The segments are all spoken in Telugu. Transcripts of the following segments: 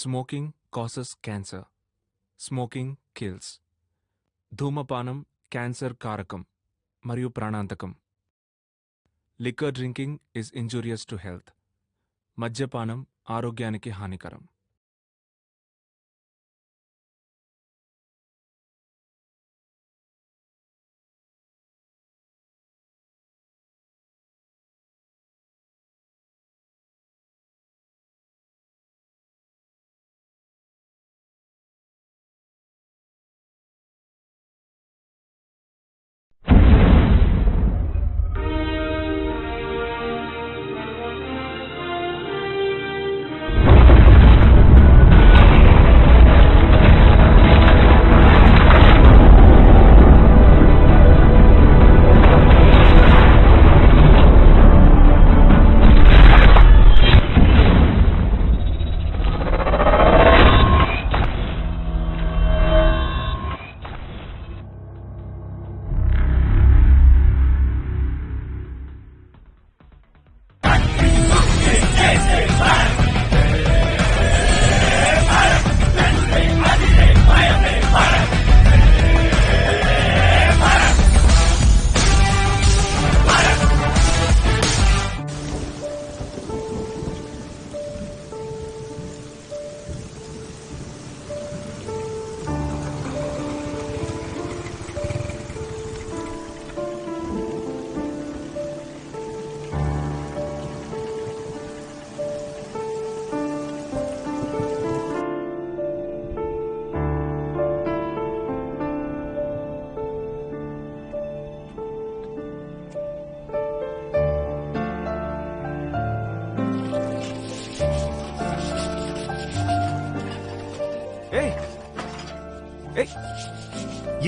Smoking causes cancer. Smoking kills. ధూమపానం క్యాన్సర్ కారకం మరియు ప్రాణాంతకం. Liquor drinking is injurious to health. మద్యపానం ఆరోగ్యానికి హానికరం.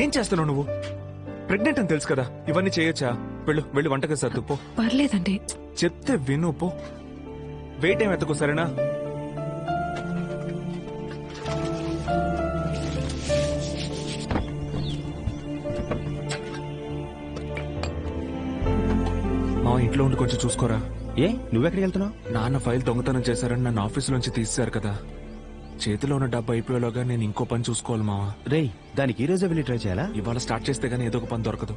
ఏం చేస్తున్నావు నువ్వు? ప్రెగ్నెంట్ అని తెలుసు కదా, ఇవన్నీ చేయొచ్చా? వెళ్ళు వంటగది సర్దు పో. పర్లేదండి, చెప్తే విను పో. వెయిట్ ఏం ఎత్తకు, సరేనా? మా ఇంట్లో ఉండి కొంచెం చూసుకోరా. ఏ నువ్వెక్కడికి వెళ్తున్నావు? నాన్న ఫైల్ దొంగతనం చేశారని నన్ను ఆఫీస్ నుంచి తీసేశారు కదా. చేతిలో ఉన్న డబ్బు అయిపోయేలోగా నేను ఇంకో పని చూసుకోవాలి మావా. రేయ్, దానికి ఈ రోజే వెళ్ళి ట్రై చేయాలా? ఇవాళ స్టార్ట్ చేస్తే గానీ ఏదో ఒక పని దొరకదు.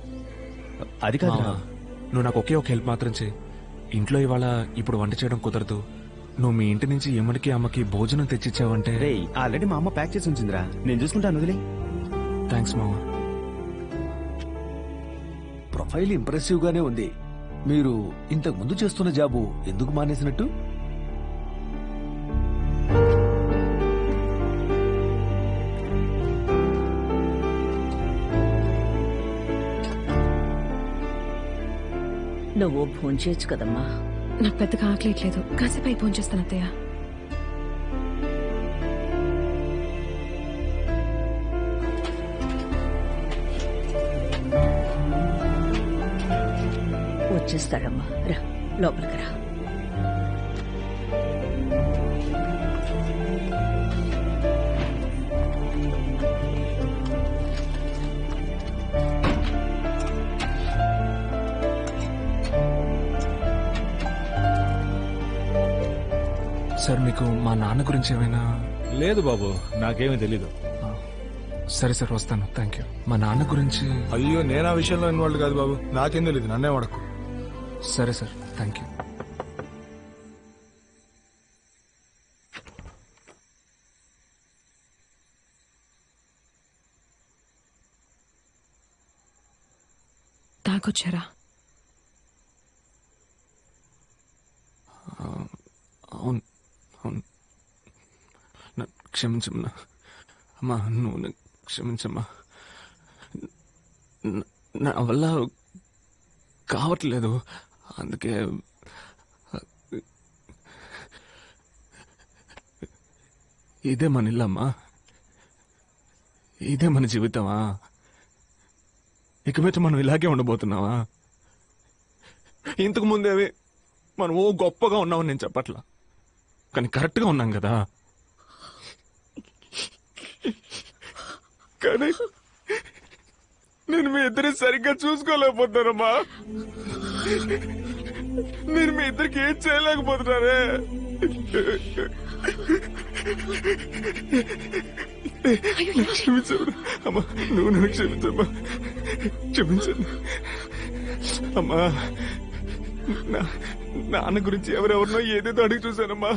అది కాదు, మావా, నువ్వు నాకు ఒకే ఒక హెల్ప్ మాత్రం చేయి. ఇంట్లో ఇవాళ ఇప్పుడు వంట చేయడం కుదరదు. నువ్వు మీ ఇంటి నుంచి ఎమ్మడికి అమ్మకి భోజనం తెచ్చిచ్చావంటే. రేయ్, ఆల్రెడీ మా అమ్మ ప్యాక్ చేసి ఉంచిందిరా, నేను చూసుకుంటాను, వదిలే. థ్యాంక్స్ మావా. ప్రొఫైల్ ఇంప్రెసివ్ గానే ఉంది. మీరు ఇంతకు ముందు చేస్తున్న జాబు ఎందుకు మానేసినట్టు? నువ్వు భోంచేయచ్చు కదమ్మా. నాకు పెద్దగా ఆకలిట్లేదు, కాసేపు అయి భోంచేస్తాను అత్తయ్య. వచ్చేస్తాడమ్మా, రా లోపలికి రా. సార్, మీకు మా నాన్న గురించి ఏమైనా? లేదు బాబు, నాకేమీ తెలీదు. సరే సార్, వస్తాను. Thank you. మా నాన్న గురించి? అయ్యో, నేను ఆ విషయంలో ఇన్వాల్వ్ కాదు బాబు, నాకేం తెలీదు, నన్నే వాడకు. సరే సార్, థ్యాంక్ యూ. తాగొచ్చారా? అవును అవును, క్షమించమ్మా. అమ్మా, నువ్వు క్షమించమ్మా. నా వల్ల కావట్లేదు, అందుకే. ఇదే మన ఇల్లమ్మా, ఇదే మన జీవితమా? ఇక మీద మనం ఇలాగే ఉండబోతున్నావా? ఇంతకు ముందేవి మనం ఓ గొప్పగా ఉన్నామని నేను చెప్పట్లా, కానీ కరెక్ట్గా ఉన్నాం కదా. కానీ నేను మీ ఇద్దరిని సరిగ్గా చూసుకోలేకపోతున్నానమ్మా. నేను మీ ఇద్దరికి ఏం చేయలేకపోతున్నానే. క్షమించమ్మా. అమ్మా నువ్వు నన్ను క్షమించమ్మా. క్షమించండి అమ్మా. నాన్న గురించి ఎవరెవరినో ఏదేదో అడిగి చూశానమ్మా.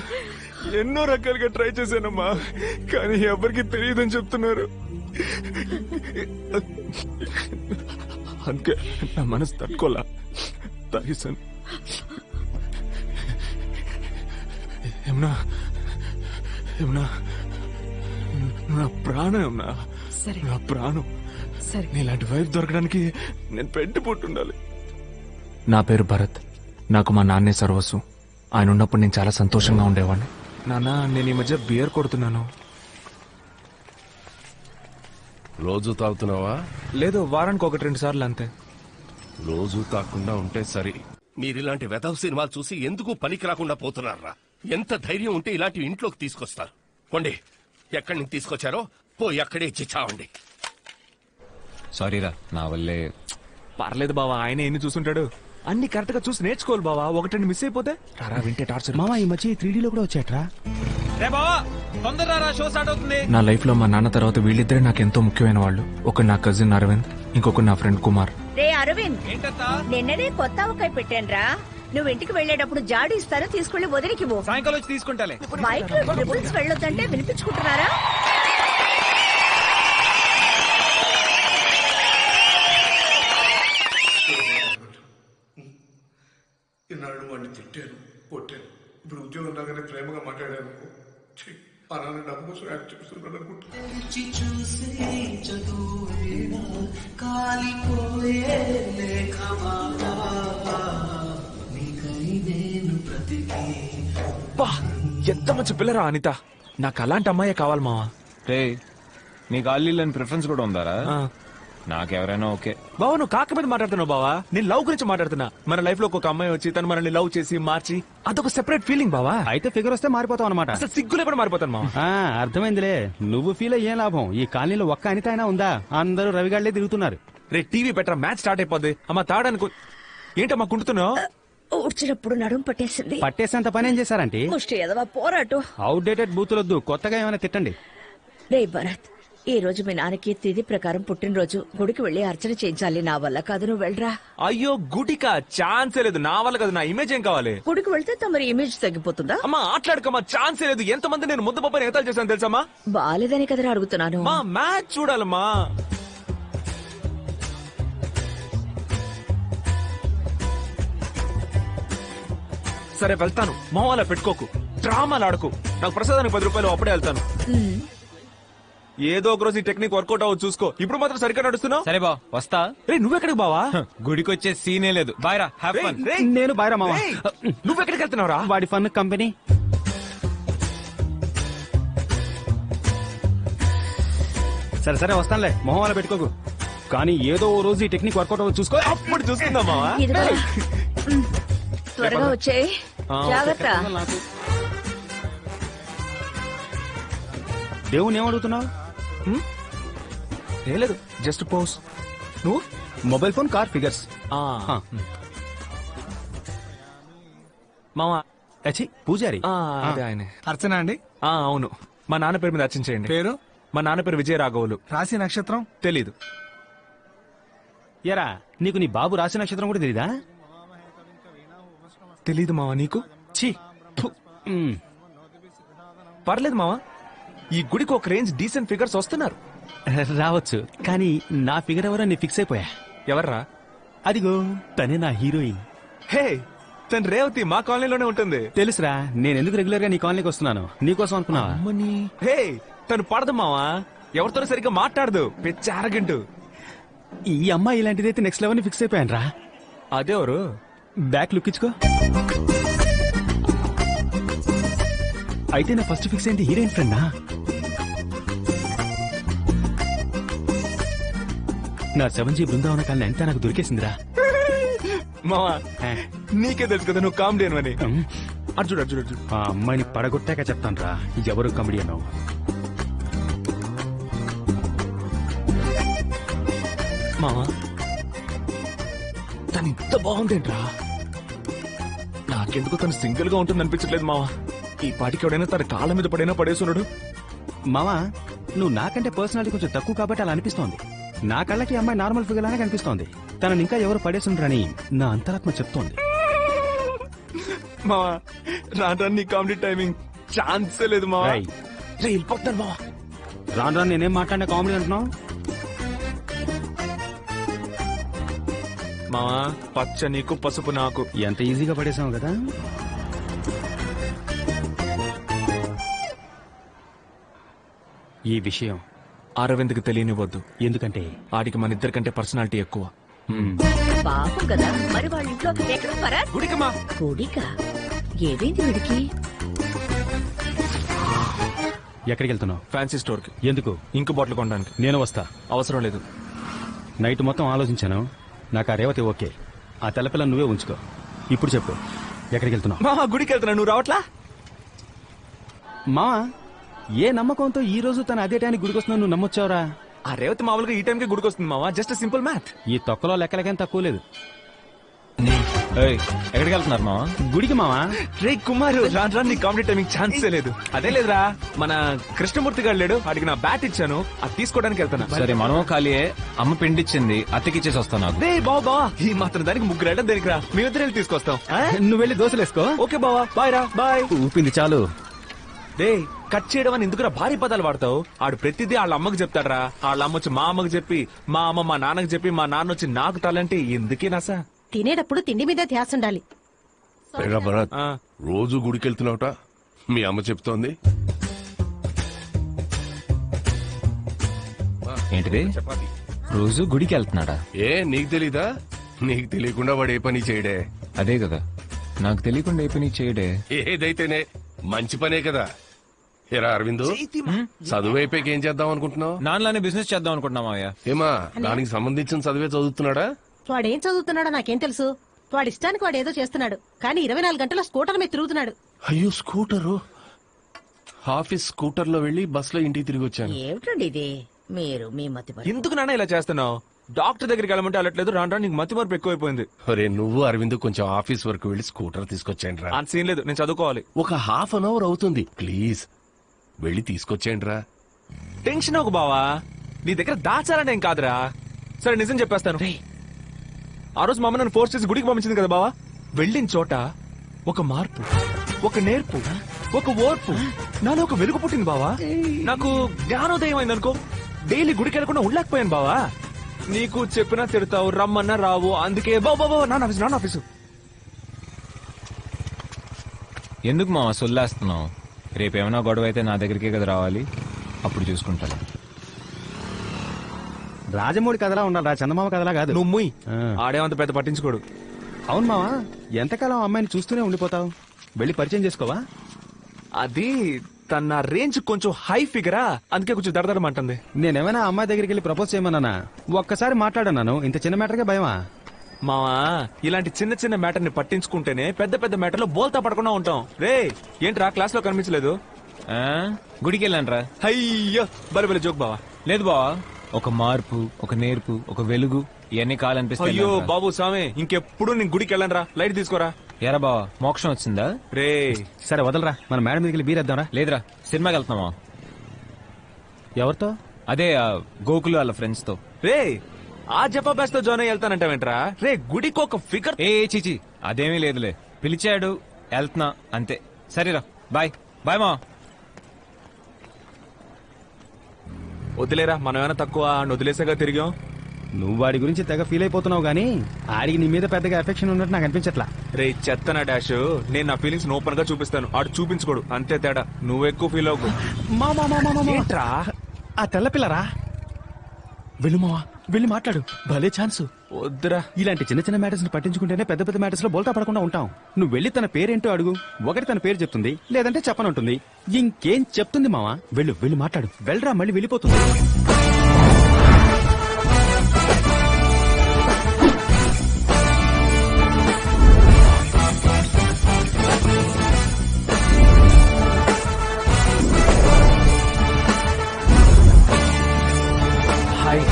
ఎన్నో రకాలుగా ట్రై చేశానమ్మా, కానీ ఎవరికి తెలియదని చెప్తున్నారు. అందుకే నా మనసు తట్టుకోలా తాగేశాను. ఏమన్నా ఏమన్నా నా ప్రాణం ఏమన్నా, సరే నా ప్రాణం. సరే నీలాంటి వైఫ్ దొరకడానికి నేను పెట్టి పుట్టుండాలి. నా పేరు భరత్. నాకు మా నాన్నే సర్వస్వం. ఆయన ఉన్నప్పుడు నేను చాలా సంతోషంగా ఉండేవాడిని. నాన్న నేను ఈ మధ్య బియర్ కొడుతున్నాను. రోజు తాగుతున్నావా? లేదు, వారానికి 1-2 సార్లు అంతే. రోజు తాకుండా ఉంటే సరి. మీరిలాంటి వెధవ సినిమాలు చూసి ఎందుకు పనికి రాకుండా పోతున్నారా? ఎంత ధైర్యం ఉంటే ఇలాంటి ఇంట్లోకి తీసుకొస్తారు? కొండి, ఎక్కడి నుంచి తీసుకొచ్చారో పోయి అక్కడే ఇచ్చి చావండి. సారీరా, నా వల్లే. పర్లేదు బావా, ఆయన ఎన్ని చూసుంటాడు. అన్ని కరెక్ట్ గా చూసి నేర్చుకోవాలి బావా. 1-2 మిస్ అయిపోతే రారా వింటే టార్చర్. మామ ఈ మధ్య 3D లో కూడా వచ్చాట్రా. నా లైఫ్ లో మా నాన్న తర్వాత వీళ్ళిద్దరే నాకు ఎంతో ముఖ్యమైన వాళ్ళు. ఒకడు నా కజిన్ అరవింద్, ఇంకొకడు నా ఫ్రెండ్ కుమార్. రే అరవింద్, నిన్ననే కొత్త ఆవకాయ పెట్టానురా. నువ్వు ఇంటికి వెళ్ళేటప్పుడు జాడి ఇస్తాను, తీసుకెళ్లి వదిలికి పో. సాయంకాలం వచ్చి తీసుకుంటాలే. బైక్ లో ట్రిపుల్స్ వెళ్ళొద్దంటే వినిపించుకుంటున్నారా? ఇన్నాడు వాడిని తిట్టాను, కొట్టాను. ఇప్పుడు ఉద్యోగం రాగానే ప్రేమగా మాట్లాడాను. ఆ నాన్న డబ్బు కోసం యాక్ట్ చేస్తున్నాడు అనుకుంటా. ఎంత మంచి పిల్లరా అనిత. నాకు అలాంటి అమ్మాయే కావాలి మావా. రే, నీకు ఆల్లీలని ప్రిఫరెన్స్ కూడా ఉందారా? నాకెవరైనా ఓకే. బావా నువ్వు కాక మీద మాట్లాడుతున్నావు బావా. నేను లవ్ గురించి మాట్లాడుతున్నా. మన లైఫ్ లో ఒక అమ్మాయి వచ్చి తను మనల్ని లవ్ చేసి మార్చి అదొక సెపరేట్ ఫీలింగ్ బావా. అయితే ఫిగర్ వస్తే మారిపోతావు అనమాట. అసలు సిగ్గులే కూడా మారిపోతాను మావా. అర్థమైందిలే. నువ్వు ఫీల్ అయ్యే లాభం. ఈ కాలనీలో ఒక్క అనిత అయినా ఉందా? అందరూ రవిగాళ్లే తిరుగుతున్నారు. రే టీవీ పెట్టరా, మ్యాచ్ స్టార్ట్ అయిపోద్ది. అమ్మ తాడనుకో. ఏంటమ్మా కుంటున్నావు? ఊడ్చినప్పుడు నడుము పట్టేసింది. పట్టేసేంత పని ఏం చేశారంటే? ముష్టి ఎదవా పోరాటు. అవుట్డేటెడ్ బూతులొద్దు, కొత్తగా ఏమైనా తిట్టండి. రే భరత్, ఈ రోజు మీ నాన్నకి తిథి ప్రకారం పుట్టినరోజు. గుడికి వెళ్లి అర్చన చేయించాలి. నా వల్ల కాదు, నువ్వు వెళ్ళరా. అయ్యో గుడికా? ఛాన్సే లేదు. నా వల్ల కదా. నా ఇమేజ్ ఏం కావాలి? గుడికి వెళ్తే తమరి ఇమేజ్ తగ్గిపోతుందా? అమ్మా ఆటలాడుకమ్మా. ఛాన్సే లేదు. ఎంతమంది నేను ముద్ద పప్పని ఎగతాలు చేశాను తెలుసమ్మా. బాలేదని కదరా అడుగుతున్నాను. మా మ్యాచ్ చూడాలమ్మా. సరే వెళ్తాను. మొహంలా పెట్టుకోకు, డ్రామాలు ఆడకు. నాకు ప్రసాదానికి 10 రూపాయలు, అప్పుడే వెళ్తాను. ఏదో ఒక రోజు ఈ టెక్నిక్ వర్కౌట్ అవ్వదు చూసుకో. ఇప్పుడు మాత్రం సరిగ్గా నడుస్తున్నావు. సరే బా, వస్తా. రే నువ్వెక్కడికి బావా? గుడికి వచ్చే సీనే లేదు. బాయ్ రా, హ్యావ్ రేయ్, ఫన్. రేయ్, నేను బాయ్రా మామ. రేయ్, నువ్వెక్కడికి వెళ్తున్నావురా? వాడి ఫన్ కంపెనీ. సరే సరే వస్తానులే, మొహం అలా పెట్టుకోకు. కానీ ఏదో ఓ రోజు ఈ టెక్నిక్ వర్కౌట్ అవ్వదు చూసుకో. అప్పుడు చూసుకుందాం మావా. ఇదిగో. త్వరగా వచ్చేయ్. జాగ్రత్త. దేవుని ఏమడుగుతున్నావు? ఏం లేదు, జస్ట్ పోస్. నువ్వు మొబైల్ ఫోన్, కార్, ఫిగర్స్. మావా అచ్చి పూజారి. అదే ఆయనే. అర్చన అండి. అవును. మా నాన్న పేరు మీద అర్చించేయండి. పేరు? మా నాన్న పేరు విజయ రాఘవులు. రాశి నక్షత్రం తెలీదు. ఎరా, నీకు నీ బాబు రాశి నక్షత్రం కూడా తెలీదా? తెలీదు మావా. నీకు? ఛీ, ఫు. పర్లేదు మావా. ఈ గుడికి ఒక రేంజ్ డీసెంట్ ఫిగర్స్ వస్తున్నారు. రావచ్చు, కానీ నా ఫిగర్ ఎవరో నీ ఫిక్స్ అయిపోయా. ఎవర్రా? అదిగో తనే నా హీరోయిన్. హే, తను రేవతి మా కాలనీలోనే ఉంటుంది. తెలుసురా, నేను ఎందుకు రెగ్యులర్ గా నీ కాలనీకి వస్తున్నాను. నీకోసం అనుకున్నావా? హే, తను పడదు మావా. ఎవరితో సరిగ్గా మాట్లాడదు. పిచ్చి అరగంటు. ఈ అమ్మాయి ఇలాంటిదైతే నెక్స్ట్ లెవెల్ ని ఫిక్స్ అయిపోయాను రా. అదేవరు? బ్యాక్ లుక్ ఇచ్చుకో. అయితే నా ఫస్ట్ ఫిక్స్ ఏంటి? హీరోయిన్ ఫ్రెండా? నా 7G బృందావన కాలనీ అంతా నాకు దొరికేసిందిరా. మావా నీకే తెలుసు కదా నువ్వు కామెడీ అని. అర్జుడు అర్జుడు అర్జుడు. ఆ అమ్మాయిని పడగొట్టాక చెప్తాను రా ఎవరు కామెడీ అన్నావు. మావా తను ఇంత బాగుందేంట్రా? నాకెందుకు తను సింగిల్ గా ఉంటుంది అనిపించట్లేదు మావా. ఈ పాటికి ఎవడైనా తన కాళ్ళ మీద పడైనా పడేస్తున్నాడు. మావా నువ్వు నాకంటే పర్సనాలిటీ కొంచెం తక్కువ కాబట్టి అలా అనిపిస్తోంది. నా కళ్ళకి అమ్మాయి నార్మల్ ఫిగర్ లానే కనిపిస్తోంది. తనని ఇంకా ఎవరు పడేసుండ్రని నా అంతరాత్మ చెప్తోంది. మావా రాను నీ కామెడీ టైమింగ్ ఛాన్సే లేదు మావా. రేయ్. వెళ్ళిపోతాను మావా. రాను రాను నేనేం మాట్లాడినా కామెడీ అంటున్నావు. మావా పచ్చ నీకు పసుపు నాకు. ఎంత ఈజీగా పడేసావు కదా. ఈ విషయం అరవింద్కి తెలియనివ్వద్దు. ఎందుకంటే ఆడికి మన ఇద్దరికంటే పర్సనాలిటీ ఎక్కువ. పాపం కదా మరి వాళ్ళ ఇంట్లో ఎక్కడ భరత్ గుడికమ్మా. కోడికా ఏదైంది వీడికి? ఎక్కడికి వెళ్తున్నావు? ఫ్యాన్సీ స్టోర్ కి. ఎందుకు? ఇంకు బాటిల్ కొనడానికి. నేను వస్తా. అవసరం లేదు. నైట్ మొత్తం ఆలోచించాను. నాకు ఆ రేవతి ఓకే. ఆ తెల్లపిల్ల నువ్వే ఉంచుకో. ఇప్పుడు చెప్పు ఎక్కడికి వెళ్తున్నావు? మావా గుడికి వెళ్తున్నా, నువ్వు రావట్లా? మా ఏ నమ్మకంతో ఈ రోజు తన అదే టైంకి గుడికి వస్తున్నావు నువ్వు నమ్మొచ్చావురా? ఆ రేవతి మామూలుగా ఈ టైంకి గుడికి వస్తుంది మావా. Just simple math. ఈ తొక్కలో లెక్కలకేం తక్కువ లేదు. ఏయ్, ఎక్కడికి వెళ్తున్నారు మావా? గుడికి మావా. రే కుమారు రాను రాను నీ కామెడీ టైమింగ్ ఛాన్సే లేదు. అదే లేదురా, మన కృష్ణమూర్తి గారు లేడు, అడిగి నా బ్యాట్ ఇచ్చాను, అది తీసుకోవడానికి వెళ్తాను. సరే మనము ఖాళీయే. అమ్మ పిండిచ్చింది, అత్తకిచ్చేసి వస్తాను నాకు. రే బావా ఈ మాత్రం దానికి ముగ్గురు వెళ్ళడం దేనికి రా, మేమిద్దరు వెళ్ళి తీసుకొస్తాం. ఆ? నువ్వు వెళ్ళి దోశలేసుకో. ఓకే బావా, బాయ్ రా, బాయ్. ఊపింది చాలు. రే కట్ చేయడం అని ఎందుకురా భారీ పదాలు వాడతావు? ఆడు ప్రతిదీ వాళ్ళ అమ్మకి చెప్తాడరా. వాళ్ళ అమ్మ వచ్చి మా అమ్మకి చెప్పి, మా అమ్మ మా నాన్నకి చెప్పి, మా నాన్న వచ్చి నాకు టాలంటే ఎందుకే నాసా? తినేటప్పుడు తిండి మీద ధ్యాస ఉండాలి. పైగా భరత్ ఆ. రోజు గుడికి వెళ్తున్నావుట మీ అమ్మ చెప్తోంది. ఏంటిది? చపాతి. రోజు గుడికి వెళ్తున్నాడా? ఏ నీకు తెలీదా? నీకు తెలియకుండా వాడు ఏ పని చేయడే. అదే కదా, నాకు తెలియకుండా ఏ పని చేయడే. ఏదైతేనే మంచి పనే కదా. ఏరా అరవిందు, చదువు అయిపోయాక ఏం చేద్దాం అనుకుంటున్నావు? నాన్నలానే బిజినెస్ చేద్దాం అనుకుంటున్నా మావయ్య. ఏమా దానికి సంబంధించిన చదివే చదువుతున్నాడా? వాడేం చదువుతున్నాడో నాకేం తెలుసు. వాడి ఇష్టానికి వాడు ఏదో చేస్తున్నాడు. కానీ 24 గంటల స్కూటర్ మీద తిరుగుతున్నాడు. అయ్యో స్కూటరు. ఆఫీస్ స్కూటర్ లో వెళ్లి బస్ లో ఇంటికి తిరిగి వచ్చాను. ఏమిటండి ఇది? మీరు మీ మతి మరుపు. ఎందుకు నాన్న ఇలా చేస్తున్నావు? డాక్టర్ దగ్గరికి వెళ్ళమంటే వెళ్ళట్లేదు, రాను రాను నీకు మతి మార్పు ఎక్కువైపోయింది. ఒరే నువ్వు అరవింద్ కొంచెం ఆఫీస్ వరకు వెళ్లి స్కూటర్ తీసుకొచ్చేయండి రా. అంత సీన్ లేదు, నేను చదువుకోవాలి. ఒక హాఫ్ అన్ అవర్ అవుతుంది, ప్లీజ్ వెళ్ళి తీసుకొచ్చేయండి రా. టెన్షన్ ఒక బావా, నీ దగ్గర దాచాలని ఏం కాదురా. సరే నిజం చెప్పేస్తాను. ఆ రోజు మా అమ్మ నన్ను ఫోర్స్ చేసి గుడికి పంపించింది కదా బావా. వెళ్ళిన చోట ఒక మార్పు, ఒక నేర్పు, ఒక ఓర్పు, నాలో ఒక వెలుగు పుట్టింది బావా. నాకు జ్ఞానోదయం అయింది అనుకో. డైలీ గుడికి వెళ్ళకుండా ఉండలేకపోయాను బావా. నీకు చెప్పినా తిడతావు, రమ్మన్నా రావు. అందుకే బాబా నాన్న ఆఫీసు. ఎందుకు మావా సొల్లేస్తున్నావు? రేపేమైనా గొడవ అయితే నా దగ్గరికే కదా రావాలి, అప్పుడు చూసుకుంటాను. రాజమౌళి కథలా ఉండాలి, చందమామ కథలా కాదు. నువ్వు ముయ్. ఆ. ఆడేమంత పెద్ద పట్టించుకోడు. అవును మావా, ఎంతకాలం అమ్మాయిని చూస్తూనే ఉండిపోతావు? వెళ్ళి పరిచయం చేసుకోవా? అది తన రేంజ్ కొంచెం హై ఫిగరా, అందుకే కొంచెం దడదడమంటుంది. నేనేమైనా అమ్మాయి దగ్గరికి వెళ్ళి ప్రపోజ్ చేయమన్నానా? ఒక్కసారి మాట్లాడన్నాను. ఇంత చిన్న మ్యాటర్గా భయమా? మావా ఇలాంటి చిన్న చిన్న మ్యాటర్ ని పట్టించుకుంటేనే పెద్ద పెద్ద మ్యాటర్ లో బోల్తా పడకుండా ఉంటాం. రే ఏంట్రా క్లాస్ లో కనిపించలేదు? ఆ? గుడికి వెళ్ళానురా. అయ్యో బలి జోక్ బావా. లేదు బావా, ఒక మార్పు, ఒక నేర్పు, ఒక వెలుగు, ఇవన్నీ కావాలనిపిస్తాయి. అయ్యో బాబు స్వామి, ఇంకెప్పుడు నేను గుడికి వెళ్ళనురా. లైట్ తీసుకోరా. ఎరా బావా, మోక్షం వచ్చిందా? రే సరే వదలరా, మన మేడం మీదకి వెళ్ళి బీరేద్దాంరా. లేదురా, సినిమాకి వెళ్తున్నావా? ఎవరితో? అదే ఆ గోకులు వాళ్ళ ఫ్రెండ్స్ తో. రే ఆ జపాబాస్ తో జాయిన్ అయ్యి వెళ్తానంటావేంట్రా? రే గుడికి ఒక ఫిగర్. ఏ చీచి, అదేమీ లేదులే, పిలిచాడు వెళ్తున్నా అంతే. సరేరా, బాయ్ బాయ్ మా. వదిలేరా, మనం ఏమైనా తక్కువ వదిలేసాగా తిరిగాం. నువ్వు వాడి గురించి తెగ ఫీల్ అయిపోతున్నావు గానీ ఆడికి నీ మీద పెద్దగా ఎఫెక్షన్ ఉన్నట్టు నాకు అనిపించట్లా. రే చెత్తనా డాష్, నేను నా ఫీలింగ్స్ ఓపెన్ గా చూపిస్తాను, ఆడు చూపించుకోడు, అంతే తేడా. నువ్వు ఎక్కువ ఫీల్ అవ్వకు. ఏంట్రా? ఆ తెల్లపిల్లరా, వెళ్ళు మావా, వెళ్ళి మాట్లాడు. భలే ఛాన్స్. వద్దురా. ఇలాంటి చిన్న చిన్న మ్యాటర్స్ ని పట్టించుకుంటేనే పెద్ద పెద్ద మ్యాటర్స్ లో బోల్తా పడకుండా ఉంటాం. నువ్వు వెళ్ళి తన పేరేంటో అడుగు. ఒకటి తన పేరు చెప్తుంది, లేదంటే చెప్పనంటుంది. ఇంకేం చెప్తుంది మావా? వెళ్ళు, వెళ్ళి మాట్లాడు. వెళ్ళరా, మళ్ళీ వెళ్ళిపోతుంది. హాయ్.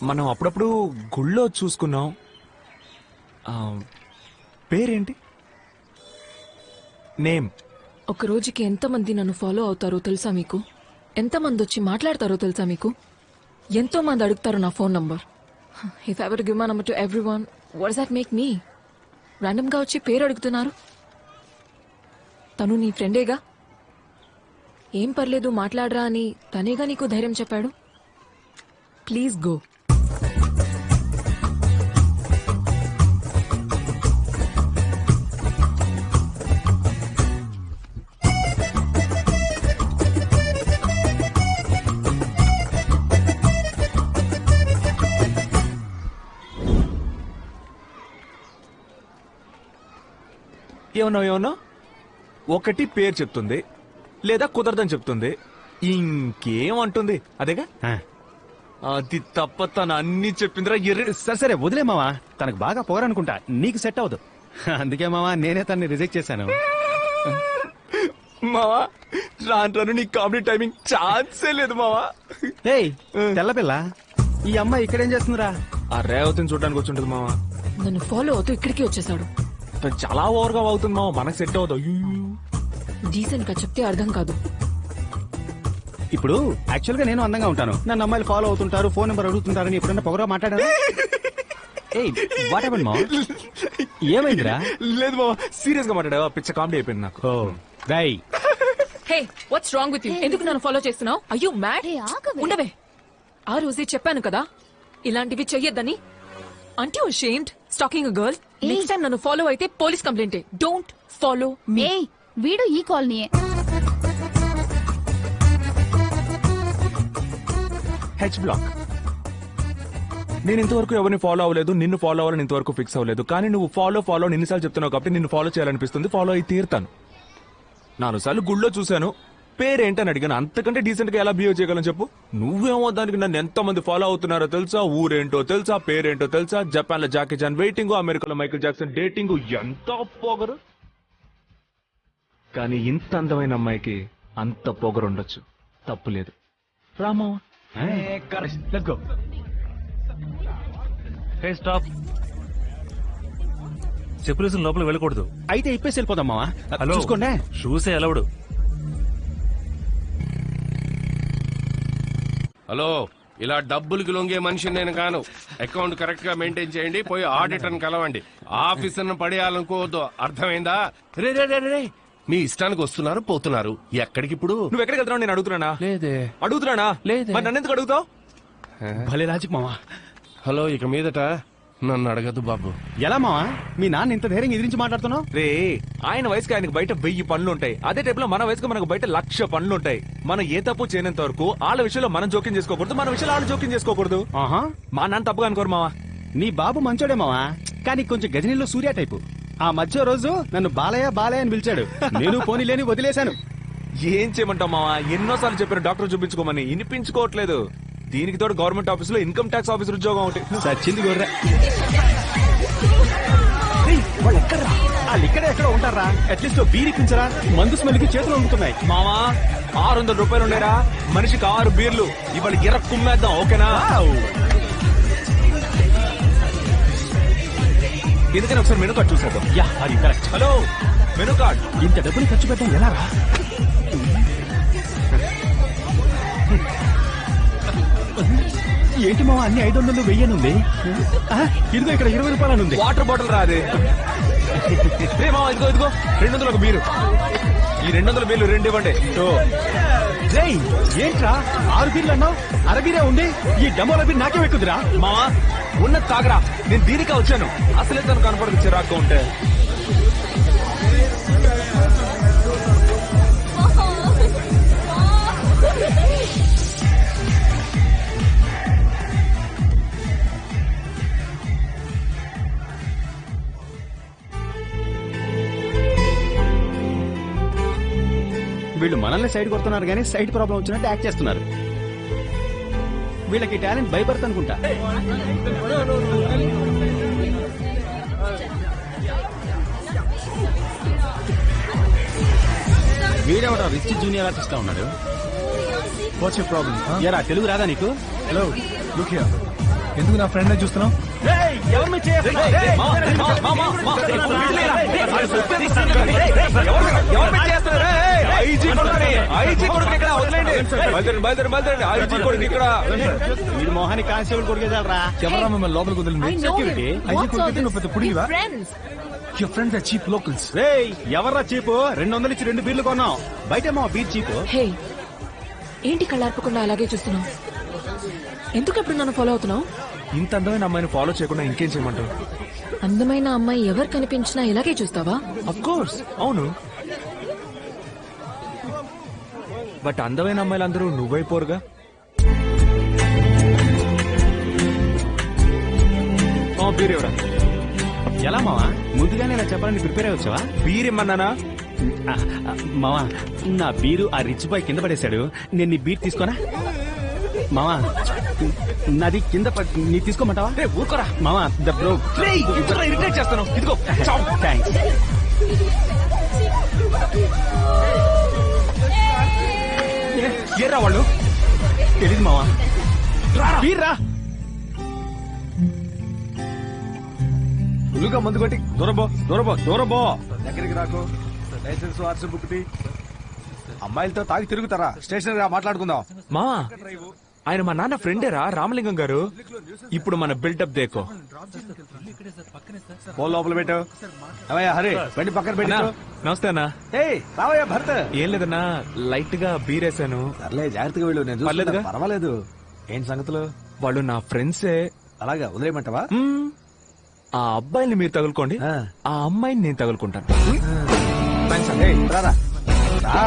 మనం అప్పుడప్పుడు గుళ్ళో చూసుకున్నాం. పేరేంటి? నేమ్ ఒక రోజుకి ఎంతమంది నన్ను ఫాలో అవుతారో తెలుసా మీకు? ఎంతమంది వచ్చి మాట్లాడతారో తెలుసా మీకు? ఎంతో మంది అడుగుతారు నా phone number. If ever give my number to everyone, what does that make me? Random గా వచ్చి పేరు అడుగుతున్నారు. తను నీ ఫ్రెండేగా, ఏం పర్లేదు మాట్లాడరా అని తనేగా నీకు ధైర్యం చెప్పాడు. Please go. ఏమన్నా ఒకటి పేరు చెప్తుంది, లేదా కుదరదని చెప్తుంది, ఇంకేమంటుంది? అదేగా. ఆ, అది తప్ప తను అన్ని చెప్పిందిరా ఎర్రి. సరే సరే వదిలే మావా, తనకు బాగా పోరనుకుంటా, నీకు సెట్ అవ్వదు. అందుకే మావా నేనే తన్ని రిజెక్ట్ చేశాను. మావా రాను నీ కామెడీ టైమింగ్ ఛాన్సే లేదు మావా. ఏయ్ తెల్లపిల్ల, ఈ అమ్మాయి ఇక్కడేం చేస్తుందిరా? ఆ రేవతిని చూడడానికి వచ్చి ఉంటుంది మావా. నన్ను ఫాలో అవుతూ ఇక్కడికి వచ్చేసాడు. తను చాలా ఓవర్గా అవుతుంది మావా, మనకు సెట్ అవుతావు. డీసెంట్ గా చెప్తే అర్థం కాదు. ఇప్పుడు యాక్చువల్ గా నేను అందంగా ఉంటాను, నన్ను అమ్మాయిలు ఫాలో అవుతుంటారు, ఫోన్ నెంబర్ అడుగుతుంటారని ఎప్పుడన్నా పొగరా మాట్లాడారు? ఏయ్ వాట్ హ్యాపెండ్ మావా? ఏమైందిరా? లేదు మావా, సీరియస్ గా మాట్లాడావా? పిచ్చ కామెడీ అయిపోయింది నాకు. ఓ రై. Hey what's wrong with you? ఎందుకు నన్ను ఫాలో చేస్తున్నావు? అయ్యో మ్యాడ్. ఉండవే, ఆ రోజే చెప్పాను కదా ఇలాంటివి చెయ్యొద్దని. అంటే shamed stalking a girl. Next time నన్ను ఫాలో అయితే police complaint. Don't follow me. వీడు ఈ కాలనీయే. H black. నేను ఇంతవరకు ఎవరిని ఫాలో అవ్వలేదు, నిన్ను ఫాలో అవ్వాలని ఇంతవరకు ఫిక్స్ అవ్వలేదు. కానీ నువ్వు ఫాలో ఎన్నిసార్లు చెప్తున్నావు కాబట్టి నిన్ను ఫాలో చేయాలనిపిస్తుంది. ఫాలో అయి తీరుతాను. 4 సార్లు గుళ్ళో చూశాను, పేరేంటని అడిగాను. అంతకంటే డీసెంట్ గా ఎలా బిహేవ్ చేయగలను చెప్పు? నువ్వేమో దానికి నన్ను ఎంతమంది ఫాలో అవుతున్నారో తెలుసా, ఊరేంటో తెలుసా, పేరేంటో తెలుసా, జపాన్ లో జాకీ చాన్ వెయిటింగ్, అమెరికాలో మైకిల్ జాక్సన్ డేటింగ్, ఎంత పొగరు. కానీ ఇంత అందమైన అమ్మాయికి అంత పొగరు ఉండొచ్చు, తప్పులేదు. Rama let's go. Hey stop. చెప్పులేసిన లోపల వెళ్ళకూడదు. అయితే ఇప్పేసి వెళ్ళిపోదాం మావా. హలో చూసుకోండి. షూసే అలవడు. హలో, ఇలా డబ్బులకి లొంగే మనిషి నేను కాను. అకౌంట్ కరెక్ట్ గా మెయింటైన్ చేయండి, పోయి ఆడిటర్ కలవండి. ఆఫీసర్ పడేయాలనుకోవద్దు, అర్థమైందా? రే రే రే రే, మీ ఇష్టానికి వస్తున్నారు పోతున్నారు. ఎక్కడికి ఇప్పుడు? నువ్వు ఎక్కడికి వెళ్తున్నావు? నేను అడుగుతున్నానా? లేదే. అడుగుతున్నానా? లేదే. మరి నన్ను ఎందుకు అడుగుతావు? భలే లాజిక్ మావా. హలో, ఇక మీదట నన్ను అడగద్దు బాబు. ఎలా మావా మీ నాన్న ఇంత ధైర్యంగా ఎదిరించి మాట్లాడుతున్నావు? రే, ఆయన వయసుకి ఆయనకు బయట 1000 పనులుంటాయి. అదే టైప్ లో మన వయసుకు మనకు బయట 1,00,000 పనులుంటాయి. మనం ఏ తప్పు చేయనంత వరకు వాళ్ళ విషయంలో మనం జోక్యం చేసుకోకూడదు, మన విషయంలో వాళ్ళు జోక్యం చేసుకోకూడదు. ఆహా, మా నాన్న తప్పుగా అనుకోరు మావా. నీ బాబు మంచోడే మావా, కానీ కొంచెం గజనీలో సూర్య టైపు. ఆ మధ్య రోజు నన్ను బాలయ్య బాలయ్య అని పిలిచాడు. నేను పోనీ లేని వదిలేశాను. ఏం చేయమంటావు మావా? ఎన్నోసార్లు చెప్పారు డాక్టర్ చూపించుకోమని, వినిపించుకోవట్లేదు. దీనికి తోడు గవర్నమెంట్ ఆఫీస్ లో ఇన్కమ్ ట్యాక్స్ ఆఫీసర్ ఉద్యోగం ఒకటి. సచ్చింది గొర్రె. వాళ్ళు ఎక్కడ్రా? వాళ్ళు ఇక్కడే ఎక్కడ ఉంటారా? అట్లీస్ట్ బీరిపించరా? మందు స్మెల్కి చేతులు వండుతున్నాయి. మావా 600 రూపాయలు ఉండేరా, మనిషికి 6 బీర్లు. ఇవాళ గిర కుమ్మేద్దాం, ఓకేనా? ఎందుకని ఒకసారి మెనూ కార్డ్ చూసేద్దాం. యా, అది కరెక్ట్. Hello, menu card. ఇంత డబ్బులు ఖర్చు పెట్టడం ఎలా రా? ఏంటి మావా అన్ని 500 1000 ఉంది? ఇదిగో ఇక్కడ 20 రూపాయలు ఉంది. వాటర్ బాటిల్ రాదే. రే మావా, ఇదిగో 200 ఒక బీరు. ఈ 200 బీర్లు 2 ఇవ్వండి. రేయ్, ఏంట్రా 6 బీర్లు అన్నావు? అరబీరే ఉంది. ఈ డమోల బీర్ నాకే ఎక్కుదురా. మావా ఉన్నది తాగరా, నేను దీనికే వచ్చాను. అసలే తను కనపడదు చిరాగ్గా ఉంటే. వీళ్ళు మనల్ని సైడ్ కొడుతున్నారు కానీ సైడ్ ప్రాబ్లం వచ్చినట్టు యాక్ట్ చేస్తున్నారు. వీళ్ళకి టాలెంట్ బై బర్త్ అనుకుంటా. వీడెవడో రిచ్ జూనియర్ ఆర్టిస్ట్ గా ఉన్నాడు. What's your problem? ఎరా తెలుగు రాదా నీకు? Hello look here. ఎందుకు నా ఫ్రెండ్ చూస్తున్నావు? ఎవరు ఐజీ కొడుకుని ఇక్కడ వదిలేండి. బయలుదేరండి. ఐజీ కొడుకు ఇక్కడ. వీడి మోహాన్ని కానిస్టేబుల్ కొడుకేదాలరా. ఎవరా మిమ్మల్ని లోపలికి వదిలింది? I know security. him. IG What's all కొడుకు this? నువ్వు పెద్ద పుడిగివా? We're friends. Your friends are cheap locals. రేయ్ ఎవర్రా చీపు? 200 ఇచ్చి 2 బీర్లు కొన్నాం. బయట మా బీర్ చీపు. హే ఏంటి కళ్ళార్పకుండా అలాగే చూస్తున్నావు? ఎందుకు ఎప్పుడు నన్ను ఫాలో అవుతున్నావు? ఇంత అందమైన అమ్మాయిని ఫాలో చేయకుండా ఇంకేం చేయమంటావు? అందమైన అమ్మాయి ఎవరు కనిపించినా ఇలాగే చూస్తావా? అఫ్ కోర్స్ అవును. బట్ అందమైన అమ్మాయిలందరూ నువ్వైపోరుగా. బీరేవరా? ఎలా మావా? ముందుగానే ఇలా చెప్పాలని ప్రిపేర్ అయ్యి వచ్చావా? బీరేమన్నానా? మావా నా బీరు ఆ రిచ్ బాయ్ కింద పడేశాడు. నేను నీ బీర్ తీసుకోనా? మావా నాది కింద నీ తీసుకోమంటావా? ఊరుకోరా మావా ద బ్రో. ఇరిటేట్ చేస్తాను. ఇదిగో థ్యాంక్స్. ఏరా వాళ్ళు? తెలీదు మావా. బీర్రా. ఫుల్గా మందు కొట్టి దూరబో దగ్గరికి రాకు. లైసెన్స్ వాట్సాప్ బుక్ తి. అమ్మాయిలతో తాగి తిరుగుతారా? స్టేషన్ గా మాట్లాడుకుందాం. మావా ఆయన మా నాన్న ఫ్రెండేరా రామలింగం గారు. ఇప్పుడు మన బిల్డప్ దేకో. ఫోన్ లోపల పెట్టు. అవయ్యా హరి బండి పక్కన పెట్టు. నమస్తే అన్నా. రావయ్యా భరత్. ఏం లేదన్నా లైట్ గా బీరేసాను. సర్లే జాగ్రత్తగా వెళ్ళు. నేను పర్లేదుగా? చూసుకుంటా. పర్వాలేదు. ఏంటి సంగతులు? వాళ్ళు నా ఫ్రెండ్సే. అలాగా వదిలేయమంటావా? ఆ అబ్బాయిని మీరు తగులుకోండి, ఆ అమ్మాయిని నేను తగులుకుంటాను. థాంక్స్ అండి. రారా రా.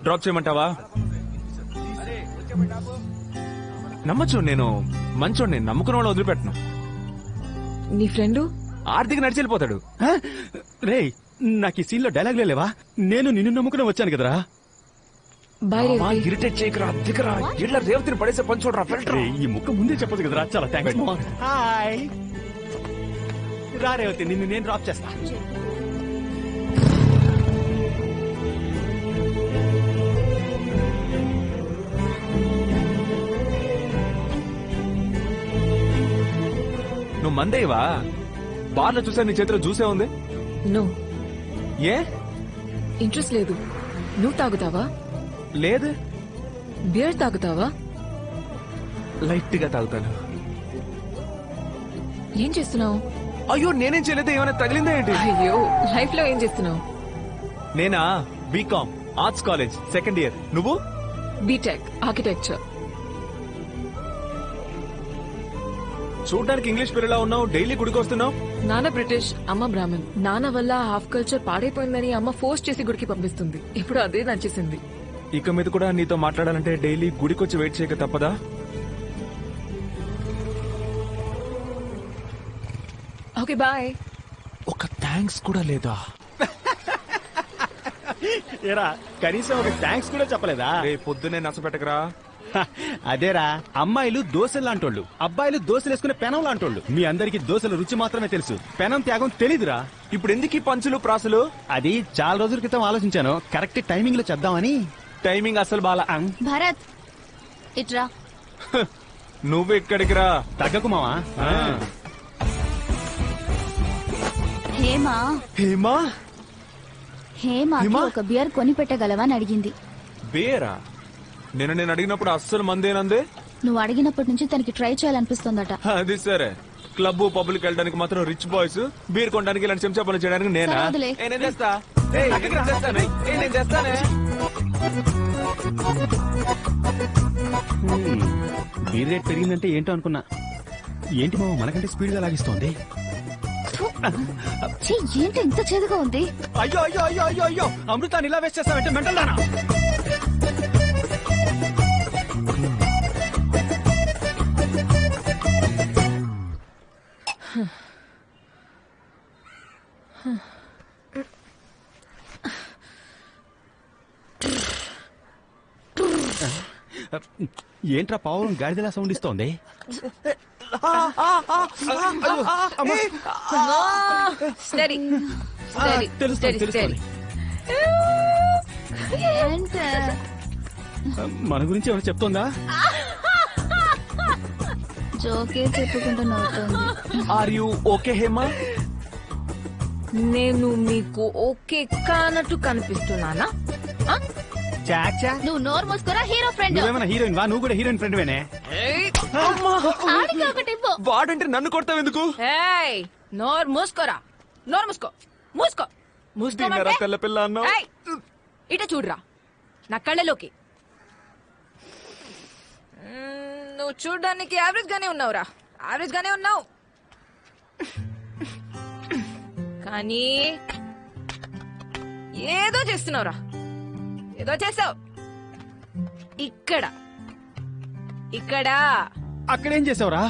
డ్రాప్ చేయమంటావా? నమ్మచ్చు, నేను మంచోడిని. నమ్ముకున్న వాళ్ళు వదిలిపెట్టను. నీ ఫ్రెండు ఆర్థిక నడిచి వెళ్ళిపోతాడు. రేయ్ నాకు ఈ సీన్ లో డైలాగ్ లేవా? నేను నిన్ను నమ్ముకుని వచ్చాను కదరా. బాయ్ మావా, ఇరిటేట్ చేయకరా, దిగరా. ఇళ్ళ రేవతిని పడేసే పని చూడరా. ఫిల్టర్. రేయ్, ఈ ముక్క ముందే చెప్పదు కదరా. చాలా థ్యాంక్స్. హాయ్ రా రేవతి, నిన్ను నేను డ్రాప్ చేస్తా. నువ్వు మందేవా? బార్లో చూసా నీ చేతిలో జ్యూసే ఉంది. నో ఏ? ఇంట్రెస్ట్ లేదు. నువ్వు తాగుతావా? లేదు. బియర్ తాగుతావా? లైట్ గా తాగుతాను. ఏం చేస్తున్నావు? అయ్యో నేనేం చేయలేదు. ఏమైనా తగిలిందా ఏంటి? అయ్యో లైఫ్ లో ఏం చేస్తున్నావు? నేనా BCom arts college second year. నువ్వు? BTech architecture. చూడడానికి ఇంగ్లీష్ పిల్లలా ఉన్నావు. డైలీ గుడికి వస్తున్నావు. నాన్న బ్రిటిష్, అమ్మ బ్రాహ్మణ్. నాన్న వల్ల హాఫ్ కల్చర్ పాడైపోయిందని అమ్మ ఫోర్స్ చేసి గుడికి పంపిస్తుంది. ఇప్పుడు అదే నచ్చేసింది. ఇక మీద కూడా నీతో మాట్లాడాలంటే డైలీ గుడికొచ్చి వెయిట్ చేయక తప్పదా? Okay bye. ఒక థ్యాంక్స్ కూడా లేదా? ఏరా కనీసం ఒక థ్యాంక్స్ కూడా చెప్పలేదా? రేపు పొద్దునే నచ్చపెట్టకరా. అదేరా, అమ్మాయిలు దోశలు లాంటోళ్ళు, అబ్బాయిలు దోశలు వేసుకునే పెనం లాంటోళ్ళు. మీ అందరికి దోశల రుచి మాత్రమే తెలుసు, పెనం త్యాగం తెలీదురా. ఇప్పుడు ఎందుకు ఈ పంచులు ప్రాసులు? అది చాలా రోజుల క్రితం ఆలోచించాను. కరెక్ట్ టైమింగ్ లో చేద్దామని. టైమింగ్ అసలు బాలా. భరత్ ఇట్రా. నువ్వు ఇక్కడికి రా. తగ్గకు మావా. హేమా హేమా హేమాకి ఒక బియర్ కొని పెట్టగలవా అని అడిగింది. బేరా? నేను అడిగినప్పుడు అస్సలు మందేనందే. నువ్వు అడిగినప్పటి నుంచి తనకి ట్రై చేయాలనిపిస్తోందట. అది సరే. క్లబ్ పబ్లిక్ వెళ్ళడానికి మాత్రం రిచ్ బాయ్స్, బీర్ కొనడానికి ఇలాంటి చెంచా పనులు చేయడానికి నేనా? సరే, వదిలే. నేను చేస్తా. నేను చేస్తానే. బీర్ రేట్ పెరిగిందంటే ఏంటో అనుకున్నా. ఏంటి మావ మనకంటే స్పీడ్ గా లాగిస్తోంది. ఛీ, ఏంటి ఇంత చేదుగా ఉంది? అయ్యో అయ్యో అయ్యో అయ్యో అయ్యో, అమృతాన్ని ఇలా వేస్ట్ చేస్తావంటే మెంటల్ దానా? ఏంట్రా పావురం గాడిదలా సౌండ్ ఇస్తోంది? ఏంట మన గురించి ఏమైనా చెప్తోందా? జోకే చెప్పుకుంటూ నవ్వుతోంది. Are you okay Hema? నేను మీకు ఓకే కానట్టు కనిపిస్తున్నానా? ఆ? చాచా, నువ్వు నోరు మూసుకోరా హీరో ఫ్రెండ్. నువ్వేమైనా హీరోయిన్ వా? నువ్వు కూడా హీరోయిన్ ఫ్రెండ్ వేనే? ఏయ్! ఆడికి ఒకటి ఇవ్వు. వాడంటే నన్ను కొడతావు ఎందుకు? ఏయ్! నోరు మూసుకోరా, నోరు మూసుకో, మూసుకో, తిన్నారా తెల్ల పిల్ల అన్నావు? ఏయ్! ఇట చూడరా నా కళ్ళలోకి. నువ్వు చూడడానికి యావరేజ్ గానే ఉన్నావురా, యావరేజ్ గానే ఉన్నావు. కానీ ఏదో చేస్తున్నావురా, ఏదో చేసావు. ఇక్కడ ఇక్కడ అక్కడేం చేసావురా?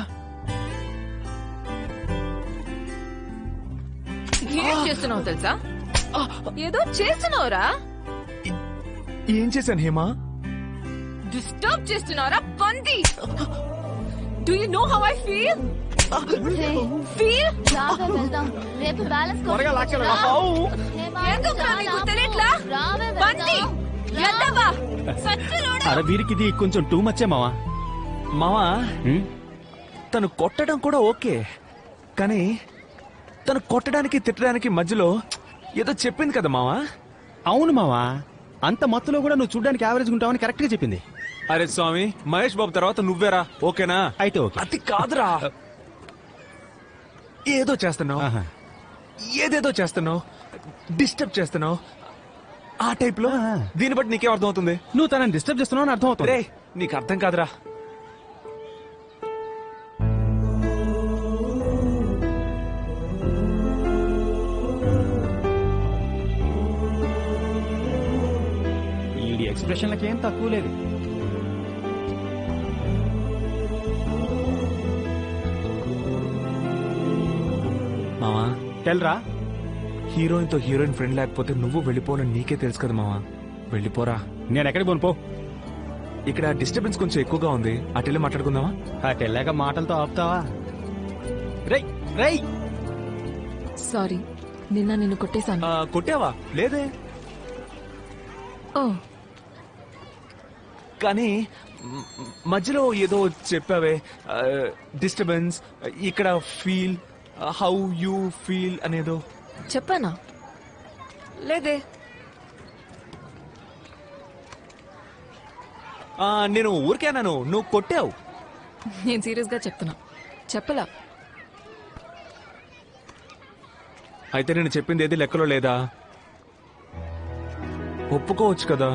ఏం చేస్తున్నావు తెలుసా? ఏదో చేస్తున్నావురా. ఏం చేశాను హేమా? డిస్టర్బ్ చేస్తున్నారా పంది? Do you know how I feel? Feel? రావే వెళ్దాం. రేపు బ్యాలెన్స్ త్వరగా లాక్కెళ్ళు. ఎందుకురా నీకు తెలియట్లా? పంది ఎద్దవా సచ్చిలోడా. అరే వీరికి ఇది కొంచెం టూ మచ్చే మావా. మావా తను కొట్టడం కూడా ఓకే, కానీ తను కొట్టడానికి తిట్టడానికి మధ్యలో ఏదో చెప్పింది కదా మావా. అవును మావా, అంత మత్తులో కూడా నువ్వు చూడడానికి యావరేజ్ ఉంటావని కరెక్ట్ గా చెప్పింది. అరే స్వామి, మహేష్ బాబు తర్వాత నువ్వేరా, ఓకేనా? అయితే ఓకే. అది కాదురా, ఏదో చేస్తున్నావు, ఆహా. ఏదేదో చేస్తున్నావు, డిస్టర్బ్ చేస్తున్నావు. ఆ టైప్ లో దీన్ని బట్టి నీకేం అర్థం అవుతుంది? నువ్వు తనని డిస్టర్బ్ చేస్తున్నావు అని అర్థం అవుతుంది. రే నీకు అర్థం కాదురా. ఈ ఎక్స్ప్రెషన్లకి ఏం తక్కువ లేదు. మావా తెల్రా, హీరోయిన్ తో హీరోయిన్ ఫ్రెండ్ లేకపోతే నువ్వు వెళ్ళిపోనని నీకే తెలుసు కదా మావా. వెళ్ళిపోరా. నేను ఎక్కడికి పోను పో. ఇక్కడ డిస్టర్బెన్స్ కొంచెం ఎక్కువగా ఉంది, అటెళ్ళి మాట్లాడుకుందామా? అటు వెళ్ళాక మాటలతో ఆపుతావా? రై రై. సారీ, నిన్న నిన్ను కొట్టేశాను. కొట్టావా? లేదే. ఓ కానీ మధ్యలో ఏదో చెప్పావే, డిస్టర్బెన్స్, ఇక్కడ ఫీల్, హౌ యూ ఫీల్ అనేదో చెప్పానా? లేదే. నేను ఊరికేనాను, నువ్వు కొట్టావు. నేను సీరియస్ గా చెప్తున్నా, చెప్పలా. అయితే నేను చెప్పింది ఏది లెక్కలో లేదా? ఒప్పుకోవచ్చు కదా.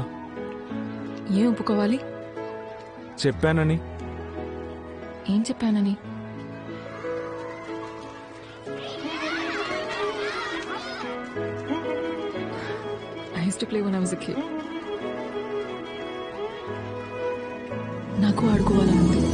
ఏం ఒప్పుకోవాలి? చెప్పానని. ఏం చెప్పానని? I used to play when I was a kid. నాకు ఆడుకోవాలని ఉంది.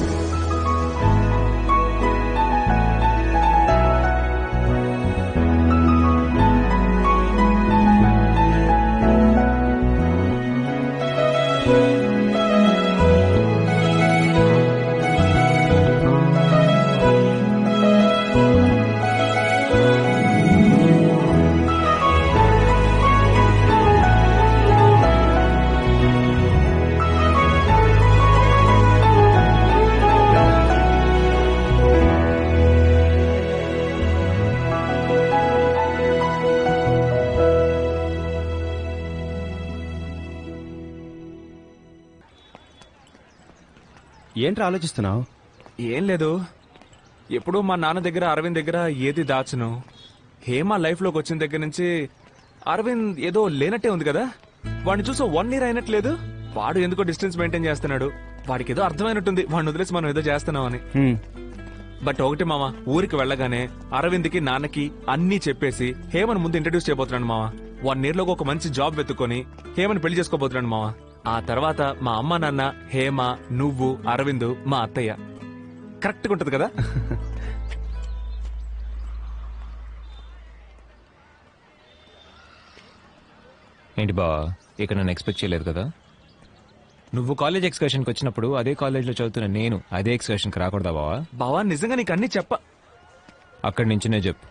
ఏంట్రా ఆలోచిస్తున్నావు? ఏం లేదు, ఎప్పుడూ మా నాన్న దగ్గర అరవింద్ దగ్గర ఏది దాచును. హేమ లైఫ్ లోకి వచ్చిన దగ్గర నుంచి అరవింద్ ఏదో లేనట్టే ఉంది కదా. వాడిని చూసి 1 year అయినట్లేదు. వాడు ఎందుకో డిస్టెన్స్ మెయింటైన్ చేస్తున్నాడు. వాడికి ఏదో అర్థమైనట్టుంది వాడిని వదిలేసి మనం ఏదో చేస్తున్నామని. బట్ ఒకటి మామ, ఊరికి వెళ్ళగానే అరవింద్కి నాన్నకి అన్నీ చెప్పేసి హేమను ముందు ఇంట్రడ్యూస్ చేయబోతున్నాడు మామ. 1 year లోకి ఒక మంచి జాబ్ వెతుక్కొని హేమను పెళ్లి చేసుకోబోతున్నాడు మామ. ఆ తర్వాత మా అమ్మ నాన్న, హేమ, నువ్వు, అరవింద్, మా అత్తయ్య. కరెక్ట్గా ఉంటది కదా? ఏంటి బావా, ఇక్కడ నన్ను ఎక్స్పెక్ట్ చేయలేదు కదా? నువ్వు కాలేజ్ ఎక్స్కర్షన్కి వచ్చినప్పుడు అదే కాలేజ్లో చదువుతున్న నేను అదే ఎక్స్కర్షన్కి రాకూడదా బావా? బావా నిజంగా నీకు అన్ని అక్కడి నుంచినే చెప్పు,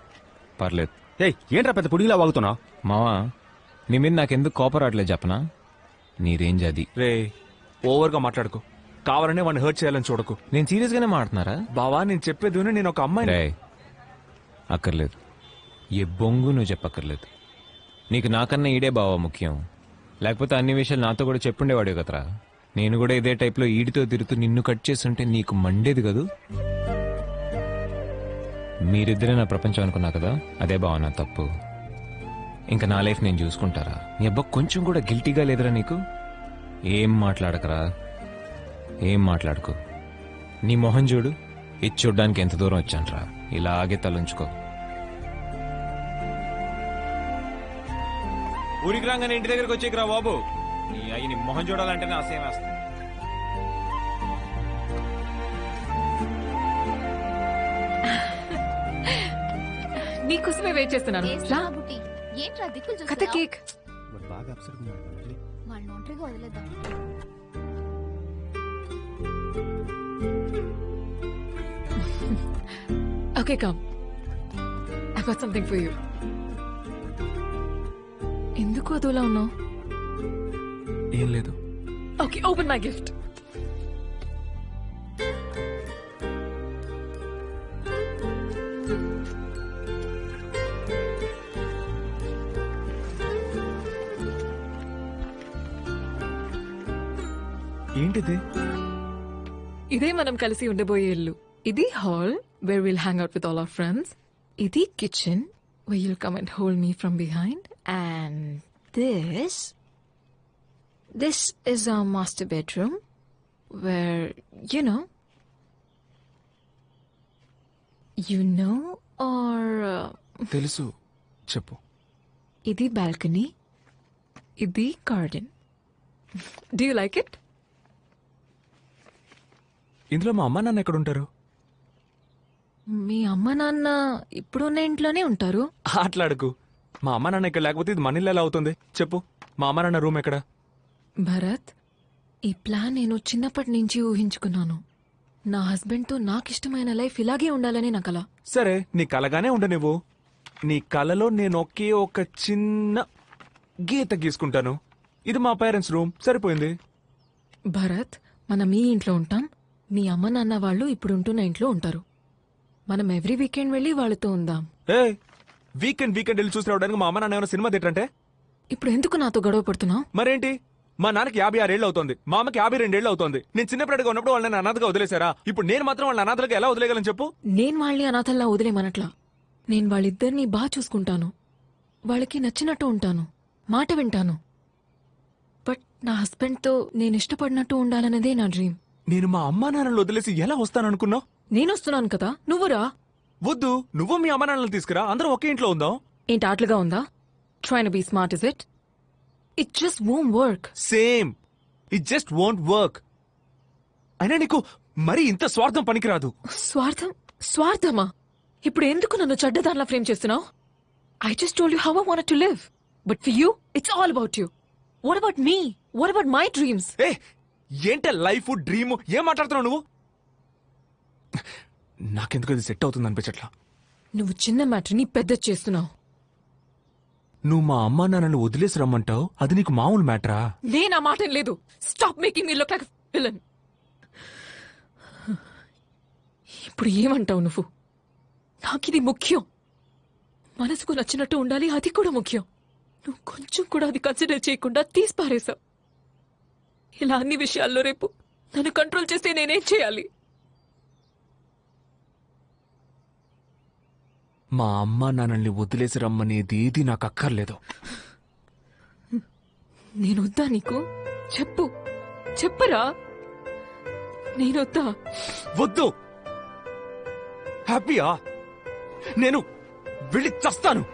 పర్లేదు. ఏంట్రా పెద్ద పుడిగిలా వాగుతున్నావు? మావా, నీ మీద నాకెందుకు కోపం రావట్లేదు చెప్పనా? నీ రేంజ్ అది. రే ఓవర్ గా మాట్లాడుకో. కావాలనే వాడిని హర్ట్ చేయాలని చూడకు. నేను సీరియస్ గానే మాట్లాడుతున్నారా? బావా నేను చెప్పేది విను, నేను ఒక అమ్మాయి. రేయ్, అక్కర్లేదు. ఏ బొంగు నువ్వు చెప్పక్కర్లేదు. నీకు నాకన్నా ఈడే బావా ముఖ్యం. లేకపోతే అన్ని విషయాలు నాతో కూడా చెప్పుండేవాడే కదరా. నేను కూడా ఇదే టైప్లో ఈడితో తిరుగుతూ నిన్ను కట్ చేస్తుంటే నీకు మండేది కదూ. మీరిద్దరే నా ప్రపంచం అనుకున్నా కదా, అదే బావ నా తప్పు. ఇంకా నా లైఫ్ నేను చూసుకుంటారా? నీ అబ్బా కొంచెం కూడా గిల్టీగా లేదురా నీకు? ఏం మాట్లాడకరా, ఏం మాట్లాడుకో. నీ మొహం చూడు, ఇది చూడ్డానికి ఎంత దూరం వచ్చానరా. ఇలాగే తలుంచుకో. ఊరికి రాగానే ఇంటి దగ్గరకు వచ్చేకి రా బాబు. నీ అయ్యి నీ మొహం చూడాలంటేనే అసహ్యం వేస్తుంది. నీకోసమే వెయిట్ చేస్తున్నాను. రా. ఏంట్రా దిక్కులు కథ చూస్తున్నావ్? కేక్. బాగా అప్సెట్ వాళ్ళని ఒంటరిగా వదిలేద్దాం. Okay, come. I got something for you. ఎందుకు అదోలా ఉన్నావు? ఏం లేదు. Okay, open my gift. ఏంటిది? ఇదే మనం కలిసి ఉండబోయే ఇల్లు. ఇది hall where we'll hang out with all our friends. ఇది kitchen where you'll come and hold me from behind. And this is our master bedroom where, you know or తెలుసు, చెప్పు. ఇది balcony. ఇది garden. Do you like it? ఇందులో మా అమ్మ నాన్న ఎక్కడ ఉంటారు? మీ అమ్మ నాన్న ఇప్పుడున్న ఇంట్లోనే ఉంటారు. ఆటలాడుకు. మా అమ్మ నాన్న ఇక్కడ లేకపోతే ఇది మన ఇల్లు ఎలా అవుతుంది చెప్పు. మా అమ్మ నాన్న రూమ్ ఎక్కడ? భరత్, ఈ ప్లాన్ నేను చిన్నప్పటి నుంచి ఊహించుకున్నాను. నా హస్బెండ్ తో నాకిష్టమైన లైఫ్ ఇలాగే ఉండాలని నా కల. సరే, నీ కలగానే ఉండ నువ్వు. నీ కలలో నేను ఒకే ఒక చిన్న గీత గీసుకుంటాను. ఇది మా పేరెంట్స్ రూమ్, సరిపోయింది. భరత్, మనం ఈ ఇంట్లో ఉంటాం. మీ అమ్మ నాన్న వాళ్ళు ఇప్పుడు ఉంటున్న ఇంట్లో ఉంటారు. మనం ఎవ్రీ వీకెండ్ వెళ్ళి వాళ్ళతో ఉందాం. ఏ వీకెండ్ వెళ్ళి చూసి రావడానికి మా అమ్మ నాన్న ఏమైనా సినిమా థియేటర్ అంటే? ఇప్పుడు ఎందుకు నాతో గొడవ పడుతున్నావు? మరేంటి, మా నాన్నకి 56 ఏళ్ళు అవుతుంది, మా అమ్మకి 52 ఏళ్ళు అవుతుంది. నేను చిన్నప్పటిగా ఉన్నప్పుడు వాళ్ళని అనాథగా వదిలేశారా? ఇప్పుడు నేను మాత్రం వాళ్ళని అనాథలుగా ఎలా వదిలేయగలను చెప్పు? నేను వాళ్ళని అనాథల్లా వదిలేమనట్లా. నేను వాళ్ళిద్దరినీ బాగా చూసుకుంటాను. వాళ్ళకి నచ్చినట్టు ఉంటాను, మాట వింటాను. బట్ నా హస్బెండ్ తో నేను ఇష్టపడినట్టు ఉండాలన్నదే నా డ్రీమ్. నేను మా అమ్మా నాన్నలు వదిలేసి ఎలా వస్తాననుకున్నావు? నేను వస్తున్నాను కదా, నువ్వురా. వద్దు, నువ్వు మీ అమ్మా నాన్నలు తీసుకురా, అందరం ఒకే ఇంట్లో ఉందాం. ఏంటి ఆటలుగా ఉందా? Trying to be smart, is it? It just won't work. Same, it just won't work. అయినా నీకు మరి ఇంత స్వార్థం పనికిరాదు. స్వార్థమా? ఇప్పుడు ఎందుకు నన్ను చెడ్డదానిలా ఫ్రేమ్ చేస్తున్నావు? I just told you how I wanted to live. But for you, it's all about you. What about me? What about my dreams? ఏ ఏంటే లైఫ్ డ్రీమ్, ఏం మాట్లాడుతున్నావు నువ్వు? నాకెందుకు ఇది సెట్ అవుతుంది అనిపించట్లా. నువ్వు చిన్న మ్యాటర్ని పెద్ద చేస్తున్నావు. నువ్వు మా అమ్మా నాన్నలు వదిలేసి రమ్మంటావు, అది నీకు మామూలు మ్యాటరా? నేనా మాట లేదు. Stop making me look like villain. ఇప్పుడు ఏమంటావు నువ్వు? నాకిది ముఖ్యం. మనసుకు నచ్చినట్టు ఉండాలి, అది కూడా ముఖ్యం. నువ్వు కొంచెం కూడా అది కన్సిడర్ చేయకుండా తీసిపారేశావు. ఇలా అన్ని విషయాల్లో రేపు నన్ను కంట్రోల్ చేస్తే నేనేం చేయాలి? మా అమ్మా నాన్నల్ని వదిలేసి రమ్మనేది ఏది నాకు అక్కర్లేదు. నేనొద్దా నీకు? చెప్పరా. నేనొద్దా? వద్దు. హ్యాపీయా? నేను వెళ్ళి చస్తాను.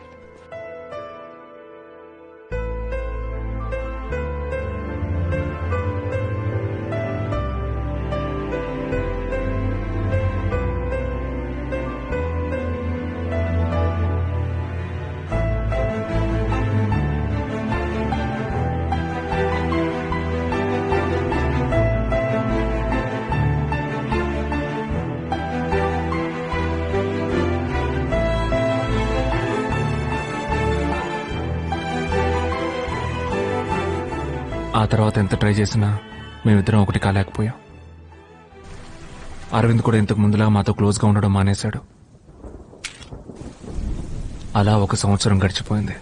ఆ తర్వాత ఎంత ట్రై చేసినా మేమిద్దరం ఒకటి కాలేకపోయాం. అరవింద్ కూడా ఇంతకు ముందులా మాతో క్లోజ్గా ఉండడం మానేశాడు. అలా 1 సంవత్సరం గడిచిపోయింది.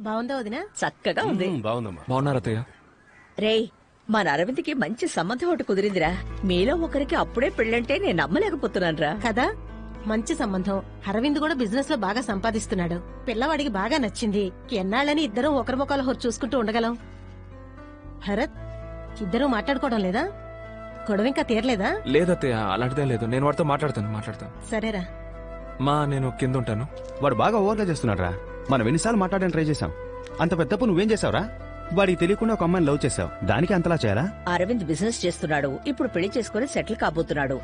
బాగుందా వదినా? చక్కగా ఉంది. బాగుందమ్మా. బాగున్నారు అత్తయ్య? రేయ్, మన అరవింద్కి మంచి సంబంధం ఒకటి కుదిరిందిరా. మీలో ఒకరికి అప్పుడే పెళ్ళంటే నేను నమ్మలేకపోతున్నానురా. కదా, మంచి సంబంధం. అరవింద్ కూడా బిజినెస్ లో బాగా సంపాదిస్తున్నాడు. పిల్లవాడికి బాగా నచ్చింది. ఎన్నాళ్ళని ఇద్దరం ఒకరి ముఖాలు హొరు చూసుకుంటూ ఉండగలం? భరత్, ఇద్దరూ మాట్లాడుకోవడం లేదా? గొడవ ఇంకా తీరలేదా? లేదత్తయ్య, అలాంటిదే లేదు. నేను వాడితో మాట్లాడతాను. సరేరా. మా నేను కింద ఉంటాను. వాడు బాగా ఓవర్గా చేస్తున్నాడు రా. మనం ఎన్నిసార్లు మాట్లాడడానికి ట్రై చేశాం. అంత పెద్దప్పు నువ్వేం చేసావురా? వాడికి తెలియకుండా ఒక అమ్మాయిని లవ్ చేసావు. దానికి అంతలా చేయాలా? అరవింద్ బిజినెస్ చేస్తున్నాడు. ఇప్పుడు పెళ్లి చేసుకుని సెటిల్ కాబోతున్నాడు.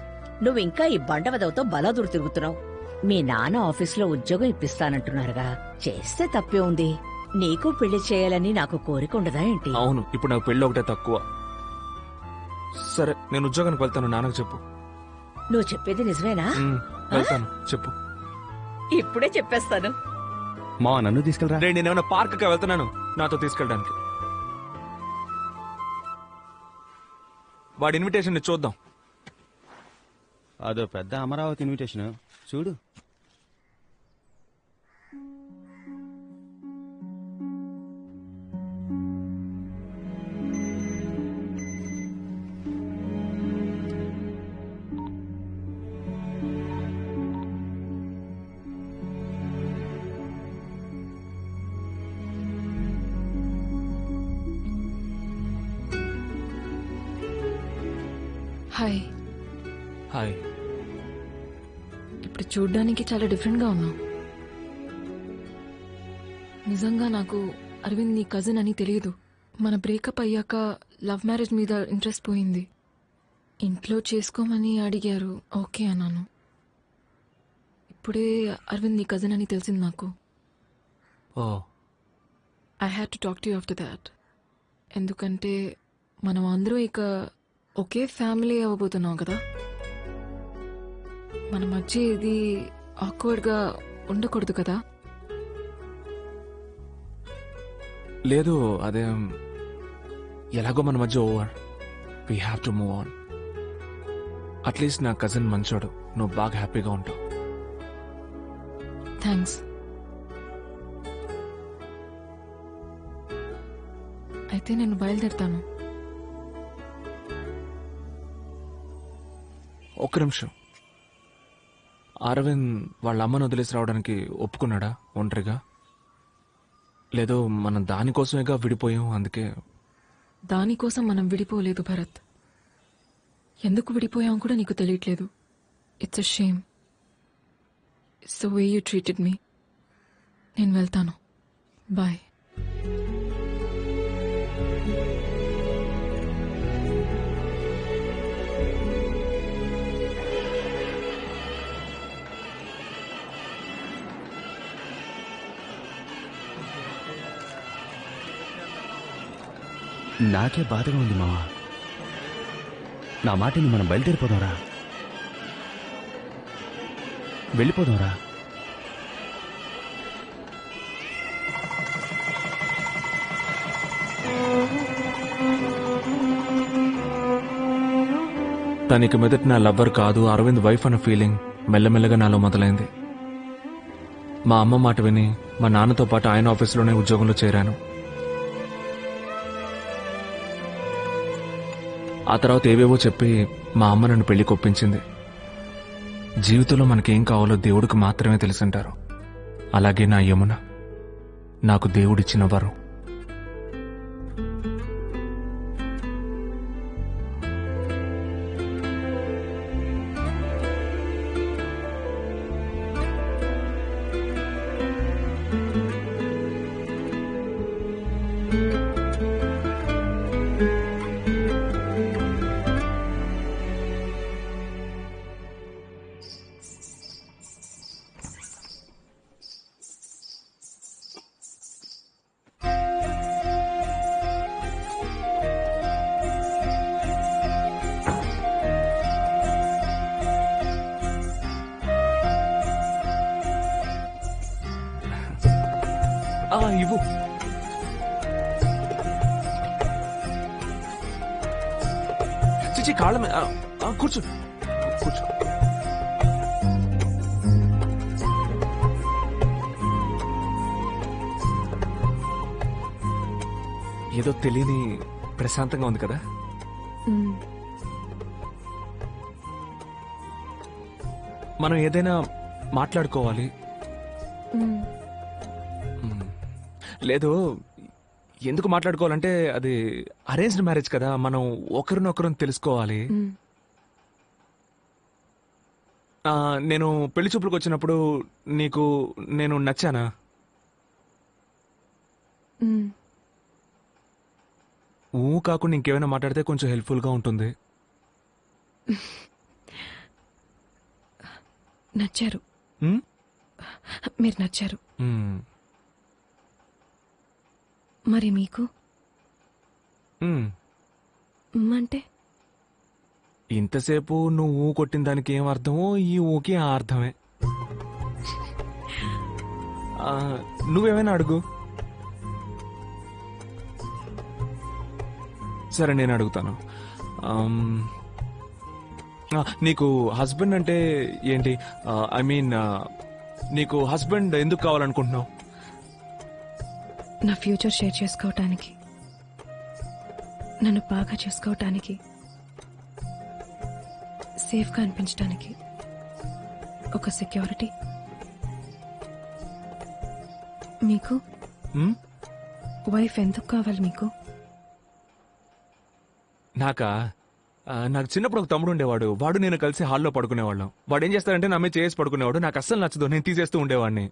నువ్వు ఇంకా ఈ బండవదవతో బలాదూరు తిరుగుతున్నావు. మీ నాన్న ఆఫీసులో ఉద్యోగం ఇప్పిస్తానంటున్నారుగా, చేస్తే తప్పే ఉంది. నీకు పెళ్లి చేయాలని నాకు కోరిక ఉండదా ఏంటి? అవును, ఇప్పుడు నాకు పెళ్లి ఒకటే తక్కువ. సరే, నేను ఉద్యోగానికి వెళ్తాను. నాన్నకు చెప్పు. నువ్వు చెప్పేది నిజమేనా? వెళ్తాను, చెప్పు. ఇప్పుడే చెప్పేస్తాను. మా నన్ను తీసుకెళ్ళరా. రే, నేనేమైనా పార్క్ వెళ్తున్నాను నాతో తీసుకెళ్ళడానికి. వాడి ఇన్విటేషన్ చూద్దాం. అదో పెద్ద అమరావతి ఇన్విటేషన్ చూడు. హాయ్. హాయ్. ఇప్పుడు చూడ్డానికి చాలా డిఫరెంట్ గా ఉన్నావు. నిజంగా నాకు అరవింద్ నీ కజిన్ అని తెలియదు. మన బ్రేకప్ అయ్యాక లవ్ మ్యారేజ్ మీద ఇంట్రెస్ట్ పోయింది. ఇంట్లో చేసుకోమని అడిగారు, ఓకే అన్నాను. ఇప్పుడే అరవింద్ నీ కజిన్ అని తెలిసింది నాకు. Oh, I had to talk to you after that. ఎందుకంటే మనం అందరూ ఇక ఒకే ఫ్యామిలీ అవ్వబోతున్నాం కదా. మన మధ్య ఇది ఆక్వర్డ్ గా ఉండకూడదు కదా. లేదు, అదే ఎలాగో మన మధ్య over. We have to move on. At least నా కజిన్ మంచోడు, నువ్వు బాగా హ్యాపీగా ఉంటావు. థ్యాంక్స్. అయితే నేను బయలుదేరుతాను. ఒక్క నిమిషం. అరవింద్ వాళ్ళ అమ్మను వదిలేసి రావడానికి ఒప్పుకున్నాడా ఒంటరిగా? లేదో మనం దానికోసమేగా విడిపోయాం, అందుకే. దానికోసం మనం విడిపోలేదు భరత్. ఎందుకు విడిపోయాం కూడా నీకు తెలియట్లేదు. It's a shame. It's the way you treated me. నేను వెళ్తాను. బాయ్. నాకే బాధగా ఉంది మావా. నా మాటని మనం బయలుదేరిపోదాంరా. వెళ్ళిపోదాంరా. తనకి మొదటి నా లవ్వర్ కాదు, అరవింద్ వైఫ్ అన్న ఫీలింగ్ మెల్లమెల్లగా నాలో మొదలైంది. మా అమ్మ మాట విని మా నాన్నతో పాటు ఆయన ఆఫీసులోనే ఉద్యోగంలో చేరాను. ఆ తర్వాత ఏవేవో చెప్పి మా అమ్మ నన్ను పెళ్లి కొప్పించింది. జీవితంలో మనకేం కావాలో దేవుడికి మాత్రమే తెలిసింటారు. అలాగే నా యమున నాకు దేవుడిచ్చిన వరం. ఇవ్వు. చిచి కాళ్ళ మీద కూర్చో కూర్చో. ఏదో తెలియని ప్రశాంతంగా ఉంది కదా. మనం ఏదైనా మాట్లాడుకోవాలి. లేదు, ఎందుకు మాట్లాడుకోవాలంటే అది అరేంజ్డ్ మ్యారేజ్ కదా, మనం ఒకరినొకరు తెలుసుకోవాలి. నేను పెళ్లి చూపులకు వచ్చినప్పుడు నీకు నేను నచ్చానా? కాకుండా ఇంకేమైనా మాట్లాడితే కొంచెం హెల్ప్ఫుల్ గా ఉంటుంది. నచ్చారు, మీరు నచ్చారు. మరి మీకు అంటే ఇంతసేపు నువ్వు కొట్టిన దానికి ఏం అర్థమో ఈ ఊకి ఆ అర్థమే. నువ్వేమైనా అడుగు. సరే నేను అడుగుతాను. నీకు హస్బెండ్ అంటే ఏంటి? ఐ మీన్ నీకు హస్బెండ్ ఎందుకు కావాలనుకుంటున్నావు? నా ఫ్యూచర్ షేర్ చేసుకోవటానికి, నన్ను బాగా చేసుకోవటానికి, సేఫ్గా అనిపించడానికి, ఒక సెక్యూరిటీ. మీకు వైఫ్ ఎందుకు కావాలి మీకు? నాకు చిన్నప్పుడు ఒక తమ్ముడు ఉండేవాడు. వాడు నేను కలిసి హాల్లో పడుకునేవాళ్ళం. వాడు ఏం చేస్తాడంటే నా మీద చేసి పడుకునేవాడు. నాకు అస్సలు నచ్చదు, నేను తీసేస్తూ ఉండేవాడిని.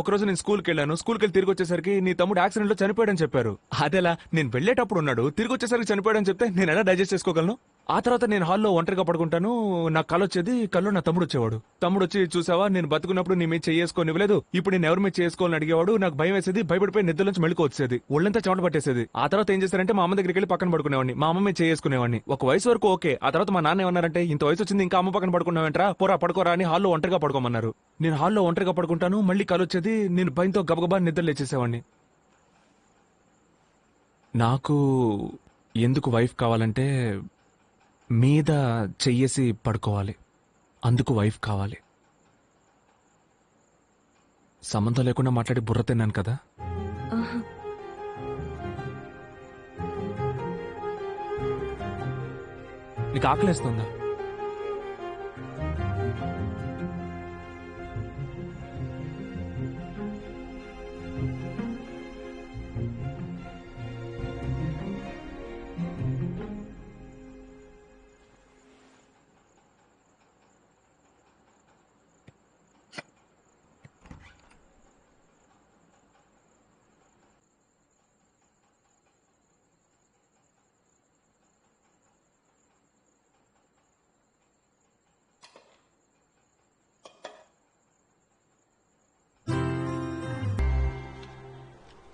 ఒకరోజు నేను స్కూల్కి వెళ్ళాను. స్కూల్కి వెళ్ళి తిరిగి వచ్చేసరికి నీ తమ్ముడు యాక్సిడెంట్ లో చనిపోయాడని చెప్పారు. అదేలా నేను వెళ్ళేటప్పుడు ఉన్నాడు, తిరిగి వచ్చేసరికి చనిపోయాడని చెప్తే నేను ఎలా డైజెస్ట్ చేసుకోగలను? ఆ తర్వాత నేను హాల్లో ఒంటరిగా పడుకుంటాను. నాకు కళ్ళు వచ్చేది, కళ్ళు నా తమ్ముడు వచ్చేవాడు. తమ్ముడు వచ్చి చూసావా నేను బతుకున్నప్పుడు నీ మీద చేసుకొని ఇవ్వలేదు, ఇప్పుడు నేను ఎవరి మీద చేసుకోవాలని అడిగేవాడు. నాకు భయం వేసేది, భయపడిపోయి నిద్ర నుంచి మెళుకు వచ్చేది, ఒళ్ళంతా చెమట పట్టేసేది. ఆ తర్వాత ఏం చేస్తారంటే మా అమ్మ దగ్గరికి వెళ్ళి పక్కన పడుకునేవాడిని, మా అమ్మ మీద చేసుకునేవాడిని. ఒక వయసు వరకు ఓకే. ఆ తర్వాత మా నాన్న ఏమన్నారంటే ఇంత వయసు వచ్చింది ఇంకా అమ్మ పక్కన పడుకున్నావేంట్రా, పోరా పడుకోరా అని హాల్లో ఒంటరిగా పడుకోమన్నారు. నేను హాల్లో ఒంటరిగా పడుకుంటాను, మళ్ళీ కళ్ళు వచ్చేది, నేను భయంతో గబగబా నిద్ర లేచేసేవాడిని. నాకు ఎందుకు వైఫ్ కావాలంటే మీద చెయ్యేసి పడుకోవాలి, అందుకు వైఫ్ కావాలి. సంబంధం లేకుండా మాట్లాడి బుర్ర తిన్నాను కదా. నీకు ఆకలేస్తుందా?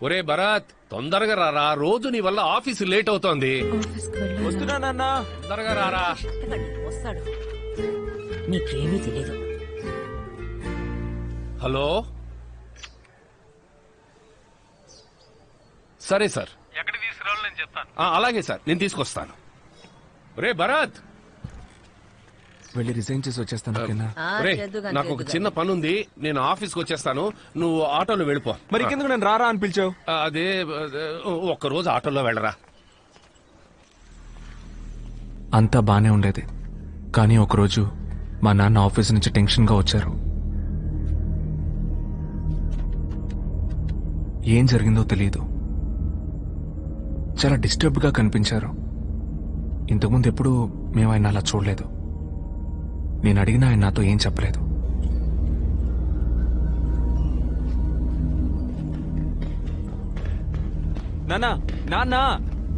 ఒరే భరత్, తొందరగా రారా, రోజు నీ వల్ల ఆఫీసు లేట్ అవుతోంది. వస్తున్నానన్నా, తొందరగా రారా. వస్తాడు, నీకేమీ తెలియదు. హలో, సరే సార్, ఎక్కడికి తీసుకురావాలో నేను చెప్తాను. అలాగే సార్, నేను తీసుకొస్తాను. ఒరే భరత్, వెళ్ళి రిజైన్ చేసి వచ్చేస్తాను. ఓకేనా? ఒరే, నాకు ఒక చిన్న పని ఉంది, నేను ఆఫీస్కి వచ్చేస్తాను, నువ్వు ఆటోలో వెళ్ళిపో. మరి ఇంకెందుకు నేను రారా అని పిలిచావు? అదే ఒక్కరోజు ఆటోలో వెళ్ళరా. అంతా బానే ఉండేది, కానీ ఒకరోజు మా నాన్న ఆఫీస్ నుంచి టెన్షన్ గా వచ్చారు. ఏం జరిగిందో తెలియదు, చాలా డిస్టర్బ్డ్ గా కనిపించారు. ఇంతకుముందు ఎప్పుడు మేము ఆయన అలా చూడలేదు. నేను అడిగినా ఆయన నాతో ఏం చెప్పలేదు. నాన్నా, నాన్నా,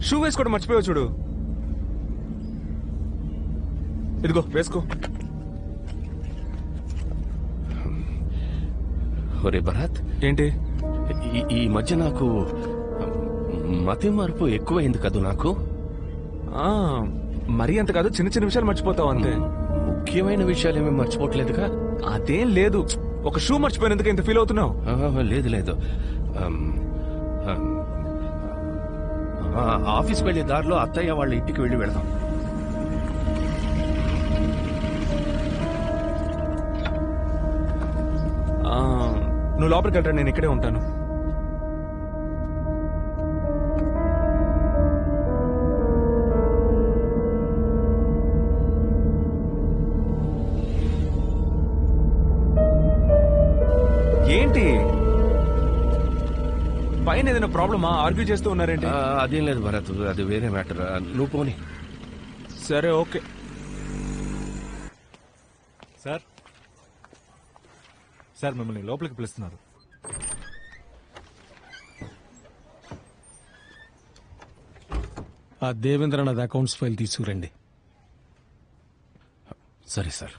షూ వేసుకోవడం మర్చిపోయావు చూడు. ఇదిగో వేసుకో. ఒరే భరత్, ఏంటి ఈ మధ్య నాకు మతి మార్పు ఎక్కువైంది కదా. నాకు మరీ అంత కాదు, చిన్న చిన్న విషయాలు మర్చిపోతావు అంతే. ముఖ్యమైన విషయాలు ఏమీ మర్చిపోవట్లేదుగా? అదేం లేదు, ఒక షూ మర్చిపోయినందుకు ఇంత ఫీల్ అవుతున్నావు? లేదు లేదు, ఆఫీస్కి వెళ్లే దారిలో అత్తయ్య వాళ్ళ ఇంటికి వెళ్ళి వెళదాం. నువ్వు లోపలికి వెళ్ళరా, నేను ఇక్కడే ఉంటాను. ఏంటి పైన ఏదైనా ప్రాబ్లమా? ఆర్గ్యూ చేస్తూ ఉన్నారేంటి? అదేం లేదు భరత్, అది వేరే మ్యాటర్. నువ్వు పోనీ. సరే ఓకే. సార్ సార్ మిమ్మల్ని లోపలికి పిలుస్తున్నారు. ఆ దేవేంద్రనాథ్ అకౌంట్స్ ఫైల్ తీసుకురండి. సరే సార్.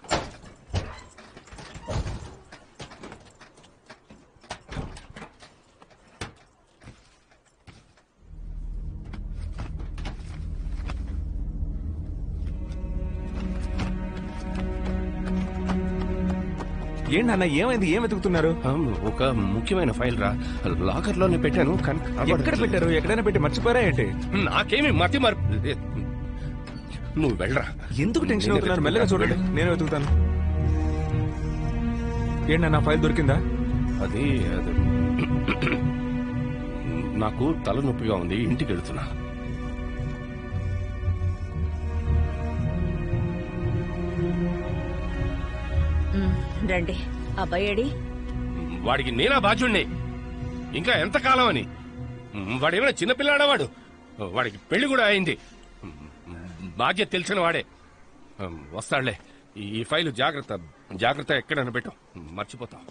ఏంటన్నా ఏమైంది? ఏం వెతుకుతున్నారు? ఒక ముఖ్యమైన ఫైల్ రా, లాకర్ లోనే పెట్టాను. ఎక్కడ పెట్టారు? ఎక్కడైనా పెట్టి మర్చిపోయారా ఏంటి? నాకేమి మతి మరి. నువ్వు వెళ్ళరా. ఎందుకు టెన్షన్ అవుతున్నారు? మెల్లగా చూడండి, నేను వెతుకుతాను. ఏంటన్నా ఫైల్ దొరికిందా? అది నాకు తలనొప్పిగా ఉంది, ఇంటికి వెళ్తున్నా. రండి. అబ్బాయి వాడికి నేనా బాధ్యుణ్ణి? ఇంకా ఎంతకాలం అని? వాడేమైనా చిన్నపిల్లాడా? వాడికి పెళ్లి కూడా అయింది. బాధ్యత తెలిసిన వాడే. వస్తాడులే. ఈ ఫైలు జాగ్రత్త జాగ్రత్త, ఎక్కడైనా పెట్టు, మర్చిపోతావు.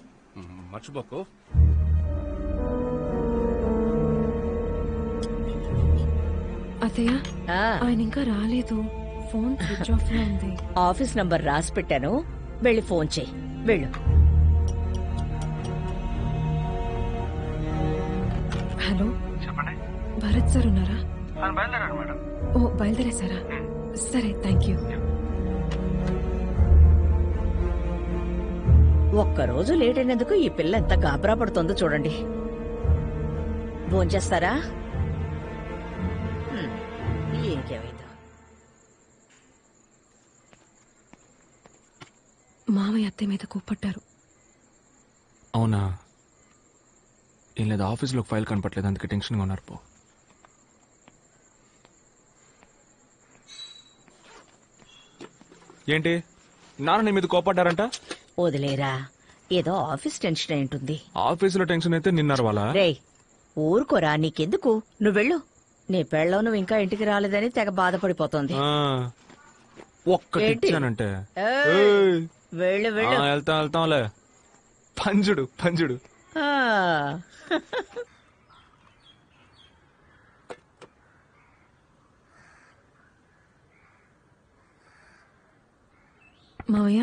మర్చిపోకు. అత్తయ్య, ఆయన ఇంకా రాలేదు. ఫోన్ స్విచ్ ఆఫ్ లో ఉంది. ఆఫీస్ నంబర్ రాసి పెట్టాను, వెళ్ళి ఫోన్ చేయి. వెళ్ళు. హలో, చెప్పండి. భరత్ సార్ ఉన్నారా? బయలుదేరారు మేడం. ఓ, బయలుదేరేసారా? సరే, థ్యాంక్ యూ. ఒక్కరోజు లేట్ అయినందుకు ఈ పిల్ల ఎంత గాబరా పడుతుందో చూడండి. భోంచేస్తారా? ఇంకేమైందో. మావయ్య అత్తయ్య మీద కోప్పట్టారు. అవునా? ఏం లేదు, ఆఫీస్లో ఫైల్ కనపట్లేదు, అందుకే టెన్షన్గా ఉన్నారు. పో. ఏంటి నాన్న నీ మీద కోపడ్డారంట? వదిలేరా, ఏదో ఆఫీస్ టెన్షన్ అయి ఉంటుంది. ఆఫీసులో టెన్షన్ అయితే నిన్నారు వాళ్ళ. రేయ్ ఊరుకోరా, నీకెందుకు? నువ్వు వెళ్ళు. నీ పెళ్ళం నువ్వు ఇంకా ఇంటికి రాలేదని తెగ బాధపడిపోతుంది. ఒక్కటిచ్చానంటే వెళ్ళు వెళ్ళు. వెళ్తాంలే. పంజుడు పంజుడు. మావయ్య,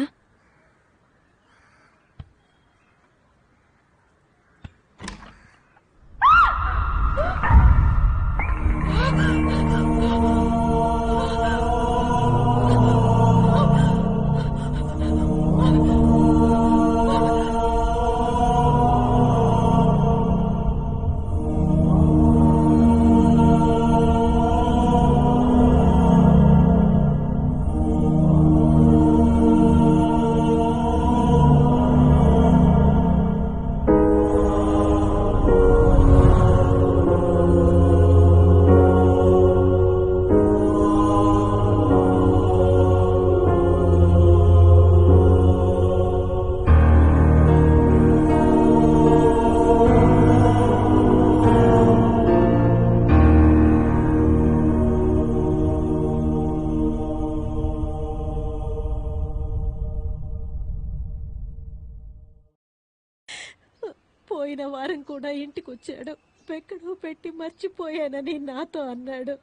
పోయిన వారం కూడా ఇంటికొచ్చాడు. ఎక్కడో పెట్టి మర్చిపోయానని నాతో అన్నాడు.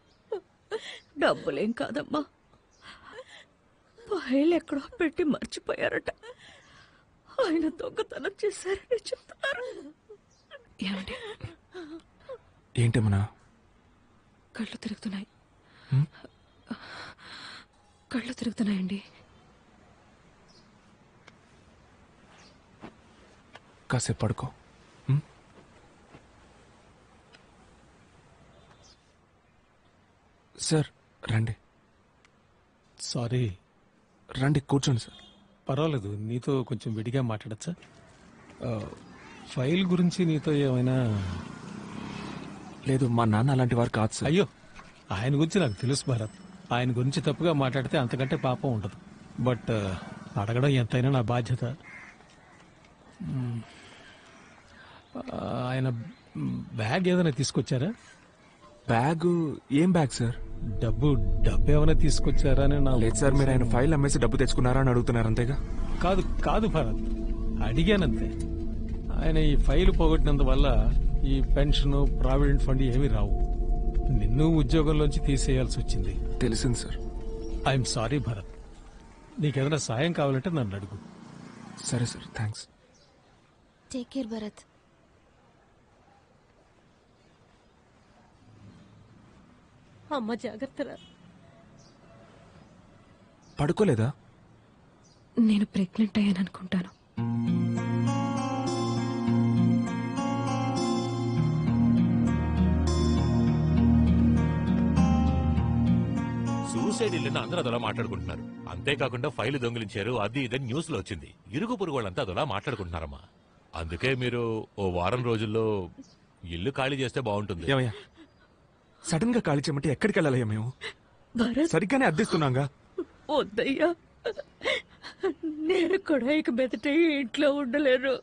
డబ్బులేం కాదమ్మా, ఫైల్ ఎక్కడో పెట్టి మర్చిపోయారట. ఆయన దొంగతనం చేశారని చెప్తున్నారు. ఏమండి, ఏంటమ్మా? కళ్ళు తిరుగుతున్నాయి. కళ్ళు తిరుగుతున్నాయండి. కాసేపు పడుకో. సార్ రండి. సారీ. రండి కూర్చోండి సార్. పర్వాలేదు, నీతో కొంచెం విడిగా మాట్లాడచ్చా? ఫైల్ గురించి నీతో ఏమైనా? లేదు, మా నాన్న అలాంటి వారు కాదు సార్. అయ్యో, ఆయన గురించి నాకు తెలుసు భరత్. ఆయన గురించి తప్పుగా మాట్లాడితే అంతకంటే పాపం ఉండదు. బట్ అడగడం ఎంతైనా నా బాధ్యత. ఆయన బ్యాగ్ ఏదైనా తీసుకొచ్చారా? బ్యాగ్? ఏం బ్యాగ్ సార్? డబ్బు ఏమైనా తీసుకొచ్చారా అని నా లేదు సార్, మీరు ఆయన ఫైల్ అమ్మేసి డబ్బు తెచ్చుకున్నారా అని అడుగుతున్నారు అంతేగా? కాదు భరత్, అడిగానంతే. ఆయన ఈ ఫైల్ పోగొట్టినందువల్ల ఈ పెన్షన్, ప్రావిడెంట్ ఫండ్ ఏమీ రావు. నిన్ను ఉద్యోగంలోంచి తీసేయాల్సి వచ్చింది. తెలిసింది సార్. I'm sorry Bharat. నీకేదైనా సాయం కావాలంటే నన్ను అడుగు. సరే sir, thanks. Take care Bharat. అమ్మ జాగ్రత్తరా. పడుకోలేదా? నేను ప్రెగ్నెంట్ అయ్యాను అనుకుంటాను. సూసైడ్ ఇల్లుని అందరూ అదోలా మాట్లాడుకుంటున్నారు. అంతేకాకుండా ఫైల్ దొంగిలించారు, అది ఇదని న్యూస్ లో వచ్చింది. ఇరుగు పొరుగు వాళ్ళంతా అదోలా మాట్లాడుకుంటున్నారమ్మా. అందుకే మీరు ఓ వారం రోజుల్లో ఇల్లు ఖాళీ చేస్తే బాగుంటుంది. ఏమయ్యా, సడన్ గా ఖాళీ చేయమంటే ఎక్కడికి వెళ్ళాలయ్యా? మేము సరిగ్గానే అద్దెస్తున్నాగా. వద్దయ్యా, నేను కూడా ఇక మెదట ఇంట్లో ఉండలేను.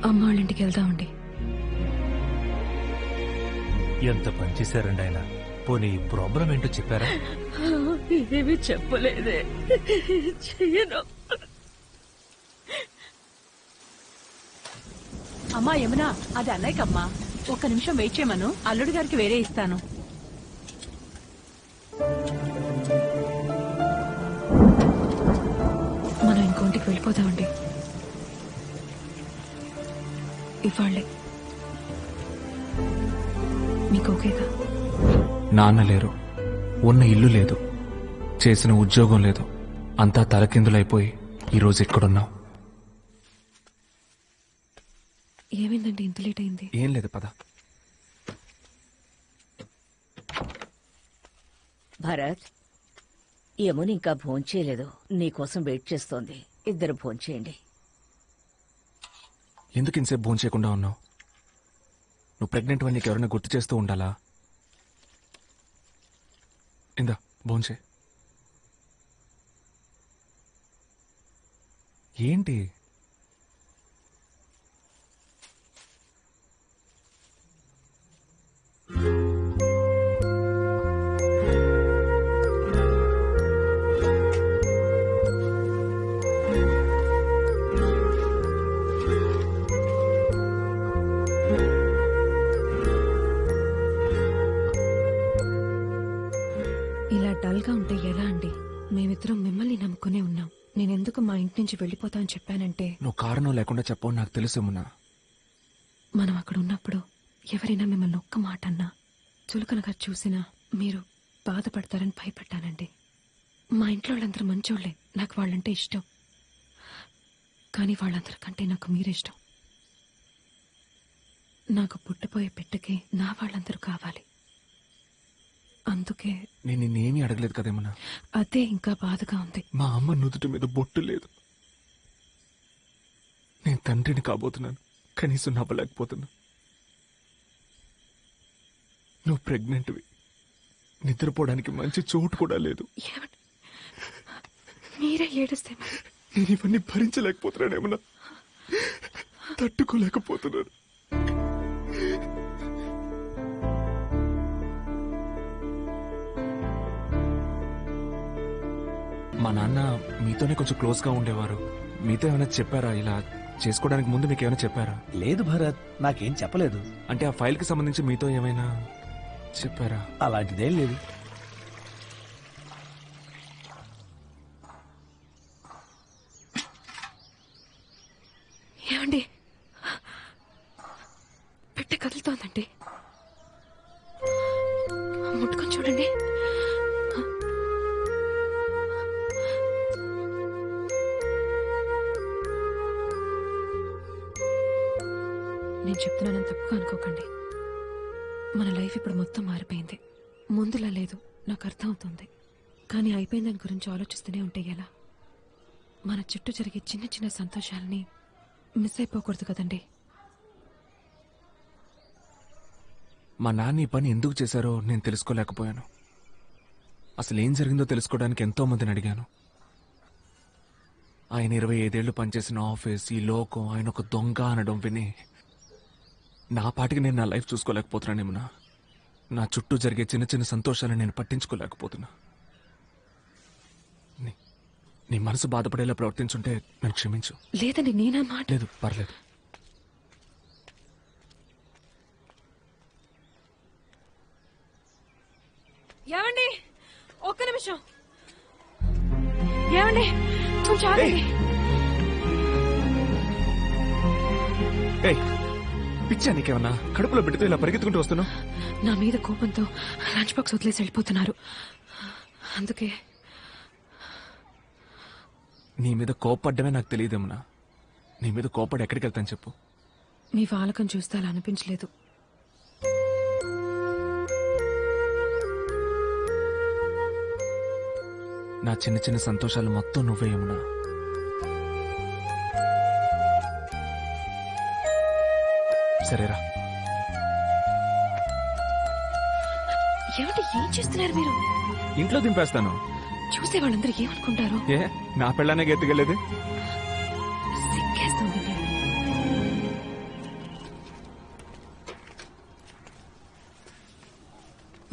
అమ్మ వాళ్ళ ఇంటికి వెళ్దామండి. ఎంత పనిచేశారండి ఆయన. పోనీ ప్రాబ్లం ఏంటో చెప్పారా? ఇదేమి చెప్పలేదే. చెయ్యను. అమ్మా యమునా, అది అన్నయ్యకమ్మా. ఒక్క నిమిషం వెయిట్ చేయమను, అల్లుడి గారికి వేరే ఇస్తాను. మనం ఇంకోంటికి వెళ్ళిపోదామండి. ఇవాళ్ళే. మీకు ఓకేగా? నాన్న లేరు, ఉన్న ఇల్లు లేదు, చేసిన ఉద్యోగం లేదు, అంతా తలకిందులైపోయి ఈరోజు ఎక్కడున్నావు? ఏమైందండి ఇంత లేట్ అయింది? ఏం లేదు, పద. భరత్, యమున ఇంకా భోంచేయలేదు. నీకోసం వెయిట్ చేస్తోంది. ఇద్దరు భోంచేయండి. ఎందుకు ఇంతసేపు భోజనం చేయకుండా ఉన్నావు? నువ్వు ప్రెగ్నెంట్ అని నీకు ఎవరైనా గుర్తు చేస్తూ ఉండాలా? ఇందా భోంచే. ఏంటి? ఇలా డల్ గా ఉంటే ఎలా అండి? మేమిద్దరం మిమ్మల్ని నమ్ముకునే ఉన్నాం. నేనెందుకు మా ఇంటి నుంచి వెళ్ళిపోతా అని చెప్పానంటే, నువ్వు కారణం లేకుండా చెప్పవు నాకు తెలుసేమున్నా. మనం అక్కడ ఉన్నప్పుడు ఎవరైనా మిమ్మల్ని ఒక్క మాట అన్నా, చులకనగా చూసినా మీరు బాధపడతారని భయపడ్డానండి. మా ఇంట్లో వాళ్ళందరూ మంచోళ్లే, నాకు వాళ్ళంటే ఇష్టం. కానీ వాళ్ళందరికంటే నాకు మీరిష్టం. నాకు పుట్టపోయే బిడ్డకి నా వాళ్ళందరూ కావాలి. అందుకే నేను నిన్నేమీ అడగలేదు కదేమన్నా. అదే ఇంకా బాధగా ఉంది. మా అమ్మ నుదుటి మీద బొట్టు లేదు. నేను తండ్రిని కాబోతున్నాను, కనీసం నవ్వలేకపోతున్నా. నువ్వు ప్రెగ్నెంట్వి, నిద్రపోవడానికి మంచి చోటు కూడా లేదు. మీరే ఏడిస్తే నేను ఇవన్నీ భరించలేకపోతున్నానేమన్నా, తట్టుకోలేకపోతున్నాను. మా నాన్న మీతోనే కొంచెం క్లోజ్ గా ఉండేవారు. మీతో ఏమైనా చెప్పారా? ఇలా చేసుకోవడానికి ముందు మీకు ఏమైనా చెప్పారా? లేదు భరత్, నాకేం చెప్పలేదు. అంటే ఆ ఫైల్ కి సంబంధించి మీతో ఏమైనా చెప్పారా? అలాంటిదేం లేదు. ఏమండి, పెట్టె కదులుతోందండి. ముట్టుకొని చూడండి. నేను చెప్తున్నానని తప్పుగా అనుకోకండి. మన లైఫ్ ఇప్పుడు మొత్తం మారిపోయింది. ముందులా లేదు. నాకు అర్థమవుతుంది, కానీ అయిపోయిన దాని గురించి ఆలోచిస్తూనే ఉంటే ఎలా? మన చుట్టూ జరిగే చిన్న చిన్న సంతోషాలని మిస్ అయిపోకూడదు కదండి. మా నాన్న ఈ పని ఎందుకు చేశారో నేను తెలుసుకోలేకపోయాను. అసలు ఏం జరిగిందో తెలుసుకోవడానికి ఎంతో మందిని అడిగాను. ఆయన 25 ఏళ్లు పనిచేసిన ఆఫీస్, ఈ లోకం, ఆయన ఒక దొంగ అనడం విని నా పాటికి నేను నా లైఫ్ చూసుకోలేకపోతున్నానేమన్నా. నా చుట్టూ జరిగే చిన్న చిన్న సంతోషాలను నేను పట్టించుకోలేకపోతున్నా. నీ మనసు బాధపడేలా ప్రవర్తించుంటే నన్ను క్షమించు. లేదండి, నేనా మాట. లేదు, పర్లేదు. ఏమండి, ఒక్క నిమిషం. ఏమండి, కొంచెం ఆగండి. ఏయ్, పిచ్చా నీకేమన్నా? కడుపులో బిడ్డతో ఇలా పరిగెత్తుకుంటూ వస్తున్నావు? నా మీద కోపంతో లంచ్ బాక్స్ వదిలేసి వెళ్ళిపోతున్నారు. అందుకే. నీ మీద కోపడ్డమే నాకు తెలియదేమన్నా. నీ మీద కోపడి ఎక్కడికి వెళ్తాను చెప్పు. మీ వాలకం చూస్తే అలా అనిపించలేదు. నా చిన్న చిన్న సంతోషాలు మొత్తం నువ్వే యమునా. సరేరా. ఏమంటే ఏం చేస్తున్నారు మీరు? ఇంట్లో దింపేస్తాను. చూసే వాళ్ళందరూ ఏమనుకుంటారు? ఏ, నా పెళ్ళానే గెత్తుకెళ్ళేది. సిగ్గేస్తుంది.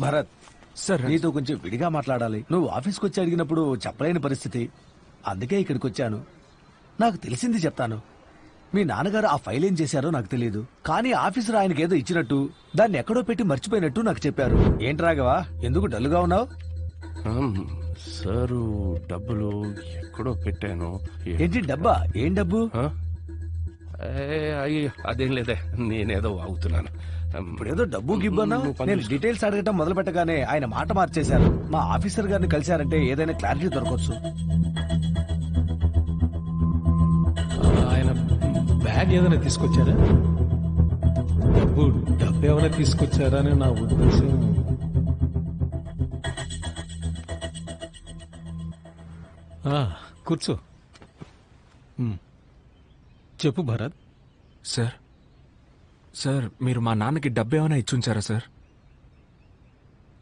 భరత్, సార్ నీతో కొంచెం విడిగా మాట్లాడాలి. నువ్వు ఆఫీస్కి వచ్చి అడిగినప్పుడు చెప్పలేని పరిస్థితి, అందుకే ఇక్కడికి వచ్చాను. నాకు తెలిసింది చెప్తాను. మీ నాన్నగారు ఆ ఫైల్ ఏం చేశారో నాకు తెలియదు, కానీ ఆఫీసర్ ఆయనకి ఏదో ఇచ్చినట్టు దాన్ని ఎక్కడో పెట్టి మర్చిపోయినట్టు నాకు చెప్పారు. ఏంటి రాఘవా, ఎందుకు డల్లుగా ఉన్నావు? సారు, డబ్బులు ఎక్కడో పెట్టాను. ఏంటి డబ్బా? ఏం డబ్బు? అయ్యో, అదేం లేదే, నేనేదో వాగుతున్నాను. ఇప్పుడేదో డబ్బు గిబ్బన్నా. నేను డీటెయిల్స్ అడగటం మొదలు పెట్టగానే ఆయన మాట మార్చేశారు. మా ఆఫీసర్ గారిని కలిశారంటే ఏదైనా క్లారిటీ దొరకవచ్చు. ఆయన బ్యాగ్ ఏదైనా తీసుకొచ్చారా? డబ్బు ఏమైనా తీసుకొచ్చారా అని నా ఉద్దేశం. కూర్చో. చెప్పు భరత్. సార్, సార్, మీరు మా నాన్నకి డబ్బు ఏమైనా ఇచ్చుంచారా సార్?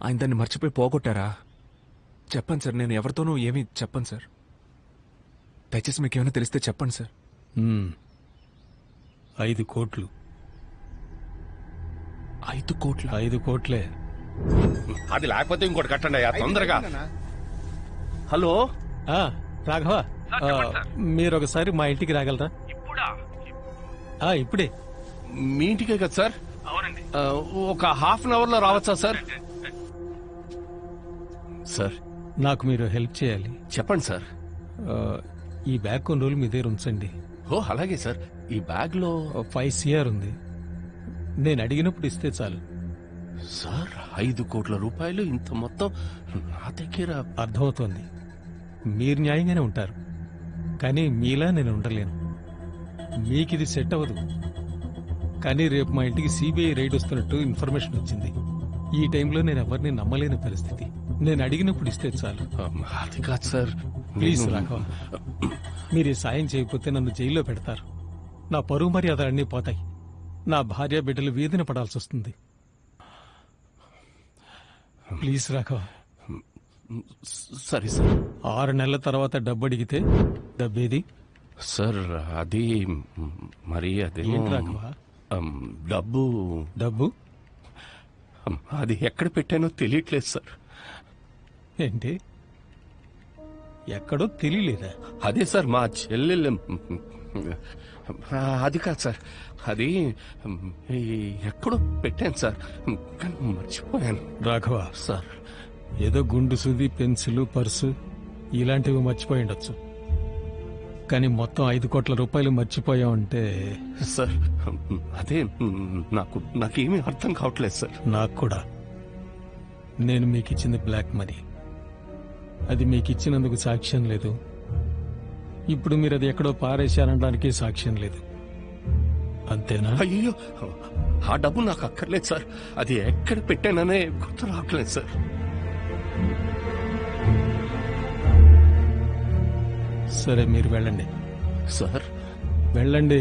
ఆయన దాన్ని మర్చిపోయి పోగొట్టారా? చెప్పండి సార్, నేను ఎవరితోనూ ఏమీ చెప్పను సార్. దయచేసి మీకు ఏమైనా తెలిస్తే చెప్పండి సార్. 5 కోట్లు. 5 కోట్లు? 5 కోట్లే. అది లేకపోతే ఇంకోటి కట్టండి అయ్యా, తొందరగా. హలో రాఘవ, మీరు ఒకసారి మా ఇంటికి రాగలరా? ఇప్పుడే. మీ ఇంటికే కదా సార్? ఒక హాఫ్ అన్ అవర్ లో రావచ్చా సార్? సార్, నాకు మీరు హెల్ప్ చేయాలి. చెప్పండి సార్. ఈ బ్యాగ్ కొన్ని రోజులు మీ దగ్గర ఉంచండి. ఓ, అలాగే సార్. ఈ బ్యాగ్ లో 5 CR ఉంది. నేను అడిగినప్పుడు ఇస్తే చాలు. సార్, 5 కోట్ల రూపాయలు, ఇంత మొత్తం నా దగ్గర. అర్థమవుతోంది, మీరు న్యాయంగానే ఉంటారు, కానీ మీలా నేను ఉండలేను. మీకు ఇది సెట్ అవ్వదు. కానీ రేపు మా ఇంటికి సిబిఐ రైడ్ వస్తున్నట్టు ఇన్ఫర్మేషన్ వచ్చింది. ఈ టైంలో నేను ఎవరిని నమ్మలేని పరిస్థితి. నేను అడిగినప్పుడు ఇస్తే చాలు. అది కాదు సార్. ప్లీజ్ రాఘవ, మీరు ఈ సాయం చేయకపోతే నన్ను జైల్లో పెడతారు. నా పరువు మర్యాద అన్నీ పోతాయి. నా భార్య బిడ్డలు వీధిన పడాల్సి వస్తుంది. ప్లీజ్ రాఘవ. సరే సార్. 6 నెలల తర్వాత డబ్బు అడిగితే డబ్బేది? సార్, అది మరి అదే రాఘవ. డబ్బు అది ఎక్కడ పెట్టానో తెలియట్లేదు సార్. ఏంటి, ఎక్కడో తెలియలేదా? అదే సార్, మా చెల్లెలు. అది కాదు సార్, అది ఎక్కడో పెట్టాను సార్, కానీ మర్చిపోయాను. రాఘవ సార్, ఏదో గుండు సుది, పెన్సిల్, పర్సు ఇలాంటివి మర్చిపోయి ఉండొచ్చు, కానీ మొత్తం 5 కోట్ల రూపాయలు మర్చిపోయావంటే. సార్, అదే నాకేమీ అర్థం కావట్లేదు సార్. నాకు కూడా. నేను మీకు ఇచ్చింది బ్లాక్ మనీ. అది మీకు ఇచ్చినందుకు సాక్ష్యం లేదు. ఇప్పుడు మీరు అది ఎక్కడో పారేశారనడానికి సాక్ష్యం లేదు. అంతేనా? అయ్యో, ఆ డబ్బు నాకు అక్కర్లేదు సార్. అది ఎక్కడ పెట్టాననే గుర్తు రావట్లేదు సార్. సరే మీరు వెళ్ళండి. సార్ వెళ్ళండి.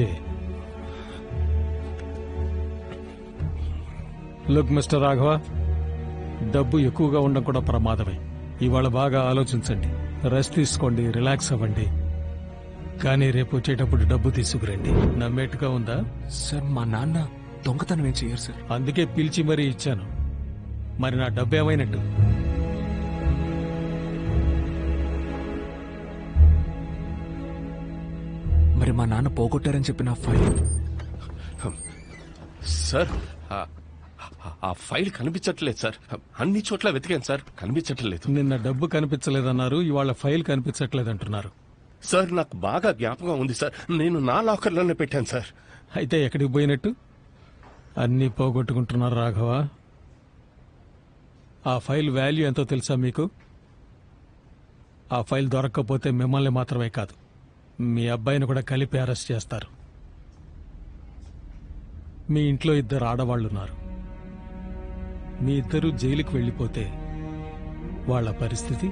లుక్ మిస్టర్ రాఘవ, డబ్బు ఎక్కువగా ఉండడం కూడా ప్రమాదమే. ఇవాళ బాగా ఆలోచించండి, రెస్ట్ తీసుకోండి, రిలాక్స్ అవ్వండి. కానీ రేపు వచ్చేటప్పుడు డబ్బు తీసుకురండి. నమ్మేట్టుగా ఉందా? సార్ మా నాన్న దొంగతనం ఏం చేయరు సార్. అందుకే పిలిచి మరీ ఇచ్చాను. మరి నా డబ్బు ఏమైనట్టు? మరి మా నాన్న పోగొట్టారని చెప్పిన ఫైల్ సార్ ఆ ఫైల్ కనిపించట్లేదు సార్. అన్ని చోట్ల వెతికాను సార్, కనిపించట్లేదు. నిన్న డబ్బు కనిపించలేదన్నారు, ఇవాళ ఫైల్ కనిపించట్లేదంటున్నారు. సార్ నాకు బాగా జ్ఞాపకం ఉంది సార్, నేను నా లాకర్లోనే పెట్టాను సార్. అయితే ఎక్కడికి పోయినట్టు? అన్నీ పోగొట్టుకుంటున్నారు రాఘవ. ఆ ఫైల్ వాల్యూ ఎంతో తెలుసా మీకు? ఆ ఫైల్ దొరక్కపోతే మిమ్మల్ని మాత్రమే కాదు, మీ అబ్బాయిని కూడా కలిపి అరెస్ట్ చేస్తారు. మీ ఇంట్లో 2 ఆడవాళ్లున్నారు. మీ ఇద్దరు జైలుకి వెళ్ళిపోతే వాళ్ళ పరిస్థితి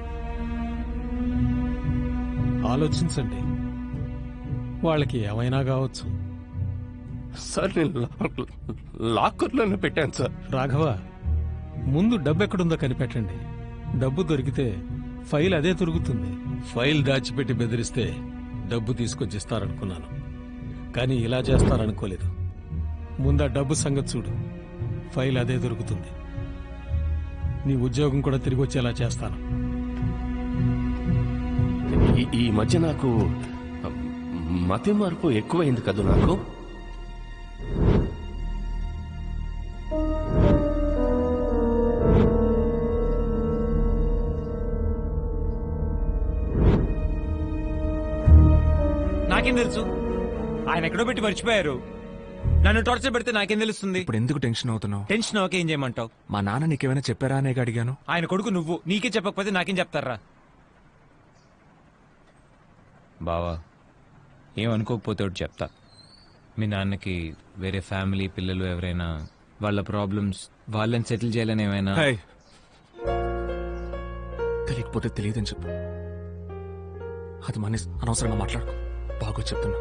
ఆలోచించండి. వాళ్ళకి ఏమైనా కావచ్చు. సార్ నేను లాకర్లోనే పెట్టాను సార్. రాఘవ, ముందు డబ్బు ఎక్కడుందో కనిపెట్టండి. డబ్బు దొరికితే ఫైల్ అదే దొరుకుతుంది. ఫైల్ దాచిపెట్టి బెదిరిస్తే డబ్బు తీసుకొచ్చిస్తారనుకున్నాను, కానీ ఇలా చేస్తారనుకోలేదు. ముందు ఆ డబ్బు సంగతి చూడు, ఫైల్ అదే దొరుకుతుంది. నీ ఉద్యోగం కూడా తిరిగి వచ్చేలా చేస్తాను. ఈ మధ్య నాకు మతి మార్పు ఎక్కువైంది కదా నాకు. నాకేం తెలుసు? ఆయన ఎక్కడో పెట్టి మర్చిపోయారు. నన్ను టార్చర్ పెడితే నాకేం తెలుస్తుంది? ఇప్పుడు ఎందుకు టెన్షన్ అవుతున్నావు? టెన్షన్ ఓకే, ఏం చేయమంటావు? మా నాన్న నీకేమైనా చెప్పారా అనే అడిగాను. ఆయన కొడుకు నువ్వు, నీకే చెప్పకపోతే నాకేం చెప్తారా? బావా, ఏమనుకోకపోతే ఒకటి చెప్తా. మీ నాన్నకి వేరే ఫ్యామిలీ పిల్లలు ఎవరైనా, వాళ్ళ ప్రాబ్లమ్స్ వాళ్ళని సెటిల్ చేయాలని ఏమైనా? తెలియకపోతే తెలియదని చెప్పు. అది మన అనవసరంగా మాట్లాడుకో. బాగా చెప్తున్నా.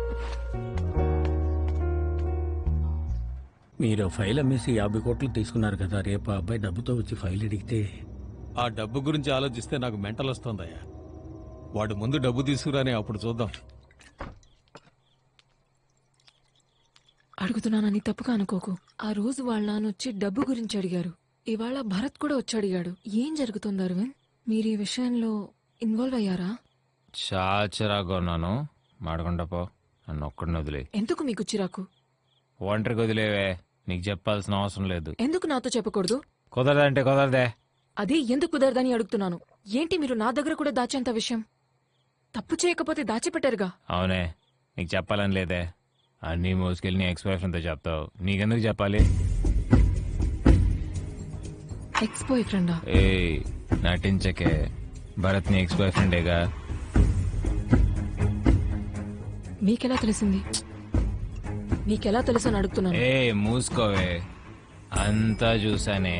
మీరు ఫైల్ అమ్మేసి 50 కోట్లు తీసుకున్నారు కదా, రేపు ఆ అబ్బాయి డబ్బుతో వచ్చి ఫైల్ అడిగితే? ఆ డబ్బు గురించి ఆలోచిస్తే నాకు మెంటల్ వస్తోందయ్యా. వాడు ముందు డబ్బు తీసుకురాని, అప్పుడు చూద్దాం. అడుగుతున్నానని తప్పుగా అనుకోకు. ఆ రోజు వాళ్ళ నాన్న వచ్చి డబ్బు గురించి అడిగారు. ఇవాళ భరత్ కూడా వచ్చి అడిగాడు. ఏం జరుగుతుంది అరవింద్? మీరు ఈ విషయంలో ఇన్వాల్వ్ అయ్యారా? చాచరాగా ఉన్నాను, మాడకుండా పో. నన్ను ఒక్కడిని వదిలే. ఎందుకు మీకు చిరాకు? ఒంటరికి వదిలేవే, నీకు చెప్పాల్సిన అవసరం లేదు. ఎందుకు నాతో చెప్పకూడదు? కుదరదంటే కుదరదే. అదే ఎందుకు కుదరదని అడుగుతున్నాను. ఏంటి మీరు నా దగ్గర కూడా దాచేంత విషయం? తప్పు చేయకపోతే దాచిపెట్టారుగా. అవునే, నీకు చెప్పాలని లేదే. అన్నీ మోసుకెళ్ళి నీ ఎక్స్ బాయ్ ఫ్రెండ్తో చెప్తావు. నీకెందుకు చెప్పాలి? ఎక్స్ బాయ్ ఫ్రెండా? ఏ నటించకే, భరత్ నీ ఎక్స్ బాయ్ ఫ్రెండేగా. మీకెలా తెలిసింది? నీకెలా తెలుసు అని అడుగుతున్నాను. ఏ మూసుకోవే, అంతా చూసానే.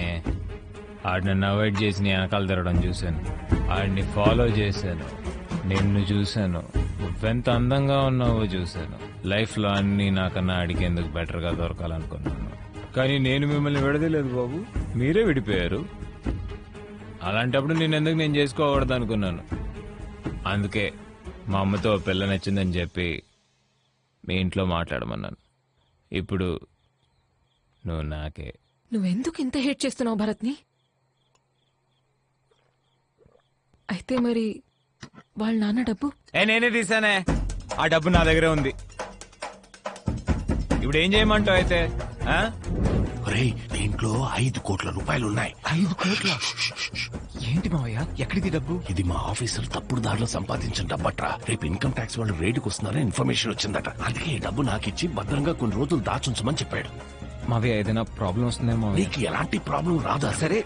ఆడిని నన్ను అవాయిడ్ చేసి నీ వెనకాల తిరగడం చూశాను. ఆడిని ఫాలో చేశాను, నిన్ను చూశాను. నువ్వెంత అందంగా ఉన్నావో చూశాను. లైఫ్లో అన్నీ నాకన్నా అడిగేందుకు బెటర్గా దొరకాలనుకున్నాను. కానీ నేను మిమ్మల్ని విడదలేదు బాబు, మీరే విడిపోయారు. అలాంటప్పుడు నేనెందుకు నేను చేసుకోకూడదు అనుకున్నాను. అందుకే మా అమ్మతో పిల్ల నచ్చిందని చెప్పి మీ ఇంట్లో మాట్లాడమన్నాను. ఇప్పుడు నువ్వు నాకే. నువ్వెందుకు ఇంత హేట్ చేస్తున్నావు భరత్ని? అయితే మరి వాళ్ళ నాన్న డబ్బు? నేనే తీసానే, ఆ డబ్బు నా దగ్గరే ఉంది. ఇప్పుడు ఏం చేయమంటావు అయితే? దీంట్లో 5 కోట్ల రూపాయలు ఉన్నాయి. 5 కోట్ల? ఏంటి మావయ్య, ఎక్కడిది డబ్బు? ఇది మా ఆఫీసర్ తప్పుడు దారిలో సంపాదించిన డబ్బట్రా. రేపు ఇన్కమ్ ట్యాక్స్ వాళ్ళు రేటుకు వస్తున్నారని ఇన్ఫర్మేషన్ వచ్చిందట. అందుకే ఈ డబ్బు నాకిచ్చి భద్రంగా కొన్ని రోజులు దాచుంచమని చెప్పాడు. మావయ్య, ఏదైనా ప్రాబ్లం వస్తుందేమో? నీకు ఎలాంటి ప్రాబ్లం రాదా? సరే,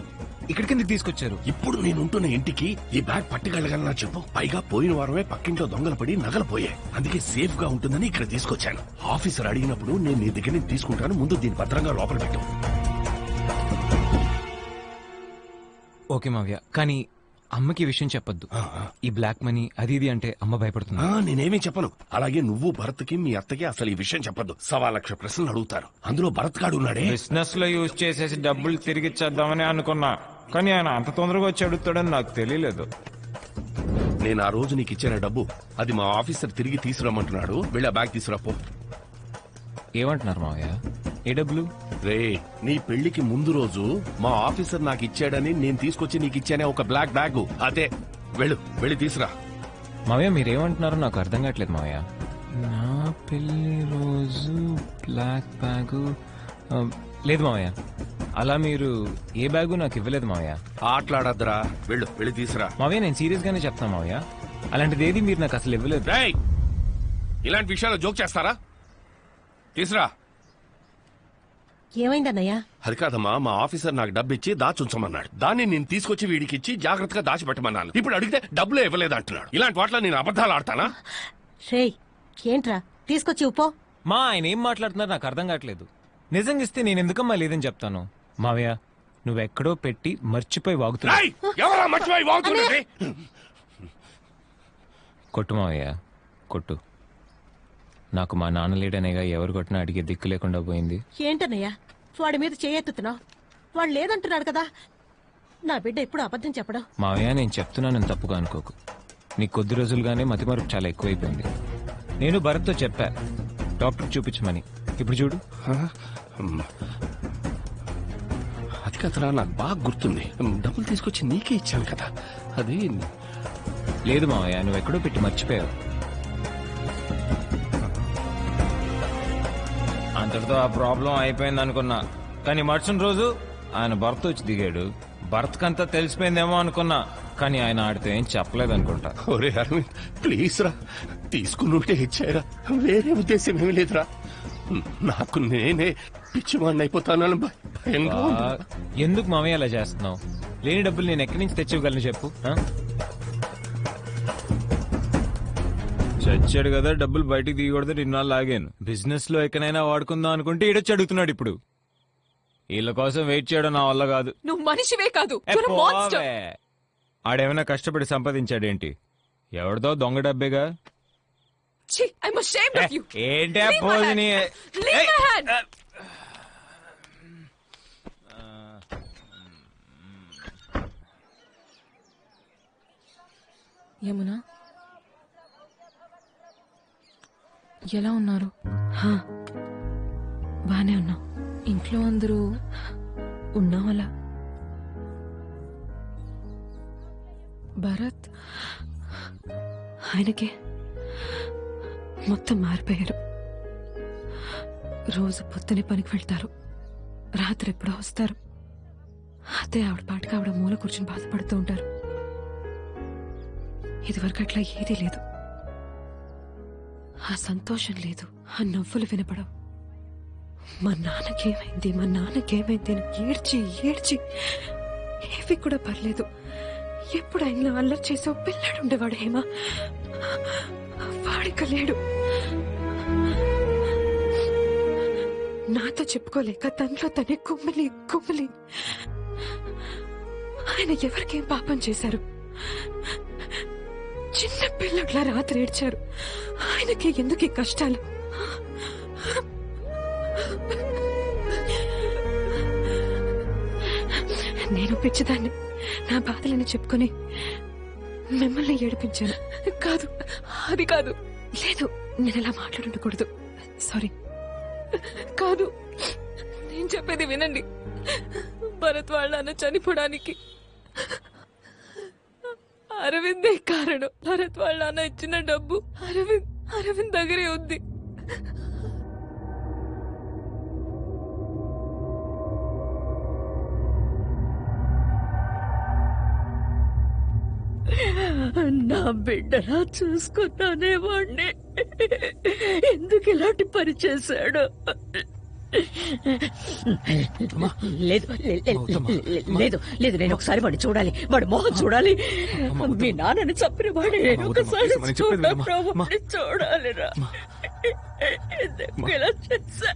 ఇక్కడికి ఎందుకు తీసుకొచ్చారు? ఇప్పుడు నేనుంటున్న ఇంటికి ఈ బ్యాగ్ పట్టుకెళ్ళగలనా చెప్పు? పైగా పోయిన వారమే పక్కింట్లో దొంగలు పడి నగలు పోయాయి. అందుకే సేఫ్ గా ఉంటుందని ఇక్కడ తీసుకొచ్చాను. ఆఫీసర్ అడిగినప్పుడు నేను నీ దగ్గర నుంచి తీసుకుంటాను. ముందు దీన్ని భద్రంగా లోపల పెట్టు. ఓకే మావయ్య, కానీ అమ్మకి ఈ విషయం చెప్పొద్దు. ఈ బ్లాక్ మనీ అది ఇది అంటే అమ్మ భయపడుతుంది. నేనేమీ చెప్పను. అలాగే నువ్వు భరత్కి మీ అత్తకి అసలు ఈ విషయం చెప్పొద్దు. 1,00,000 ప్రశ్నలు అడుగుతారు. అందులో భరత్ గాడు ఉన్నాడే. బిజినెస్ లో యూజ్ చేసేసి డబ్బులు తిరిగి ఇచ్చేద్దామని అనుకున్నా, కానీ ఆయన అంత తొందరగా వచ్చి అడుగుతాడని నాకు తెలియలేదు. నేను ఆ రోజు నీకు ఇచ్చిన డబ్బు అది మా ఆఫీసర్ తిరిగి తీసుకురమ్మంటున్నాడు. వెళ్ళి ఆ బ్యాగ్ తీసుకురాపో. ఏమంటున్నారు మావయ్య? ఏ డబ్బులు? రే, నీ పెళ్లికి ముందు రోజు మా ఆఫీసర్ నాకు ఇచ్చాడని నేను తీసుకొచ్చి నీకు ఇచ్చానే ఒక బ్లాక్ బ్యాగ్. అదే, వెళ్ళి తీసురా. మావయ్య మీరేమంటున్నారో నాకు అర్థం కావట్లేదు మావయ్య. నా పెళ్లి రోజు బ్లాక్ బ్యాగు లేదు మావయ్య. అలా మీరు ఏ బ్యాగు నాకు ఇవ్వలేదు మావయ్య. ఆటలాడద్దురా, వెళ్ళి తీసురా. మావయ్య నేను సీరియస్ గానే చెప్తాను మావయ్య, అలాంటిది ఏది మీరు నాకు అసలు ఇవ్వలేదు. ఇలాంటి విషయాలు జోక్ చేస్తారా? తీసురా. ఏమైందన్నయ్య? అది కాదమ్మా, మా ఆఫీసర్ నాకు డబ్బు ఇచ్చి దాచుంచమన్నాడు. దాన్ని నేను తీసుకొచ్చి వీడికి ఇచ్చి జాగ్రత్తగా దాచిపెట్టమన్నాను. ఇప్పుడు అడిగితే డబ్బులు ఇవ్వలేదు అంటున్నాడు. ఇలాంటి వాటిలో నేను అబద్ధాలు ఆడతానా? రేయ్, ఏంట్రా తీసుకొచ్చి ఉప్పో. మా ఆయన ఏం మాట్లాడుతున్నారు నాకు అర్థం కావట్లేదు. నిజంగా ఇస్తే నేను ఎందుకమ్మా లేదని చెప్తాను. మావయ్య నువ్వెక్కడో పెట్టి మర్చిపోయి వాగుతున్నావు. కొట్టు మావయ్య, కొట్టు. నాకు మా నాన్న లేడనేగా ఎవరు కొట్టినా అడిగే దిక్కు లేకుండా పోయింది. ఏంటన్నయ్యా వాడి మీద చేయెత్తుతున్నావు? వాడు లేదంటున్నాడు కదా. నా బిడ్డ ఎప్పుడు అబద్ధం చెప్పడం. మావయ్య నేను చెప్తున్నానని తప్పుగా అనుకోకు. నీకు కొద్ది రోజులుగానే మతిమరుపు చాలా ఎక్కువైపోయింది. నేను భరత్తో చెప్పా డాక్టర్ చూపించమని. ఇప్పుడు చూడు. అది కదరా, నాకు బాగా గుర్తుంది. డబ్బులు తీసుకొచ్చి నీకే ఇచ్చాను కదా. అది లేదు మావయ్య, నువ్వు ఎక్కడో పెట్టి మర్చిపోయావు. అంతటితో ఆ ప్రాబ్లం అయిపోయింది అనుకున్నా, కానీ మరుసటి రోజు ఆయన భర్త వచ్చి దిగాడు. భర్తకంతా తెలిసిపోయిందేమో అనుకున్నా, కానీ ఆయన ఆడితో ఏం చెప్పలేదు అనుకుంటా. ఒరే అరవింద్, ప్లీజ్ రా, తీసుకునుంటే ఇచ్చారా, వేరే ఉద్దేశం ఏమీ లేదురా. నాకు నేనే పిచ్చివాడిని అయిపోతానని భయంగా ఉంది. ఎందుకు మామయ్య అలా చేస్తున్నావు? లేని డబ్బులు నేను ఎక్కడి నుంచి తెచ్చివ్వగలను చెప్పు. చచ్చాడు కదా, డబ్బులు బయటికి దిగకూడదు నిన్నాళ్ళు లాగాను. బిజినెస్ లో ఎక్కడైనా వాడుకుందాం అనుకుంటే ఈడొచ్చి అడుగుతున్నాడు. ఇప్పుడు వీళ్ళ కోసం వెయిట్ చేయడం నా వల్ల కాదు. నువ్వు మనిషివే కాదు, ఆడేమైనా కష్టపడి సంపాదించాడేంటి? ఎవరిదో దొంగ డబ్బేగా. ఏంటే పోజిని? యమునా, ఎలా ఉన్నారు? బానే ఉన్నా. ఇంట్లో అందరూ ఉన్నాం. అలా భరత్ ఆయనకే మొత్తం మారిపోయారు. రోజు పొద్దునే పనికి వెళ్తారు, రాత్రి ఎప్పుడో వస్తారు. అదే ఆవిడ పాటికి ఆవిడ మూల కూర్చుని బాధపడుతూ ఉంటారు. ఇదివరకు అట్లా ఏదీ లేదు. ఆ సంతోషం లేదు, ఆ నవ్వులు వినపడవు. మా నాన్నకేమైంది అని ఏడ్చి ఏవి కూడా పర్లేదు. ఎప్పుడు ఆయన అల్లరి చేసే పిల్లాడు ఉండేవాడు. హేమా వాడిక లేడు. నాతో చెప్పుకోలేక తనలో తనే కుమ్మలి. ఆయన ఎవరికేం పాపం చేశారు? చిన్న పిల్లట్లా రాత్రి ఏడ్చారు. ఆయనకి ఎందుకు ఈ కష్టాలు? నేను పిచ్చిదాన్ని నా బాధలని చెప్పుకొని మిమ్మల్ని ఏడిపించాను. కాదు, అది కాదు. లేదు, నేను ఇలా మాట్లాడుండకూడదు. సారీ. కాదు, నేను చెప్పేది వినండి. భరత్ వాళ్ళ నాన్న చనిపోవడానికి అరవిందే కారణం. భరత్ వాళ్ళ నాన్న ఇచ్చిన డబ్బు అరవింద్ దగ్గరే ఉంది. నా బిడ్డలా చూసుకున్నానే వాణ్ణి ఎందుకు ఇలాంటి పని చేశాడు? లేదు, నేను ఒకసారి వాడిని చూడాలి, వాడి మొహం చూడాలి. మీ నాన్నని చంపిన వాడిని నేను ఒకసారి చూడాలిరా. ఎందుకు ఇలా చేశా?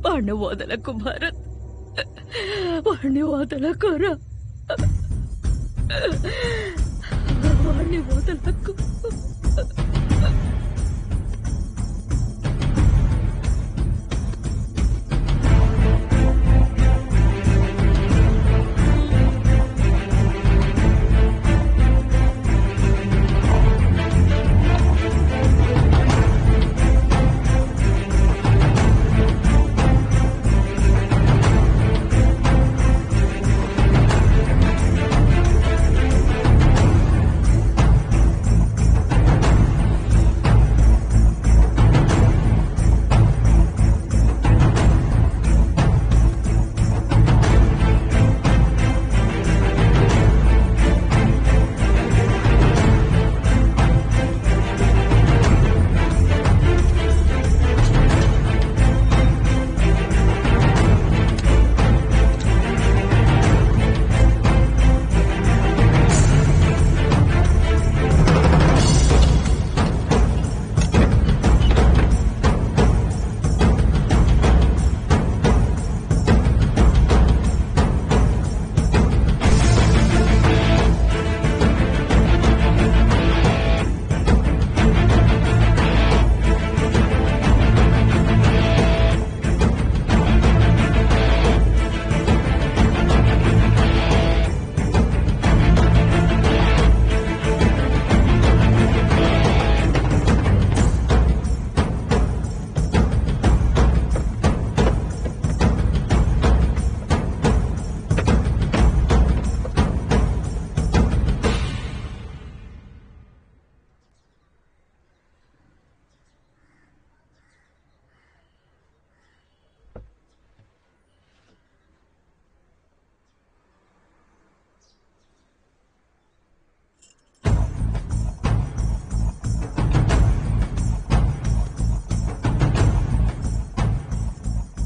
వాడిని వదలకు భరత్, వాడిని వదలకురా. వాడిని వదలకు.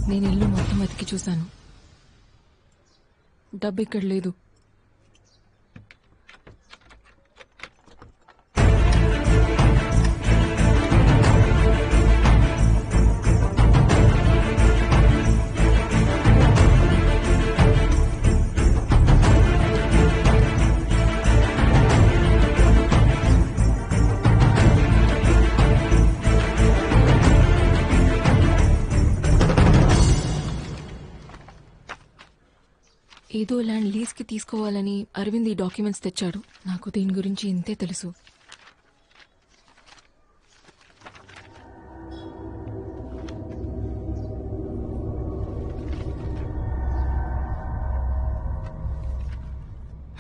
నేను ఇల్లు మొత్తం వెతికి చూశాను. డబ్బు ఇక్కడ లేదు. ఏదో ల్యాండ్ లీజ్ కి తీసుకోవాలని అరవింద్ ఈ డాక్యుమెంట్స్ తెచ్చాడు. నాకు దీని గురించి ఇంతే తెలుసు.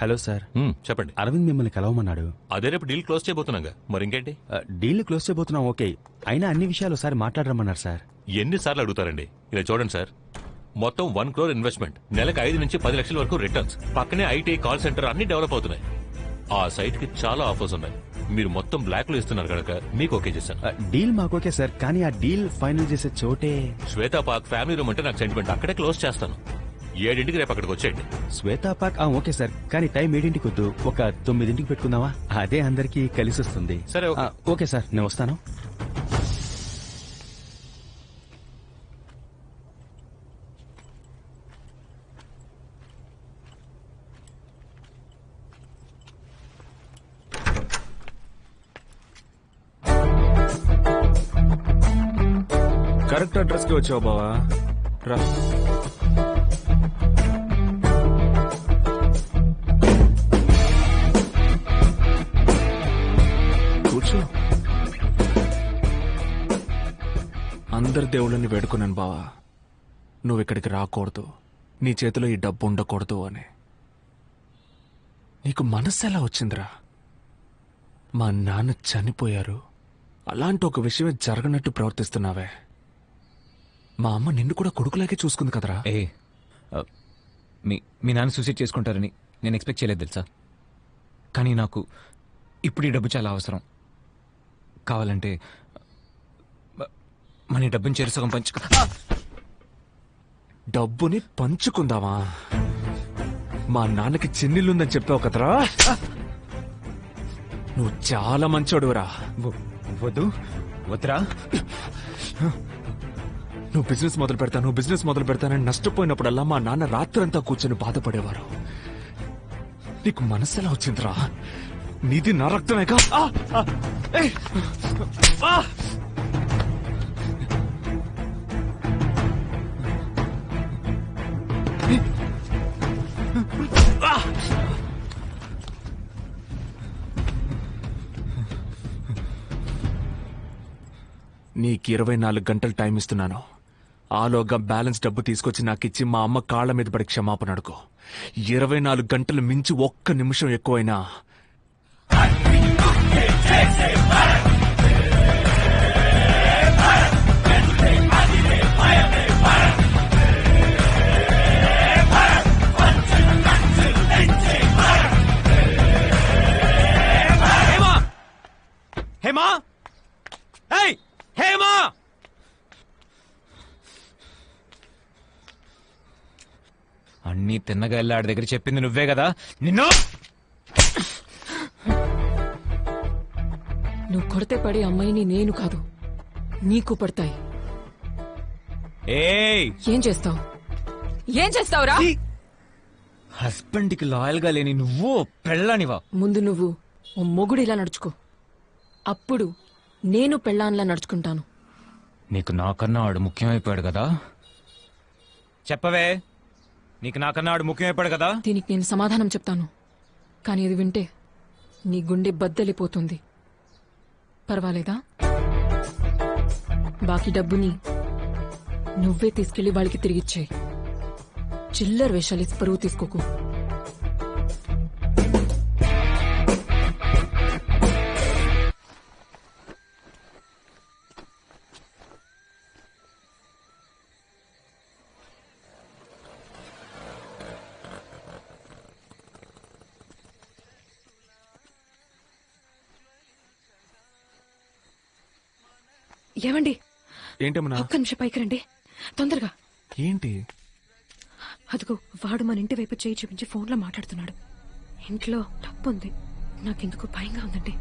Hello sir. చెప్పండి. అరవింద్ మిమ్మల్ని కలవమన్నాడు. అదే రేపు డీల్ క్లోజ్ చేయబోతున్నాగా, మరి ఇంకేంటి? డీల్ క్లోజ్ చేయబోతున్నాం, ఓకే. అయినా అన్ని విషయాలు ఒకసారి మాట్లాడరమ్మన్నారు సార్. ఎన్నిసార్లు అడుగుతారండి? ఇలా చూడండి సార్, మొత్తం 1 crore ఇన్వెస్ట్మెంట్, నెలకు 5 నుంచి 10 లక్షల వరకు రిటర్న్స్, పక్కనే ఐటీ కాల్ సెంటర్ అన్ని డెవలప్ అవుతున్నాయి. ఆ సైట్ కి చాలా ఆఫర్స్ ఉన్నాయి. మీరు మొత్తం బ్లాక్ లో ఇస్తున్నారు కనుక మీకు ఓకే చేశాను. డీల్ మాకు ఓకే సార్, కానీ ఆ డీల్ ఫైనల్ చేసే చోటే శ్వేతా పార్క్ ఫ్యామిలీ రూమ్ అంటే నాకు సెంటిమెంట్. అక్కడే క్లోజ్ చేస్తాను. 7ంటికి రేపు అక్కడికి వచ్చేయండి. శ్వేతా పార్క్ ఓకే సార్, కానీ టైం 7ంటికి వద్దు, ఒక 9ంటికి పెట్టుకుందామా? అదే అందరికి కలిసి వస్తుంది. సరే ఓకే సార్, నేను వస్తాను. కరెక్ట్ అడ్రస్ కి వచ్చావు బావా. రా. కూర్చో. అందరి దేవుళ్ళని వేడుకున్నాను బావా, నువ్వు ఇక్కడికి రాకూడదు, నీ చేతిలో ఈ డబ్బు ఉండకూడదు అని. నీకు మనస్సు ఎలా వచ్చిందిరా? మా నాన్న చనిపోయారు, అలాంటి ఒక విషయమే జరగనట్టు ప్రవర్తిస్తున్నావే. మా అమ్మ నిన్ను కూడా కొడుకులాగే చూసుకుంది కదరా. మీ నాన్న సూసైడ్ చేసుకుంటారని నేను ఎక్స్పెక్ట్ చేయలేదు తెలుసా. కానీ నాకు ఇప్పుడు ఈ డబ్బు చాలా అవసరం. కావాలంటే మన ఈ డబ్బుని చేరుసగం డబ్బుని పంచుకుందామా? మా నాన్నకి చిన్నిల్లుందని చెప్పావు కదరా. నువ్వు చాలా మంచోడురా. వద్దు వద్దురా. నువ్వు బిజినెస్ మొదలు పెడతానని నష్టపోయినప్పుడల్లా మా నాన్న రాత్రంతా కూర్చొని బాధపడేవారు. నీకు మనసు ఎలా వచ్చిందిరా? నీది నా రక్తమేగా? ఏయ్! నీకు 24 గంటలు టైం ఇస్తున్నాను. ఆలోగా బ్యాలెన్స్ డబ్బు తీసుకొచ్చి నాకిచ్చి మా అమ్మ కాళ్ల మీద పడి క్షమాపణ అడుగు. 24 గంటలు మించి ఒక్క నిమిషం ఎక్కువైనా హేమా! ఏయ్! హేమా! అన్నీ తిన్నగా వెళ్ళి ఆడి దగ్గర చెప్పింది నువ్వే కదా. నిన్ను నువ్వు కొడితే పడే అమ్మాయిని నేను కాదు, నీకు పడతాయి. ఏయ్! ఏం చేస్తావు? ఏం చేస్తావురా? హస్బెండ్ కి లాయల్ గా లేని నువ్వు పెళ్ళానివా? ముందు నువ్వు ఓ మొగుడు ఇలా నడుచుకో, అప్పుడు నేను పెళ్ళాన్లా నడుచుకుంటాను. నీకు నాకన్నా ఆడు ముఖ్యమైపోయాడు కదా. చెప్పవే, నీకు నాకన్నా ఆడు ముఖ్యమైపోయాడు కదా. దీనికి నేను సమాధానం చెప్తాను, కానీ ఇది వింటే నీ గుండె బద్దలిపోతుంది. పర్వాలేదా? బాకీ డబ్బుని నువ్వే తీసుకెళ్లి వాళ్ళకి తిరిగిచ్చేయి. చిల్లర వేషాలేసి పరువు తీసుకోకు. ఏమండి, ఏంటమ్మా? ఒక్క నిమిషం పైకి రండి తొందరగా. ఏంటి? అదిగో వాడు మన ఇంటి వైపు చేయి చూపించి ఫోన్లో మాట్లాడుతున్నాడు. ఇంట్లో డబ్బు ఉంది, నాకెందుకు భయంగా ఉందండి.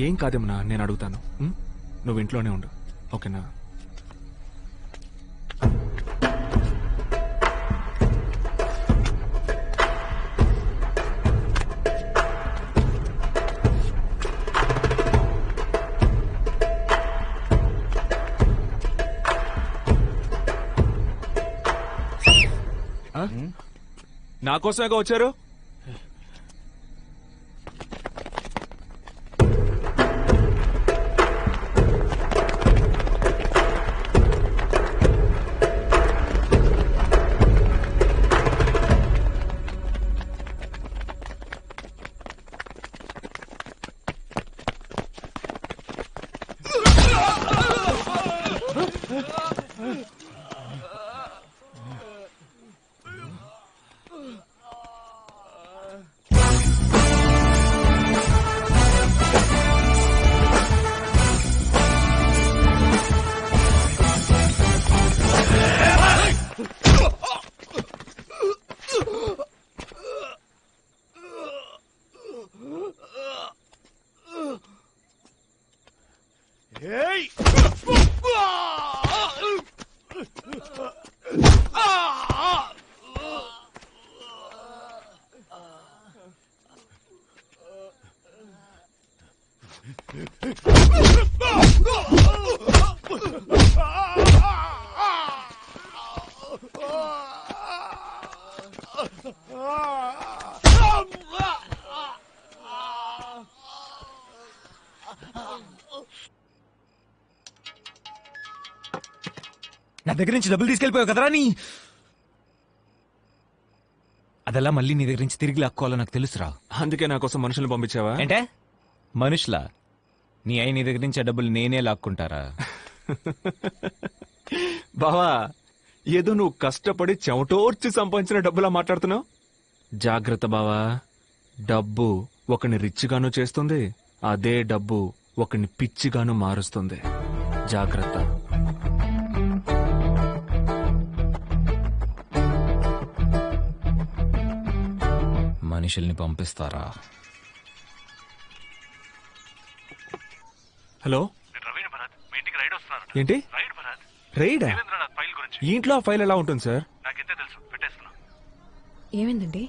ఏం కాదేమన్నా, నేను అడుగుతాను. నువ్వు ఇంట్లోనే ఉండు, ఓకేనా? నా కోసమేగా వచ్చారు? నా దగ్గర నుంచి డబ్బులు తీసుకెళ్ళిపోయావు కదరా నీ. అదెలా మళ్ళీ నీ దగ్గర నుంచి తిరిగి లాక్కోవాలో నాకు తెలుసురా. అందుకే నా కోసం మనుషులను పంపించావా? అంటే మనుషులా? నీ అయి నీ దగ్గర నుంచి ఆ డబ్బులు నేనే లాక్కుంటారా? బావా, ఏదో నువ్వు కష్టపడి చెమటోర్చి సంపాదించిన డబ్బులా మాట్లాడుతున్నావు. జాగ్రత్త బావా, డబ్బు ఒకని రిచ్గాను చేస్తుంది, అదే డబ్బు ఒకని పిచ్చిగాను మారుస్తుంది. జాగ్రత్త. మనుషుల్ని పంపిస్తారా? హలో, ఏంటి రైడా? ఈ ఇంట్లో ఆ ఫైల్ ఎలా ఉంటుంది సార్? నాకెంతే తెలుసు, పెట్టేస్తున్నా. ఏమైందండి?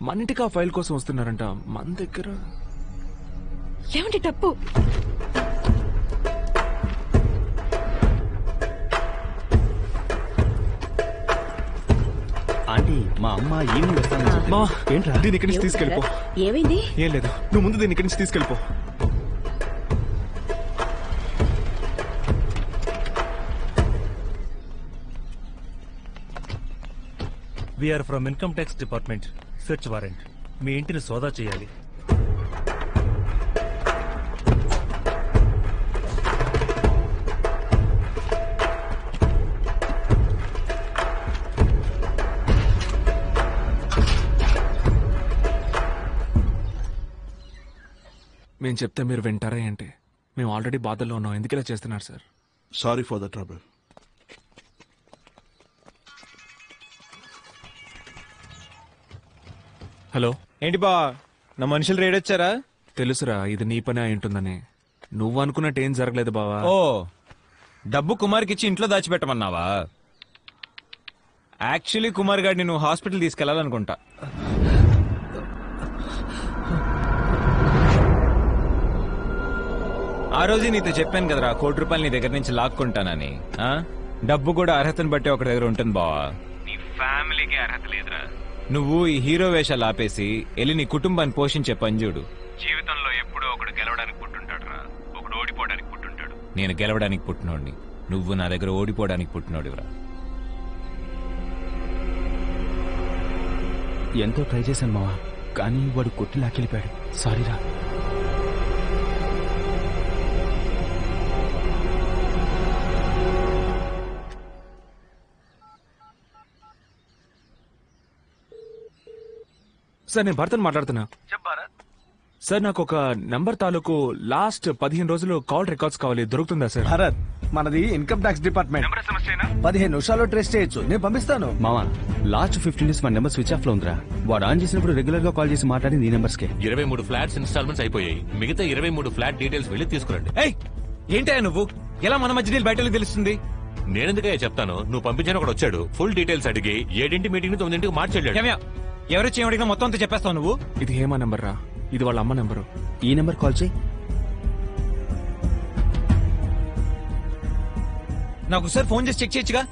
మన ఇంటికి ఆ ఫైల్ కోసం వస్తున్నారంట. మన దగ్గర ఏమండి డబ్బు? ఆంటీ మా అమ్మ ఈవినింగ్ వస్తానని చెప్పింది. మా ఏంట్రా దీని ఇక్కడి నుంచి తీసుకెళ్ళిపో. ఏమైంది? ఏం లేదు, నువ్వు ముందు దీని ఇక్కడి నుంచి తీసుకెళ్ళిపో. We're from income tax department. Search warrant. మీ ఇంటిని సోదా చేయాలి. మేము చెప్తే మీరు వింటారా ఏంటి? మేము ఆల్రెడీ బాధల్లో ఉన్నాం. ఎందుకు ఇలా చేస్తున్నారు sir? Sorry for the trouble. Hello. ఏంటి బా, నా మనుషులు రేడ్ వచ్చారా? తెలుసురా, ఇది నీ పని అయి ఉంటుందని. నువ్వు అనుకున్నట్టు ఏం జరగలేదు బావా. ఓ, డబ్బు కుమార్కి ఇచ్చి ఇంట్లో దాచిపెట్టమన్నావా? యాక్చువల్లీ కుమార్ గారిని నువ్వు హాస్పిటల్ తీసుకెళ్లాలనుకుంటా. ఆ రోజు నీతో చెప్పాను కదరా, ₹1 కోటి నీ దగ్గర నుంచి లాక్కుంటానని. ఆ? డబ్బు కూడా అర్హతను బట్టి ఒకటి దగ్గర ఉంటుంది బావా. నీ ఫ్యామిలీకి అర్హత లేదురా. నువ్వు ఈ హీరో వేషాలు ఆపేసి వెళ్ళి నీ కుటుంబాన్ని పోషించే పని చూడు. జీవితంలో ఎప్పుడో ఒకడు గెలవడానికి పుట్టుంటాడు రా, ఒకడు ఓడిపోవడానికి పుట్టుంటాడు. నేను గెలవడానికి పుట్టినోడిని, నువ్వు నా దగ్గర ఓడిపోవడానికి పుట్టినోడివరా. ఎంతో ట్రై చేశాను మావా, కానీ వాడు కొట్టి లాకెళ్ళిపోయాడు. సారీరా. సార్ నేను భరత్ మాట్లాడుతున్నా. సార్ నాకు ఒక నంబర్ తాలూకు లాస్ట్ 15 రోజులు కాల్ రికార్డ్స్ కావాలి, దొరుకుతుందా సార్? భరత్, మనది ఇన్కమ్ ట్యాక్స్ డిపార్ట్మెంట్. 15 నిమిషాల్లో ట్రేస్ చేయొచ్చు. నేను పంపిస్తాను. మావా, లాస్ట్ 15 డేస్ మన నెంబర్ స్విచ్ ఆఫ్ లో ఉందిరా. వాడు ఆన్ చేసినప్పుడు రెగ్యులర్ గా కాల్ చేసి మాట్లాడింది ఈ నెంబర్స్ కే. 23 ఫ్లాట్స్ ఇన్స్టాల్మెంట్స్ అయిపోయాయి. మిగతా 23 ఫ్లాట్ డీటెయిల్స్ వెళ్ళి తీసుకురండి. ఏంటయ్యా నువ్వు? ఎలా మన మధ్య బయటకు తెలుస్తుంది? నేనెందుకయ్యా చెప్తాను, నువ్వు పంపించిన ఒకడు వచ్చాడు. ఫుల్ డీటెయిల్స్ అడిగి 7 మీటింగ్ 9 మార్చెళ్ళాడు. ఎవరొచ్చి ఏమడిగినా మొత్తం అంతా చెప్పేస్తావు నువ్వు? ఇది హేమా నెంబర్ రా, ఇది వాళ్ళ అమ్మ నెంబరు. ఈ నెంబర్ కాల్ చేయి. నాకు సార్ ఫోన్ చేసి చెక్ చేయొచ్చుగా.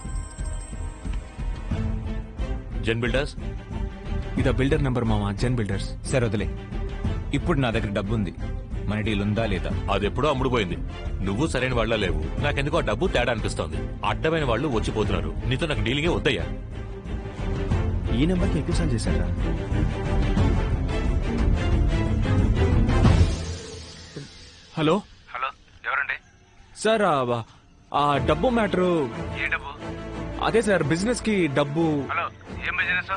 జెన్ బిల్డర్స్. ఇది బిల్డర్ నెంబర్ మామా, జెన్ బిల్డర్స్. సరే వదిలే. ఇప్పుడు నా దగ్గర డబ్బు ఉంది, మన డీల్ ఉందా లేదా? అది ఎప్పుడో అమ్ముడుపోయింది. నువ్వు సరైన వాళ్ళ లేవు. నాకెందుకో ఆ డబ్బు తేడా అనిపిస్తోంది. అడ్డమైన వాళ్ళు వచ్చిపోతున్నారు. నీతో నాకు డీలింగే వద్దయ్యా. ఈ నెంబర్కి ఎక్కువ సార్లు చేశారా? హలో. హలో, ఎవరండి? సార్ ఆ డబ్బు మ్యాటరు. ఏ డబ్బు? అదే సార్, బిజినెస్ కి డబ్బు. హలో, ఏం బిజినెస్?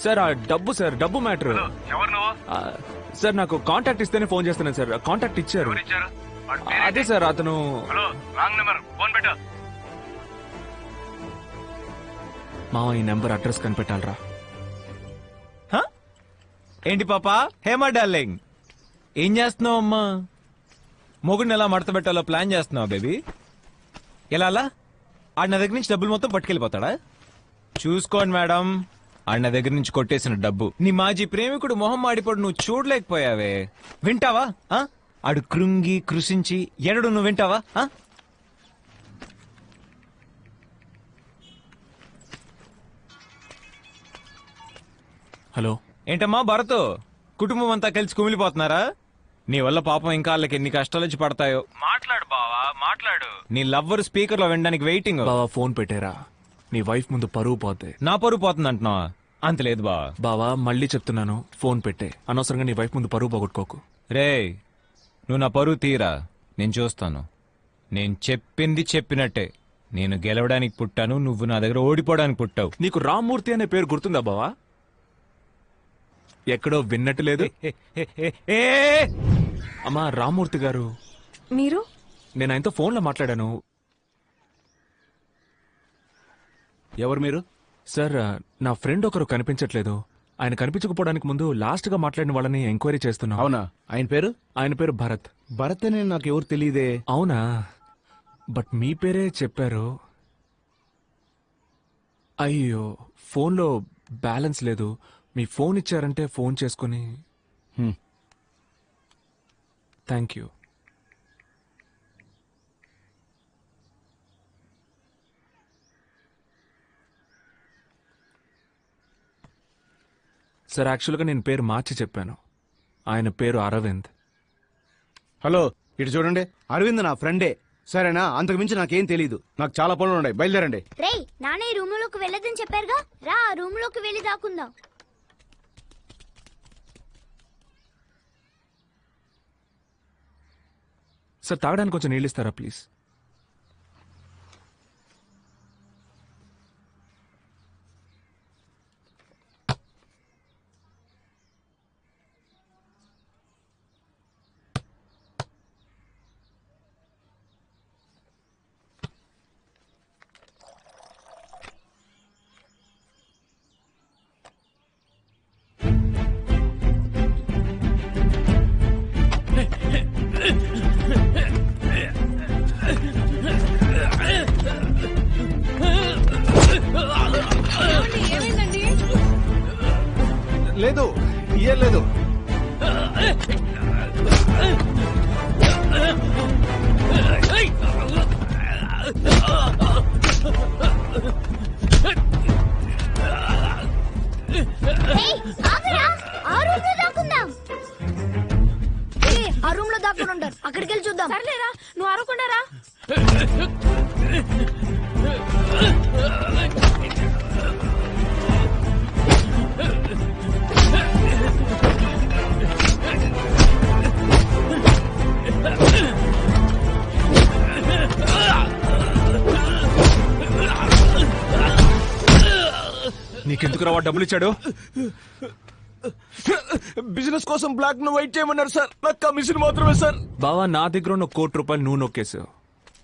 సార్ ఆ డబ్బు, సార్ డబ్బు మ్యాటర్. ఎవరు నువ్వు? సార్ నాకు కాంటాక్ట్ ఇస్తేనే ఫోన్ చేస్తున్నాను సార్. కాంటాక్ట్ ఇచ్చారు. అదే సార్ అతను. హలో, రాంగ్ నెంబర్, ఫోన్ పెట్టు. మామ ఈ నెంబర్ అడ్రస్ కనిపెట్టాలరా. ఏంటి పాపా? హేమా డార్లింగ్, ఏం చేస్తున్నావు అమ్మా? మొగుడిని ఎలా మడత పెట్టాలో ప్లాన్ చేస్తున్నావు బేబీ? ఎలా అలా? ఆడ నా దగ్గర నుంచి డబ్బులు మొత్తం పట్టుకెళ్ళిపోతాడా? చూసుకోండి మేడం, ఆడ నా దగ్గర నుంచి కొట్టేసిన డబ్బు నీ మాజీ ప్రేమికుడు మొహం మాడిపోడు నువ్వు చూడలేకపోయావే. వింటావా? ఆడు కృంగి కృషించి ఎనడు నువ్వు వింటావా? హలో. ఏంటమ్మా భరత్, కుటుంబం అంతా కలిసి కుమిలిపోతున్నారా? నీ వల్ల పాపం ఇంకా వాళ్ళకి ఎన్ని కష్టాలు వచ్చి పడతాయో. మాట్లాడు బావా, మాట్లాడు. నీ లవ్వర్ స్పీకర్ లో వినడానికి వెయిటింగ్. బావా ఫోన్ పెట్టారా, నీ వైఫ్ ముందు పరువు పోతే. నా పరువు పోతుంది అంటున్నావా? అంత లేదు బావా. బావా మళ్ళీ చెప్తున్నాను, ఫోన్ పెట్టే. అనవసరంగా నీ వైఫ్ ముందు పరువు పోగొట్టుకోకు. రే, నువ్వు నా పరువు తీరా, నేను చూస్తాను. నేను చెప్పింది చెప్పినట్టే. నేను గెలవడానికి పుట్టాను, నువ్వు నా దగ్గర ఓడిపోవడానికి పుట్టావు. నీకు రామ్మూర్తి అనే పేరు గుర్తుందా బావా? ఎక్కడో విన్నట్టు లేదు. అమ్మా రామ్మూర్తి గారు. మీరు? నేను ఆయనతో ఫోన్ లో మాట్లాడాను. ఎవరు మీరు? సార్ నా ఫ్రెండ్ ఒకరు కనిపించట్లేదు. ఆయన కనిపించకపోవడానికి ముందు లాస్ట్ గా మాట్లాడిన వాళ్ళని ఎంక్వైరీ చేస్తున్నా. అవునా? ఆయన పేరు? ఆయన పేరు భరత్. భరత్ అని నాకు ఎవరు తెలియదే. అవునా? బట్ మీ పేరే చెప్పారు. అయ్యో, ఫోన్లో బ్యాలెన్స్ లేదు. మీ ఫోన్ ఇచ్చారంటే ఫోన్ చేసుకుని. Thank you. సార్ యాక్చువల్గా నేను పేరు మార్చి చెప్పాను. ఆయన పేరు అరవింద్. హలో, ఇటు చూడండి. అరవింద్ నా ఫ్రెండే, సరేనా? అంతకు మించి నాకేం తెలీదు. నాకు చాలా పనులు ఉన్నాయి, బయలుదేరండి. రేయ్, నాన్న ఈ రూమ్ లోకి వెళ్ళదని చెప్పారుగా, రా ఆ రూమ్ లోకి వెళ్ళి దాక్కుందాం. సార్ తాగడానికి కొంచెం నీళ్ళు ఇస్తారా ప్లీజ్? లేదు, ఏం లేదు. ఆ రూమ్ లో దాక్కుని ఉంటారు, అక్కడికి వెళ్ళి చూద్దాం. సర్లేరా, నువ్వు అరవకుండా రా. నీకెందుకు రావా డబ్బులు ఇచ్చాడు? బిజినెస్ కోసం బ్లాక్ ను వెయిట్ చేయమన్నారు సార్. నాకు కమిషన్ మాత్రమే సార్. బావా, నా దగ్గర ఉన్న ₹1,00,00,000 నువ్వు నొక్కేసావు,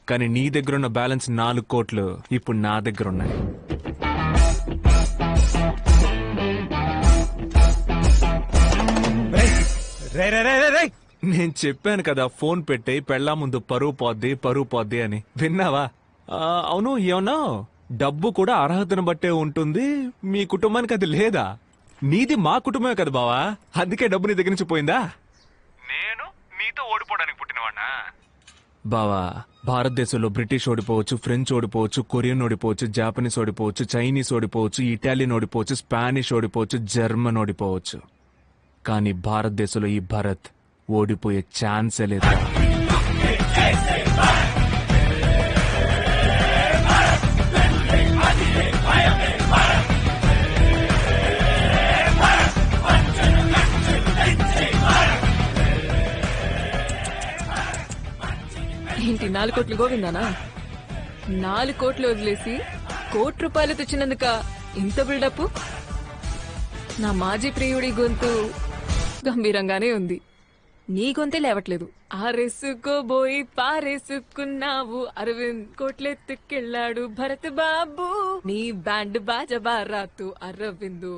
కానీ నీ దగ్గర ఉన్న బ్యాలెన్స్ 4 కోట్లు ఇప్పుడు నా దగ్గర ఉన్నాయి. నేను చెప్పాను కదా, ఫోన్ పెట్టే పెళ్ళా ముందు పరువు పోద్ది అని. విన్నావా? అవును, ఏమన్నా డబ్బు కూడా అర్హతను బట్టే ఉంటుంది. మీ కుటుంబానికి అది లేదా? నీది మా కుటుంబమే కదా బావా, అందుకే డబ్బు నీ దగ్గర నుంచి పోయిందా? నేను నీతో ఓడిపోవడానికి పుట్టినవాడినా? బావా, భారతదేశంలో బ్రిటిష్ ఓడిపోవచ్చు, ఫ్రెంచ్ ఓడిపోవచ్చు, కొరియన్ ఓడిపోవచ్చు, జాపనీస్ ఓడిపోవచ్చు, చైనీస్ ఓడిపోవచ్చు, ఇటాలియన్ ఓడిపోవచ్చు, స్పానిష్ ఓడిపోవచ్చు, జర్మన్ ఓడిపోవచ్చు, కానీ భారతదేశంలో ఈ భరత్ ఓడిపోయే ఛాన్సే లేదు. ఏంటి 4 కోట్లు గోవిందానా? 4 కోట్లు వదిలేసి ₹1,00,00,000 తెచ్చినందుక ఇంత బిల్డప్? నా మాజీ ప్రియుడి గొంతు గంభీరంగానే ఉంది, నీ గొంతే లేవట్లేదు. ఆరేసుకోబోయి పారేసుకున్నావు, అరవింద్ కోట్లెత్తుకెళ్ళాడు భరత్ బాబు, నీ బ్యాండ్ బాజా బారాతు అరవిందు.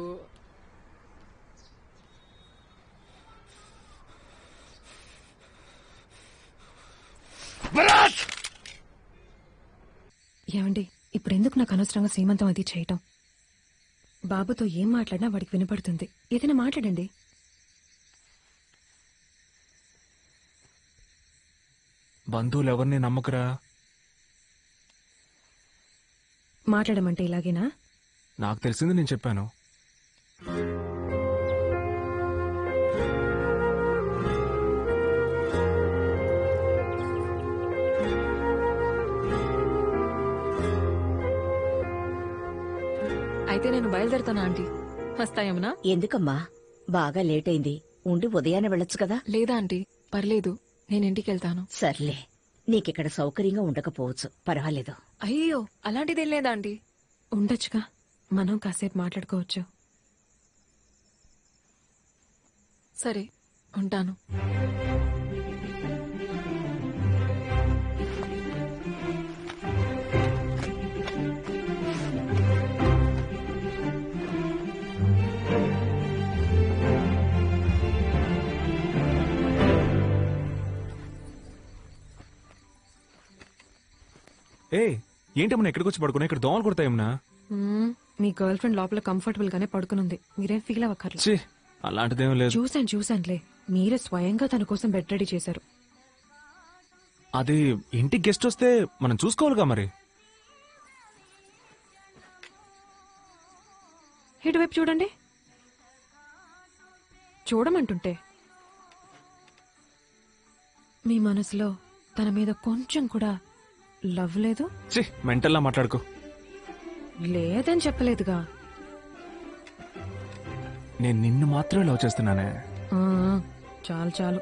ఏమండి, ఇప్పుడు ఎందుకు నాకు అనవసరంగా సీమంతం అది చేయటం? బాబుతో ఏం మాట్లాడినా వాడికి వినపడుతుంది. ఏదైనా మాట్లాడండి. బంధువులు ఎవరిని నమ్మకరా? మాట్లాడమంటే ఇలాగేనా? నాకు తెలిసింది నేను చెప్పాను. అయితే నేను బయలుదేరుతానా ఆంటీ? వస్తాయమ్మనా? ఎందుకమ్మా, బాగా లేట్ అయింది. ఉండి ఉదయాన్నే వెళ్ళొచ్చు కదా. లేదా ఆంటీ, పర్లేదు, నేను ఇంటికి వెళ్తాను. సర్లే, నీకిక్కడ సౌకర్యంగా ఉండకపోవచ్చు, పర్వాలేదు. అయ్యో, అలాంటిదేం లేదా ఆంటీ, ఉండొచ్చుగా, మనం కాసేపు మాట్లాడుకోవచ్చు. సరే, ఉంటాను. ఏ ఏంటమ్మా ఇక్కడికి వచ్చి పడుకున్నా? ఇక్కడ దోమలు కొడతాయమ్మా. మీ గర్ల్ ఫ్రెండ్ లోపల కంఫర్టబుల్ గానే పడుకునుంది, మీరేం ఫీల్ అవ్వక్కర్లేదు. ఛీ, అలాంటిదేం లేదు. చూసానులే, మీరే స్వయంగా తన కోసం బెడ్ రెడీ చేశారు. అది ఇంటికి గెస్ట్ వస్తే మనం చూసుకోవాలిగా మరి. ఇటువైపు చూడండి. చూడమంటుంటే మీ మనసులో తన మీద కొంచెం కూడా లవ్ లేదు? ఛీ, మెంటల్లా మాట్లాడుకో. లేదని చెప్పలేదుగా. నేను నిన్ను మాత్రమే లవ్ చేస్తున్నానే. ఆ, చాలు.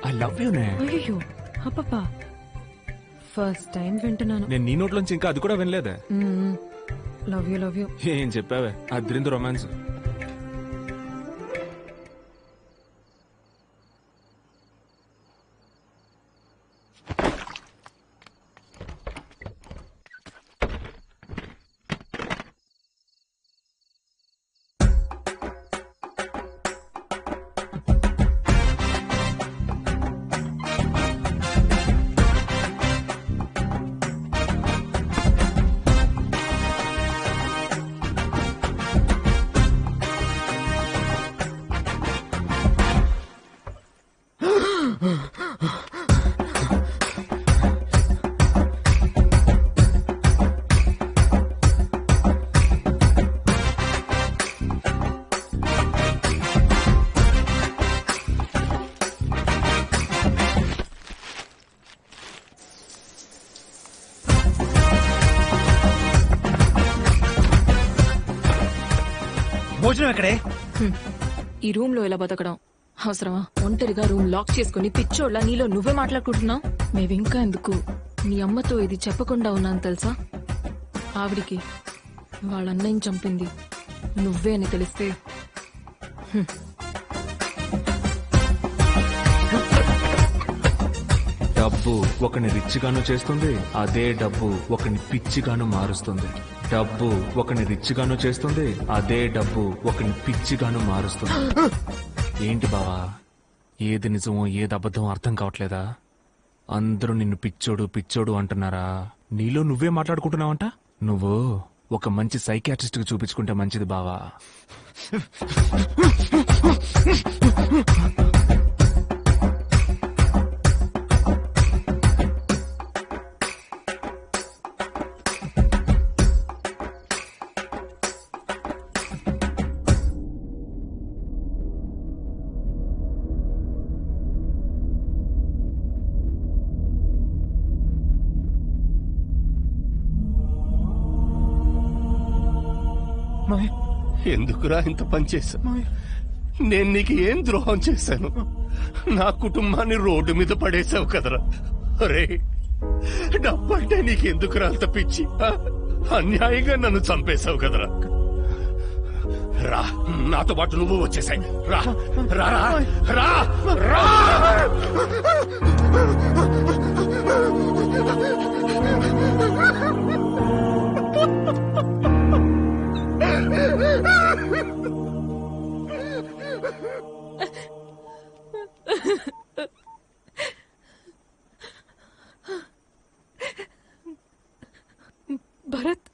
ఐ లవ్ యూనే. అయ్యో అప్పప్పా, ఫస్ట్ టైం వింటున్నాను. నేను నీ నోట్లోంచి ఇంకా అది కూడా వినలేదే. Love you. ఏం చెప్పావే, అద్రింది రొమాన్స్. భోజనం ఎక్కడే? ఈ రూమ్ లో ఎలా బతకడం అవసరమా? ఒంటరిగా రూమ్ లాక్ చేసుకుని పిచ్చోళ్ళ నీలో నువ్వే మాట్లాడుకుంటున్నావు. మేవింకా ఎందుకు నీ అమ్మతో ఇది చెప్పకుండా ఉన్నాను తెలుసా? ఆవిడికి వాళ్ళ అన్నయ్యని చంపింది నువ్వే అని తెలిస్తే డబ్బు ఒకని రిచ్గాను చేస్తుంది, అదే డబ్బు ఒకని పిచ్చిగాను మారుస్తుంది. డబ్బు ఒకని రిచ్గాను చేస్తుంది, అదే డబ్బు ఒకని పిచ్చిగాను మారుస్తుంది. ఏంటి బావా, ఏది నిజమో ఏది అబద్ధం అర్థం కావట్లేదా? అందరూ నిన్ను పిచ్చోడు అంటున్నారా? నీలో నువ్వే మాట్లాడుకుంటున్నావంట. నువ్వు ఒక మంచి సైకియాట్రిస్ట్ కి చూపించుకుంటే మంచిది బావా. ఎందుకురా ఇంత పని చేశా? నేను నీకు ఏం ద్రోహం చేశాను? నా కుటుంబాన్ని రోడ్డు మీద పడేశావు కదరా. అరే, డబ్బంటే నీకెందుకురా అంత పిచ్చి? అన్యాయంగా నన్ను చంపేశావు కదరా. రా, నాతో పాటు నువ్వు వచ్చేసాయి. రా రా రా రా. భరత్,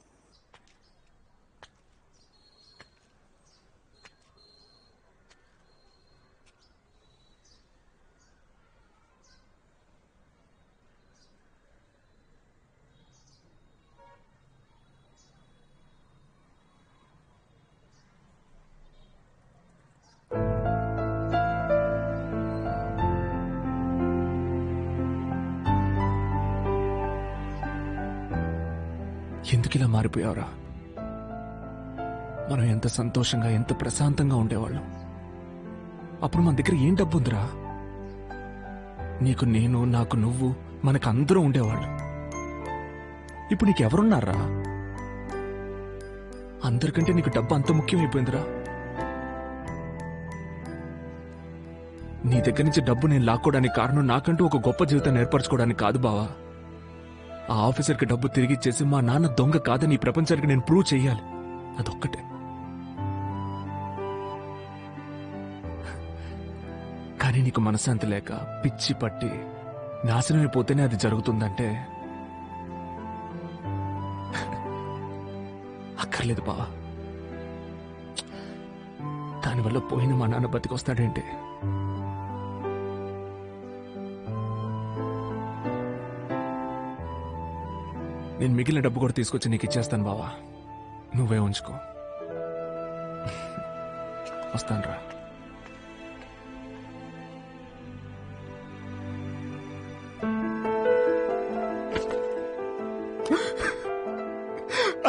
ఎందుకు ఇలా మారిపోయావురా? మనం ఎంత సంతోషంగా ఎంత ప్రశాంతంగా ఉండేవాళ్ళం. అప్పుడు మన దగ్గర ఏం డబ్బు ఉందిరా? నీకు నేను, నాకు నువ్వు, మనకు అందరూ ఉండేవాళ్ళు. ఇప్పుడు నీకెవరున్నారా? అందరికంటే నీకు డబ్బు అంత ముఖ్యమైపోయిందిరా. నీ దగ్గర నుంచి డబ్బు నేను లాక్కోవడానికి కారణం నాకంటూ ఒక గొప్ప జీవితాన్ని ఏర్పరచుకోవడానికి కాదు బావా. ఆ ఆఫీసర్కి డబ్బు తిరిగి ఇచ్చేసి మా నాన్న దొంగ కాదని ఈ ప్రపంచానికి నేను ప్రూవ్ చెయ్యాలి. అదొక్కటే. కానీ నీకు మనశ్శాంతి లేక పిచ్చి పట్టి నాశనమైపోతేనే అది జరుగుతుందంటే అక్కర్లేదు బావా. దానివల్ల పోయిన మా నాన్న బతికొస్తాడేంటి? నేను మిగిలిన డబ్బు కూడా తీసుకొచ్చి నీకు ఇచ్చేస్తాను బావా. నువ్వే ఉంచుకో. వస్తానురా.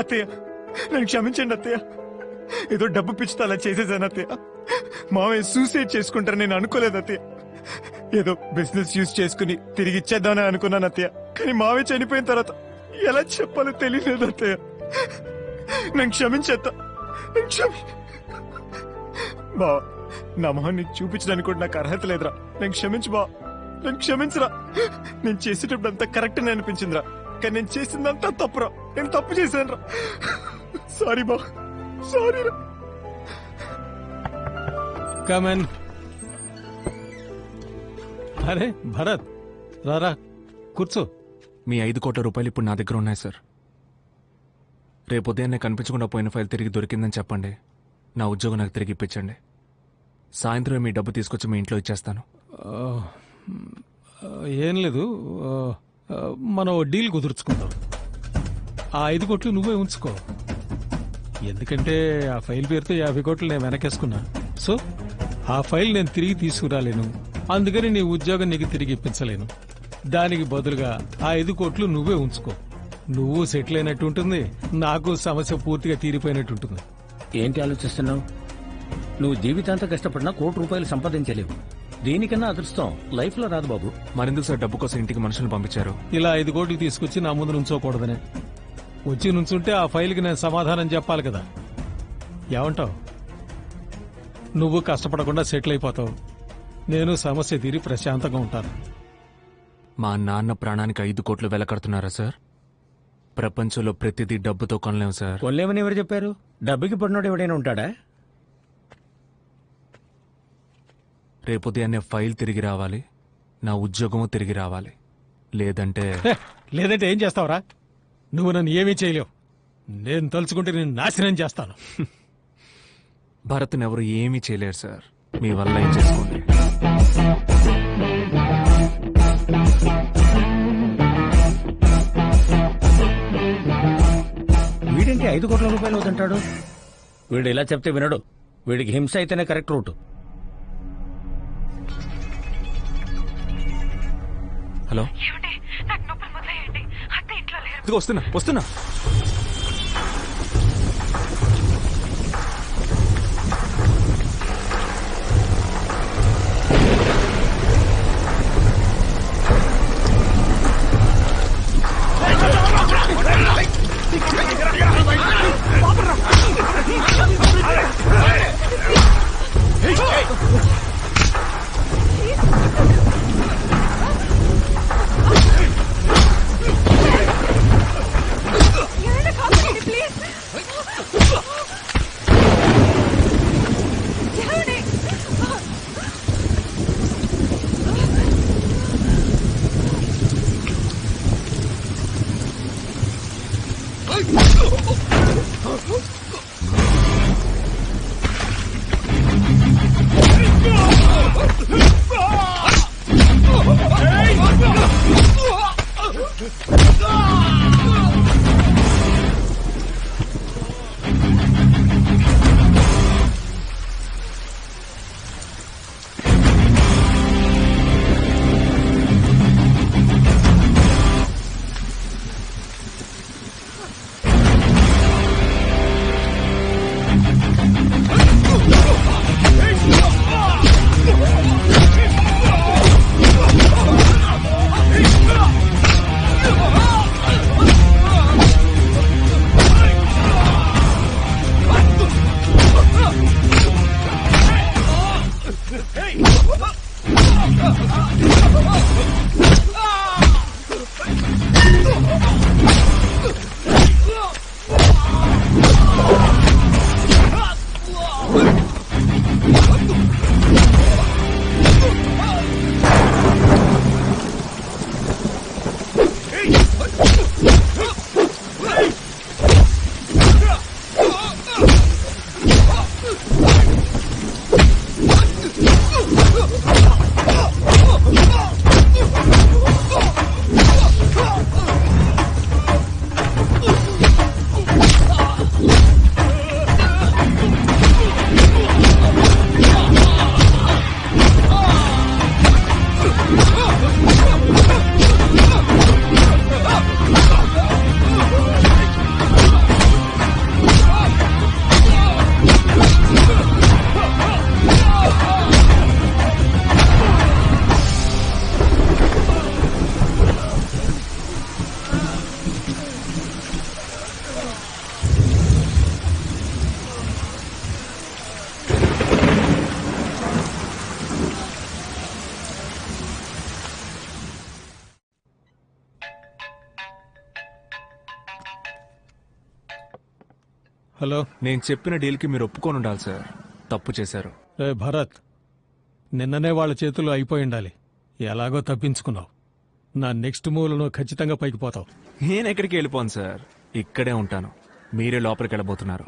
అత్తయ్య, నేను క్షమించండి అత్తయ్య. ఏదో డబ్బు పిచ్చితో అలా చేసేసాను అత్తయ్య. మావయ్య సూసైడ్ చేసుకుంటారు నేను అనుకోలేదు అత్తయ్య. ఏదో బిజినెస్ యూజ్ చేసుకుని తిరిగి ఇచ్చేద్దామని అనుకున్నాను అత్తయ్య. కానీ మావయ్య చనిపోయిన తర్వాత ఎలా చెప్పాలో తెలియలేదు అత్తయ్య. నేను క్షమించేస్తా. బావా, నా మొహం నీకు చూపించడానికి కూడా నాకు అర్హత లేదురా. నేను క్షమించు బావా, నేను క్షమించరా. నేను చేసేటప్పుడు అంతా కరెక్ట్ అని అనిపించిందిరా, కానీ నేను చేసిందంతా తప్పురా. నేను తప్పు చేశాను రా. సారీ బా, సారీ రా. కమన్. అరే భరత్, రారా కూర్చో. మీ 5 కోట్ల రూపాయలు ఇప్పుడు నా దగ్గర ఉన్నాయి సార్. రేపు ఉదయాన్నే కనిపించకుండా పోయిన ఫైల్ తిరిగి దొరికిందని చెప్పండి. నా ఉద్యోగం నాకు తిరిగి ఇప్పించండి. సాయంత్రం మీ డబ్బు తీసుకొచ్చి మీ ఇంట్లో ఇచ్చేస్తాను. ఏం లేదు, మనం డీల్ కుదుర్చుకుందాం. ఆ 5 కోట్లు నువ్వే ఉంచుకో. ఎందుకంటే ఆ ఫైల్ పేరుతో 50 కోట్లు నేను వెనకేసుకున్నా. సో ఆ ఫైల్ నేను తిరిగి తీసుకురాలేను. అందుకని నీ ఉద్యోగం నీకు తిరిగి ఇప్పించలేను. దానికి బదులుగా ఆ 5 కోట్లు నువ్వే ఉంచుకో. నువ్వు సెటిల్ అయినట్టు ఉంటుంది, నాకు సమస్య పూర్తిగా తీరిపోయినట్టు ఉంటుంది. ఏంటి ఆలోచిస్తున్నావు? నువ్వు జీవితాంతం కష్టపడినా ₹1 సంపాదించలేవు. దీనికన్నా అదృష్టం లైఫ్ లో రాదు బాబు. మరెందుకు సార్ డబ్బు కోసం ఇంటికి మనుషులు పంపించారు? ఇలా 5 కోట్లు తీసుకొచ్చి నా ముందు నుంచోకూడదనే. వచ్చి నుంచుంటే ఆ ఫైల్కి నేను సమాధానం చెప్పాలి కదా. ఏమంటావు? నువ్వు కష్టపడకుండా సెటిల్ అయిపోతావు, నేను సమస్య తీరి ప్రశాంతంగా ఉంటాను. మా నాన్న ప్రాణానికి 5 కోట్లు వెలకడుతున్నారా సార్? ప్రపంచంలో ప్రతిదీ డబ్బుతో కొనలేము సార్. కొనలేమని ఎవరు చెప్పారు? డబ్బుకి పడినోడు ఎవడైనా ఉంటాడా? రేపు ఉదయాన్నే ఫైల్ తిరిగి రావాలి, నా ఉద్యోగము తిరిగి రావాలి. లేదంటే లేదంటే ఏం చేస్తావురా? నువ్వు నన్ను ఏమీ చేయలేవు. నేను తలుచుకుంటే నేను నాశనం చేస్తాను. భరత్ని ఎవరు ఏమీ చేయలేరు సార్. మీ వల్ల ఏం చేసుకోండి. వీడింటి 5 కోట్ల రూపాయలు వద్దంటాడు. వీడు ఇలా చెప్తే వినడు. వీడికి హింస అయితేనే కరెక్ట్ రూట్. హలో, ఇదిగో వస్తున్నా. హలో. నేను చెప్పిన డీల్ కి మీరు ఒప్పుకొని ఉండాలి సార్. తప్పు చేశారు. భరత్, నిన్ననే వాళ్ళ చేతుల్లో అయిపోయి ఉండాలి. ఎలాగో తప్పించుకున్నావు. నా నెక్స్ట్ మూవ్లో ఖచ్చితంగా పైకి పోతావు. నేను ఎక్కడికి వెళ్ళిపోను సార్, ఇక్కడే ఉంటాను. మీరే లోపలికి వెళ్ళబోతున్నారు.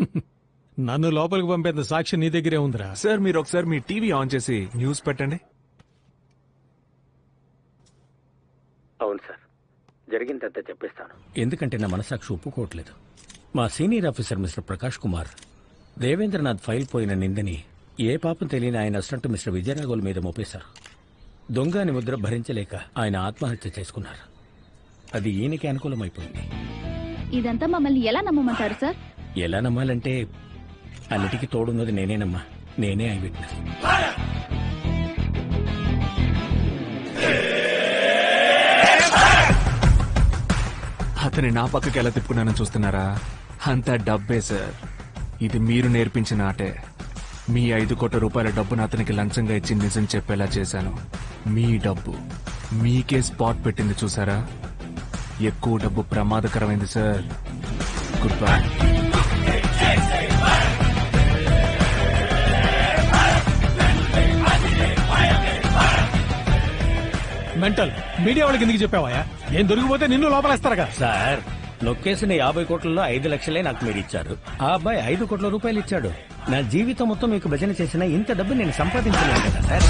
నన్ను లోపలికి పంపేంత సాక్షి నీ దగ్గరే ఉందిరా. సార్ మీరు ఒకసారి మీ టీవీ ఆన్ చేసి న్యూస్ పెట్టండి. అవును సార్, జరిగిందంతా చెప్పేస్తాను. ఎందుకంటే నా మనసాక్షి ఒప్పుకోవట్లేదు. మా senior officer mister Prakash Kumar Devendranath file పోయిన నిందని ఏ పాపం తెలియని ఆయన అసిస్టెంట్ మిస్టర్ విజయరాఘవుల మీద మోపేశారు. దొంగ అని ముద్ర భరించలేక ఆయన ఆత్మహత్య చేసుకున్నారు. అది ఈయనకి అనుకూలమైపోయింది. ఇదంతా మమ్మల్ని ఎలా నమ్మమంటారు సార్? ఎలా నమ్మాలంటే అన్నిటికీ తోడున్నది నేనేనమ్మా. నేనే ఐ విట్నెస్. అతని నా పక్కకి ఎలా తిప్పుకున్నానని చూస్తున్నారా? అంతా డబ్బే సార్. ఇది మీరు నేర్పించిన ఆటే. మీ 5 కోట్ల రూపాయల డబ్బును అతనికి లంచంగా ఇచ్చి నిజం చెప్పేలా చేశాను. మీ డబ్బు మీకే స్పాట్ పెట్టింది చూసారా? ఎక్కువ డబ్బు ప్రమాదకరమైంది sir. Good bye. Mental media వాళ్ళకి ఎందుకు చెప్పావా? ఏం దొరికిపోతే నిన్ను లోపలేస్తారుగా. సార్, నొక్కేసిన 50 కోట్లలో 5 లక్షలే నాకు మీరు ఇచ్చారు. ఆ అబ్బాయి 5 కోట్ల రూపాయలు ఇచ్చాడు. నా జీవితం మొత్తం మీకు భజన చేసిన ఇంత డబ్బు నేను సంపాదించలేను కదా సార్.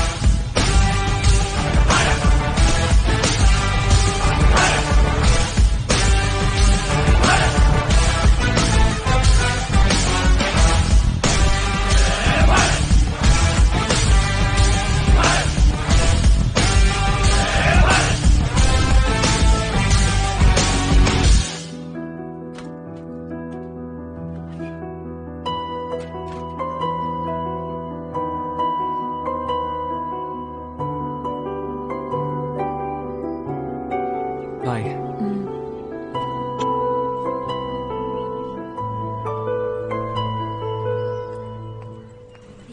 బాయ్.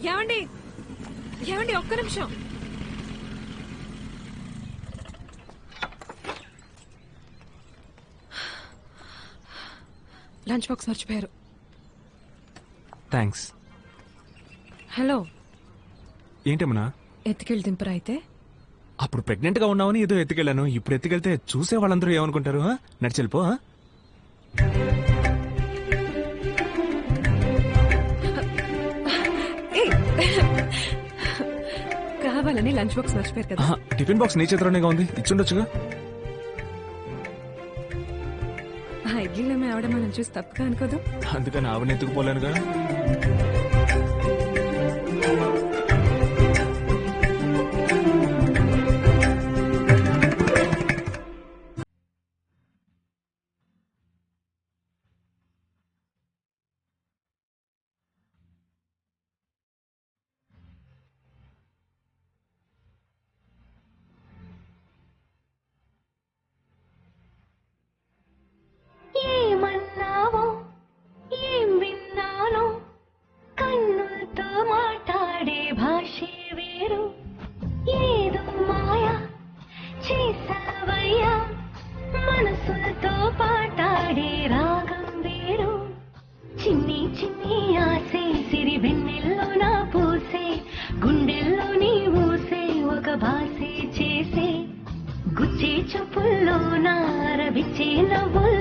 ఏమండి ఏమండి, ఒక్క నిమిషం. లంచ్ బాక్స్ మర్చిపోయారు. థ్యాంక్స్. హలో. ఏంటమ్మా? ఎత్తుకెళ్ళి దింపరా అయితే? అప్పుడు ప్రెగ్నెంట్ గా ఉన్నావని ఏదో ఎత్తుకెళ్ళాను. ఇప్పుడు ఎత్తుకెళ్తే చూసే వాళ్ళందరూ ఏమనుకుంటారు? నడిచెళ్ళిపో. కావాలని లంచ్ బాక్స్ మర్చిపోయారు కదా. టిఫిన్ బాక్స్ నీ చేతిలోనేగా ఉంది, ఇచ్చుండొచ్చుగా. ఆ ఇడ్లీలో మీ ఆవిడ మనం చూసి తప్పుగా అనుకోదు. అందుకని ఆవిడని ఎత్తుకుపోలేనుగా. ఏమన్నావో ఏం విన్నానో, కన్నులతో మాట్లాడే భాషే వేరు. ఏదో మాయా చేసావయ్యా, మనసులతో పాటాడే రాగం వేరు. చిన్ని చిన్ని ఆసే సిరి వెన్నెల్లో నా పూసే, గుండెల్లో నీ ఊసే ఒక భాసే చేసే. గుచ్చే చూపుల్లో నా రవిచ్చే నవ్వుల్లో